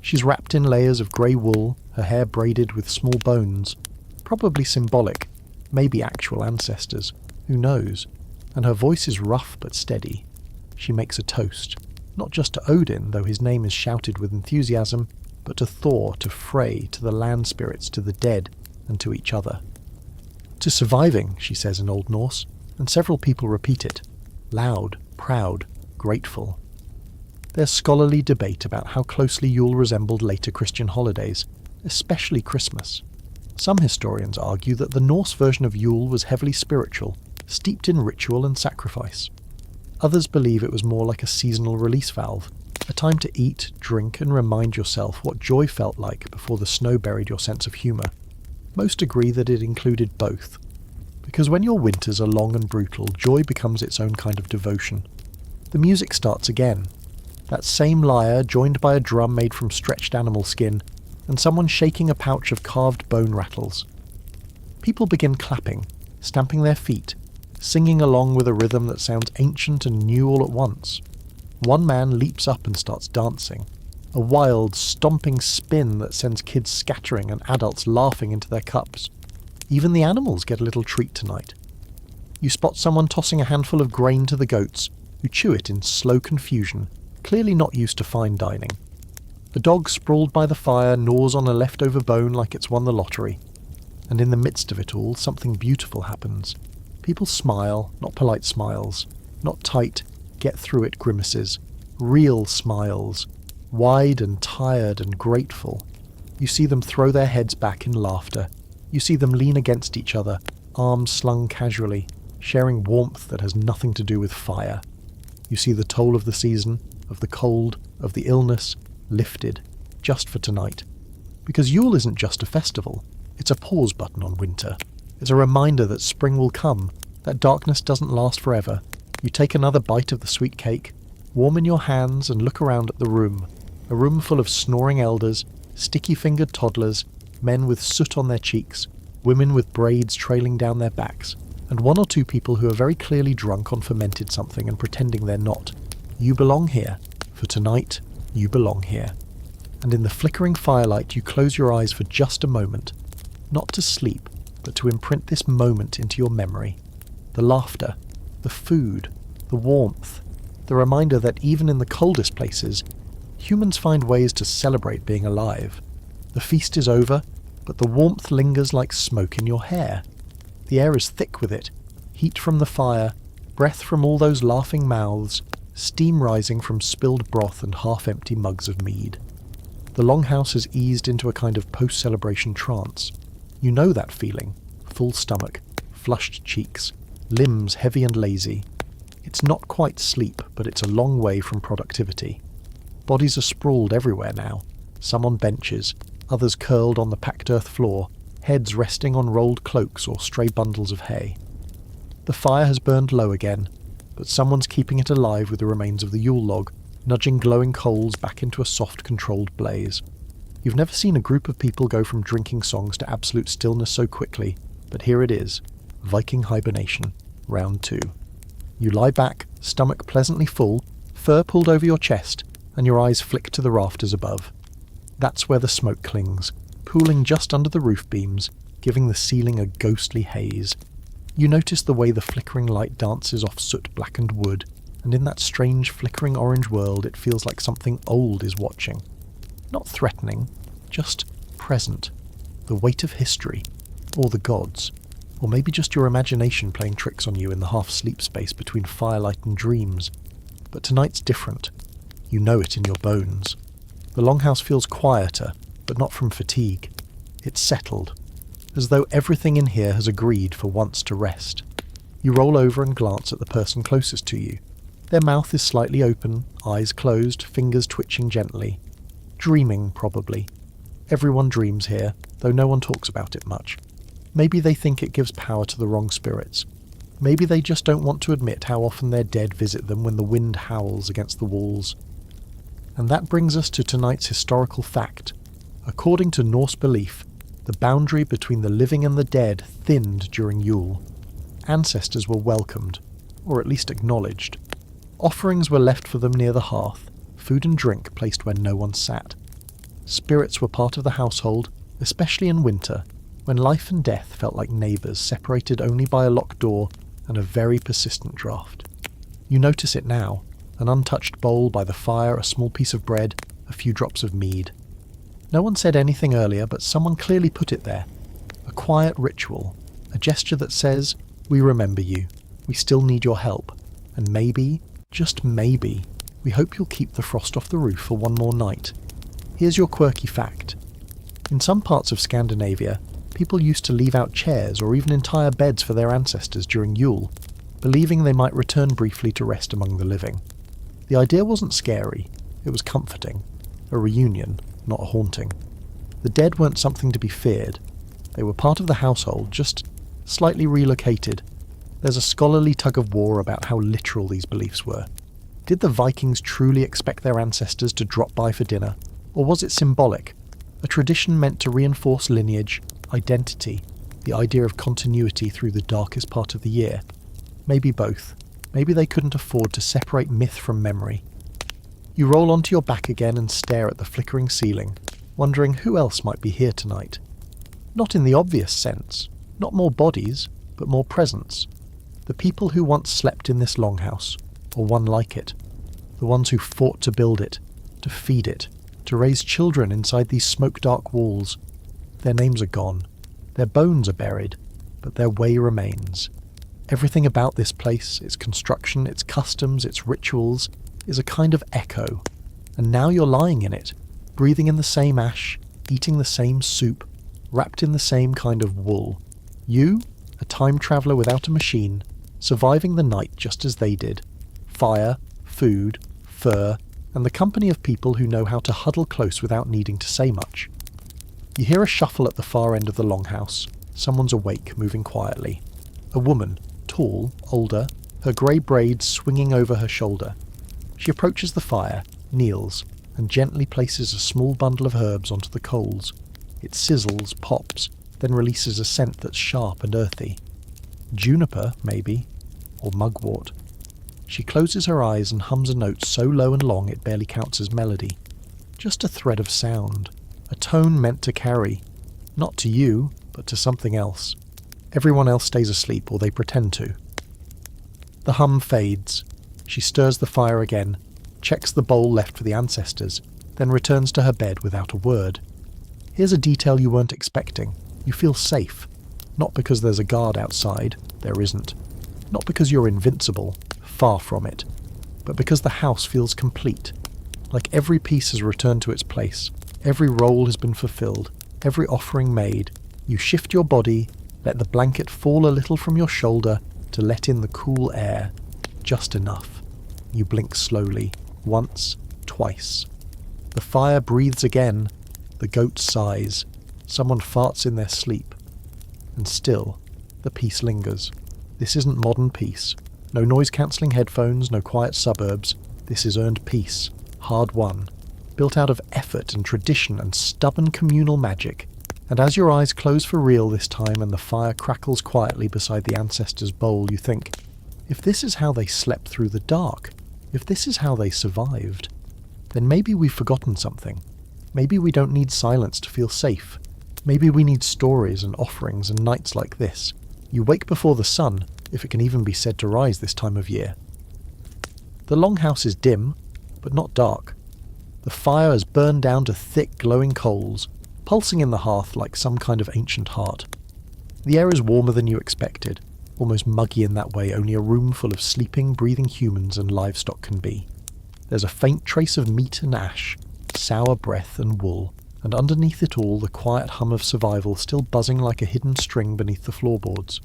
She's wrapped in layers of grey wool, her hair braided with small bones, probably symbolic, maybe actual ancestors, who knows, and her voice is rough but steady. She makes a toast, not just to Odin, though his name is shouted with enthusiasm, but to Thor, to Frey, to the land spirits, to the dead, and to each other. To surviving, she says in Old Norse, and several people repeat it, loud, proud, grateful. There's scholarly debate about how closely Yule resembled later Christian holidays, especially Christmas. Some historians argue that the Norse version of Yule was heavily spiritual, steeped in ritual and sacrifice. Others believe it was more like a seasonal release valve, a time to eat, drink, and remind yourself what joy felt like before the snow buried your sense of humour. Most agree that it included both. Because when your winters are long and brutal, joy becomes its own kind of devotion. The music starts again. That same lyre, joined by a drum made from stretched animal skin, and someone shaking a pouch of carved bone rattles. People begin clapping, stamping their feet, singing along with a rhythm that sounds ancient and new all at once. One man leaps up and starts dancing, a wild, stomping spin that sends kids scattering and adults laughing into their cups. Even the animals get a little treat tonight. You spot someone tossing a handful of grain to the goats, who chew it in slow confusion, clearly not used to fine dining. The dog sprawled by the fire gnaws on a leftover bone like it's won the lottery. And in the midst of it all, something beautiful happens. People smile, not polite smiles, not tight, get-through-it grimaces, real smiles, wide and tired and grateful. You see them throw their heads back in laughter. You see them lean against each other, arms slung casually, sharing warmth that has nothing to do with fire. You see the toll of the season, of the cold, of the illness, lifted, just for tonight. Because Yule isn't just a festival, it's a pause button on winter. It's a reminder that spring will come, that darkness doesn't last forever. You take another bite of the sweet cake, warm in your hands, and look around at the room. A room full of snoring elders, sticky-fingered toddlers, men with soot on their cheeks, women with braids trailing down their backs, and one or two people who are very clearly drunk on fermented something and pretending they're not. You belong here. For tonight, you belong here. And in the flickering firelight, you close your eyes for just a moment. not to sleep, but to imprint this moment into your memory. The laughter, the food, the warmth, the reminder that even in the coldest places, humans find ways to celebrate being alive. The feast is over, but the warmth lingers like smoke in your hair. The air is thick with it, heat from the fire, breath from all those laughing mouths, steam rising from spilled broth and half-empty mugs of mead. The Longhouse has eased into a kind of post-celebration trance. You know that feeling. Full stomach, flushed cheeks, limbs heavy and lazy. It's not quite sleep, but it's a long way from productivity. Bodies are sprawled everywhere now, some on benches, others curled on the packed earth floor, heads resting on rolled cloaks or stray bundles of hay. The fire has burned low again, but someone's keeping it alive with the remains of the Yule log, nudging glowing coals back into a soft, controlled blaze. You've never seen a group of people go from drinking songs to absolute stillness so quickly, but here it is, Viking hibernation, round 2. You lie back, stomach pleasantly full, fur pulled over your chest, and your eyes flick to the rafters above. That's where the smoke clings, pooling just under the roof beams, giving the ceiling a ghostly haze. You notice the way the flickering light dances off soot-blackened wood, and in that strange flickering orange world it feels like something old is watching. Not threatening, just present. The weight of history, or the gods, or maybe just your imagination playing tricks on you in the half-sleep space between firelight and dreams. But tonight's different. You know it in your bones. The Longhouse feels quieter, but not from fatigue. It's settled, as though everything in here has agreed for once to rest. You roll over and glance at the person closest to you. Their mouth is slightly open, eyes closed, fingers twitching gently. Dreaming, probably. Everyone dreams here, though no one talks about it much. Maybe they think it gives power to the wrong spirits. Maybe they just don't want to admit how often their dead visit them when the wind howls against the walls. And that brings us to tonight's historical fact. According to Norse belief, the boundary between the living and the dead thinned during Yule. Ancestors were welcomed, or at least acknowledged. Offerings were left for them near the hearth, food and drink placed where no one sat. Spirits were part of the household, especially in winter, when life and death felt like neighbours separated only by a locked door and a very persistent draught. You notice it now, an untouched bowl by the fire, a small piece of bread, a few drops of mead. No one said anything earlier, but someone clearly put it there. A quiet ritual, a gesture that says, we remember you, we still need your help, and maybe, just maybe, we hope you'll keep the frost off the roof for one more night. Here's your quirky fact. In some parts of Scandinavia, people used to leave out chairs or even entire beds for their ancestors during Yule, believing they might return briefly to rest among the living. The idea wasn't scary, it was comforting. A reunion, not a haunting. The dead weren't something to be feared. They were part of the household, just slightly relocated. There's a scholarly tug-of-war about how literal these beliefs were. Did the Vikings truly expect their ancestors to drop by for dinner? Or was it symbolic? A tradition meant to reinforce lineage, identity, the idea of continuity through the darkest part of the year? Maybe both. Maybe they couldn't afford to separate myth from memory. You roll onto your back again and stare at the flickering ceiling, wondering who else might be here tonight. Not in the obvious sense, not more bodies, but more presence. The people who once slept in this longhouse, or one like it. The ones who fought to build it, to feed it, to raise children inside these smoke-dark walls. Their names are gone, their bones are buried, but their way remains. Everything about this place, its construction, its customs, its rituals, is a kind of echo. And now you're lying in it, breathing in the same ash, eating the same soup, wrapped in the same kind of wool. You, a time traveller without a machine, surviving the night just as they did. Fire, food, fur, and the company of people who know how to huddle close without needing to say much. You hear a shuffle at the far end of the longhouse. Someone's awake, moving quietly. A woman, tall, older, her grey braids swinging over her shoulder. She approaches the fire, kneels, and gently places a small bundle of herbs onto the coals. It sizzles, pops, then releases a scent that's sharp and earthy. Juniper, maybe, or mugwort. She closes her eyes and hums a note so low and long it barely counts as melody. Just a thread of sound, a tone meant to carry. Not to you, but to something else. Everyone else stays asleep, or they pretend to. The hum fades. She stirs the fire again, checks the bowl left for the ancestors, then returns to her bed without a word. Here's a detail you weren't expecting. You feel safe. Not because there's a guard outside, there isn't. Not because you're invincible, far from it. But because the house feels complete. Like every piece has returned to its place. Every role has been fulfilled. Every offering made. You shift your body, let the blanket fall a little from your shoulder to let in the cool air. Just enough. You blink slowly. Once, twice. The fire breathes again. The goat sighs. Someone farts in their sleep. And still, the peace lingers. This isn't modern peace. No noise-cancelling headphones, no quiet suburbs. This is earned peace. Hard-won. Built out of effort and tradition and stubborn communal magic. And as your eyes close for real this time and the fire crackles quietly beside the ancestors' bowl, you think, if this is how they slept through the dark, if this is how they survived, then maybe we've forgotten something. Maybe we don't need silence to feel safe. Maybe we need stories and offerings and nights like this. You wake before the sun, if it can even be said to rise this time of year. The Longhouse is dim, but not dark. The fire has burned down to thick, glowing coals, pulsing in the hearth like some kind of ancient heart. The air is warmer than you expected, almost muggy in that way only a room full of sleeping, breathing humans and livestock can be. There's a faint trace of meat and ash, sour breath and wool, and underneath it all the quiet hum of survival still buzzing like a hidden string beneath the floorboards.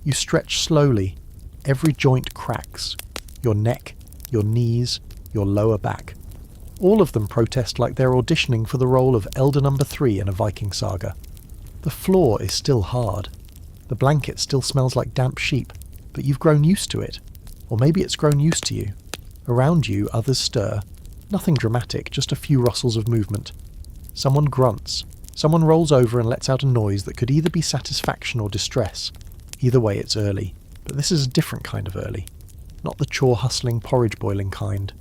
You stretch slowly. Every joint cracks. Your neck, your knees, your lower back. All of them protest like they're auditioning for the role of Elder Number 3 in a Viking saga. The floor is still hard. The blanket still smells like damp sheep, but you've grown used to it. Or maybe it's grown used to you. Around you, others stir. Nothing dramatic, just a few rustles of movement. Someone grunts. Someone rolls over and lets out a noise that could either be satisfaction or distress. Either way, it's early. But this is a different kind of early. Not the chore-hustling, porridge-boiling kind.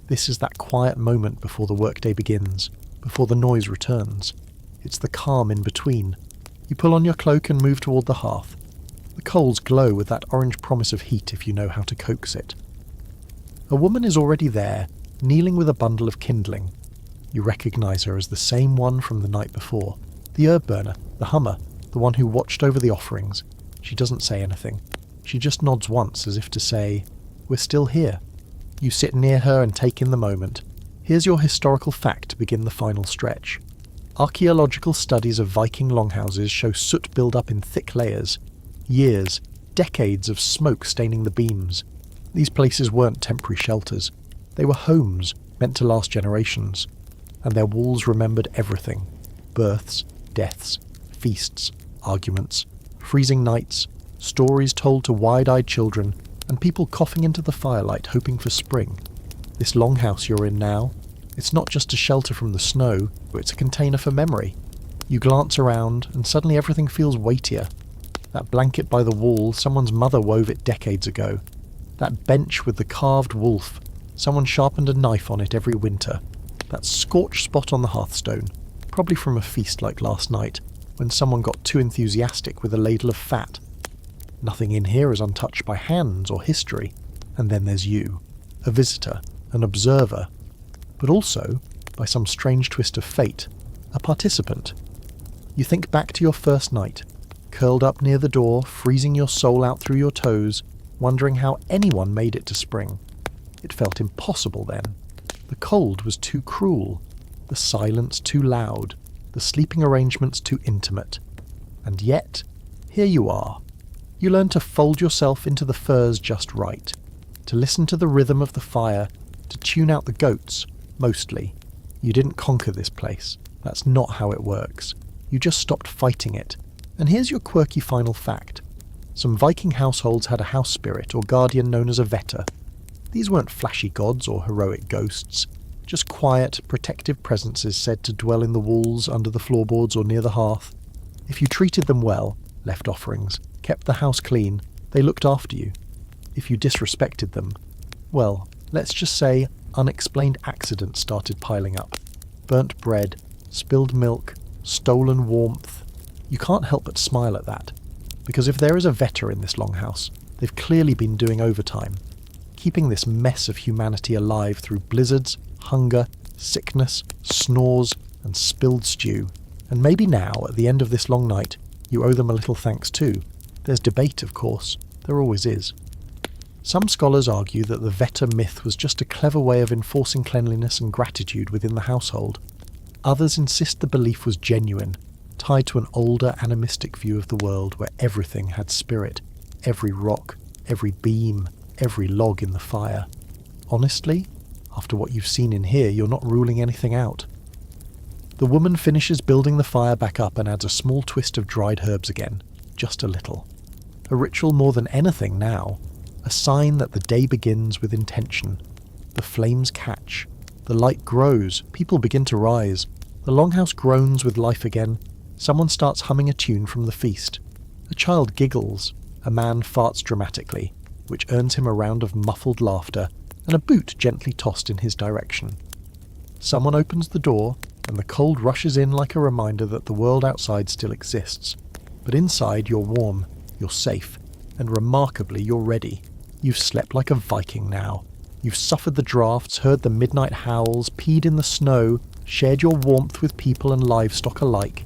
This is that quiet moment before the workday begins, before the noise returns. It's the calm in between. You pull on your cloak and move toward the hearth. The coals glow with that orange promise of heat if you know how to coax it. A woman is already there, kneeling with a bundle of kindling. You recognise her as the same one from the night before. The herb burner, the hummer, the one who watched over the offerings. She doesn't say anything. She just nods once as if to say, "We're still here." You sit near her and take in the moment. Here's your historical fact to begin the final stretch. Archaeological studies of Viking longhouses show soot build up in thick layers. Years, decades of smoke staining the beams. These places weren't temporary shelters. They were homes, meant to last generations. And their walls remembered everything. Births, deaths, feasts, arguments, freezing nights, stories told to wide-eyed children, and people coughing into the firelight hoping for spring. This longhouse you're in now, it's not just a shelter from the snow, it's a container for memory. You glance around, and suddenly everything feels weightier. That blanket by the wall, someone's mother wove it decades ago. That bench with the carved wolf, someone sharpened a knife on it every winter. That scorched spot on the hearthstone, probably from a feast like last night, when someone got too enthusiastic with a ladle of fat. Nothing in here is untouched by hands or history. And then there's you, a visitor, an observer, but also, by some strange twist of fate, a participant. You think back to your first night, curled up near the door, freezing your soul out through your toes, wondering how anyone made it to spring. It felt impossible then. The cold was too cruel, the silence too loud, the sleeping arrangements too intimate. And yet, here you are. You learn to fold yourself into the furs just right, to listen to the rhythm of the fire, to tune out the goats, mostly. You didn't conquer this place. That's not how it works. You just stopped fighting it. And here's your quirky final fact. Some Viking households had a house spirit or guardian known as a vetter. These weren't flashy gods or heroic ghosts, just quiet, protective presences said to dwell in the walls, under the floorboards or near the hearth. If you treated them well, left offerings, kept the house clean, they looked after you. If you disrespected them, well, let's just say unexplained accidents started piling up. Burnt bread, spilled milk, stolen warmth. You can't help but smile at that, because if there is a vetter in this longhouse, they've clearly been doing overtime, keeping this mess of humanity alive through blizzards, hunger, sickness, snores, and spilled stew. And maybe now, at the end of this long night, you owe them a little thanks too. There's debate, of course. There always is. Some scholars argue that the vetter myth was just a clever way of enforcing cleanliness and gratitude within the household. Others insist the belief was genuine, tied to an older animistic view of the world where everything had spirit, every rock, every beam, every log in the fire. Honestly, after what you've seen in here, you're not ruling anything out. The woman finishes building the fire back up and adds a small twist of dried herbs again, just a little. A ritual more than anything now, a sign that the day begins with intention. The flames catch, the light grows, people begin to rise, the longhouse groans with life again, someone starts humming a tune from the feast. A child giggles, a man farts dramatically, which earns him a round of muffled laughter, and a boot gently tossed in his direction. Someone opens the door, and the cold rushes in like a reminder that the world outside still exists. But inside you're warm, you're safe, and remarkably you're ready. You've slept like a Viking now. You've suffered the drafts, heard the midnight howls, peed in the snow, shared your warmth with people and livestock alike.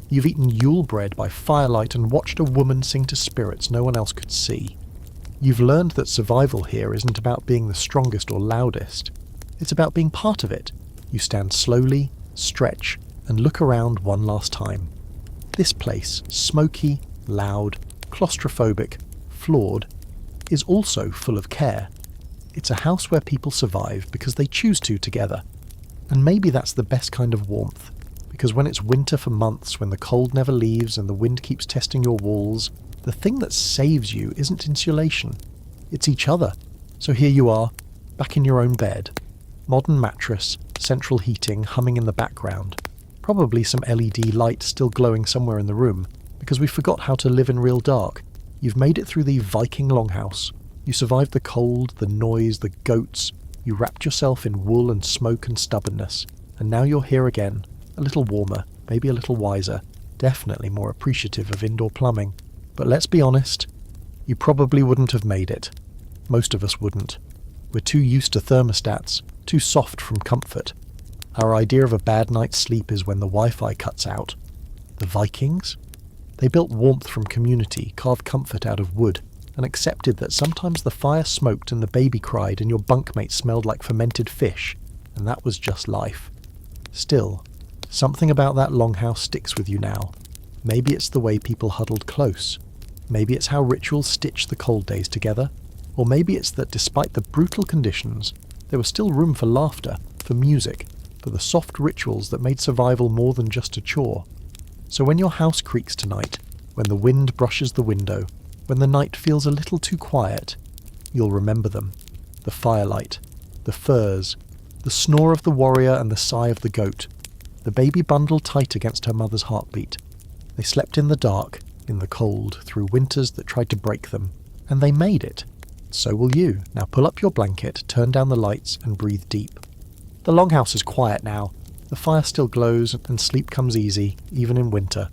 You've eaten Yule bread by firelight and watched a woman sing to spirits no one else could see. You've learned that survival here isn't about being the strongest or loudest. It's about being part of it. You stand slowly, stretch, and look around one last time. This place, smoky, loud, claustrophobic, flawed, is also full of care. It's a house where people survive because they choose to together. And maybe that's the best kind of warmth, because when it's winter for months, when the cold never leaves and the wind keeps testing your walls, the thing that saves you isn't insulation, it's each other. So here you are, back in your own bed. Modern mattress, central heating humming in the background. Probably some LED light still glowing somewhere in the room, because we forgot how to live in real dark. You've made it through the Viking longhouse. You survived the cold, the noise, the goats. You wrapped yourself in wool and smoke and stubbornness. And now you're here again, a little warmer, maybe a little wiser, definitely more appreciative of indoor plumbing. But let's be honest, you probably wouldn't have made it. Most of us wouldn't. We're too used to thermostats, too soft from comfort. Our idea of a bad night's sleep is when the Wi-Fi cuts out. The Vikings? They built warmth from community, carved comfort out of wood, and accepted that sometimes the fire smoked and the baby cried and your bunkmate smelled like fermented fish, and that was just life. Still, something about that longhouse sticks with you now. Maybe it's the way people huddled close. Maybe it's how rituals stitched the cold days together. Or maybe it's that despite the brutal conditions, there was still room for laughter, for music, for the soft rituals that made survival more than just a chore. So when your house creaks tonight, when the wind brushes the window, when the night feels a little too quiet, you'll remember them. The firelight, the furs, the snore of the warrior and the sigh of the goat, the baby bundled tight against her mother's heartbeat. They slept in the dark, in the cold, through winters that tried to break them, and they made it. So will you. Now pull up your blanket, turn down the lights, and breathe deep. The longhouse is quiet now. The fire still glows, and sleep comes easy, even in winter.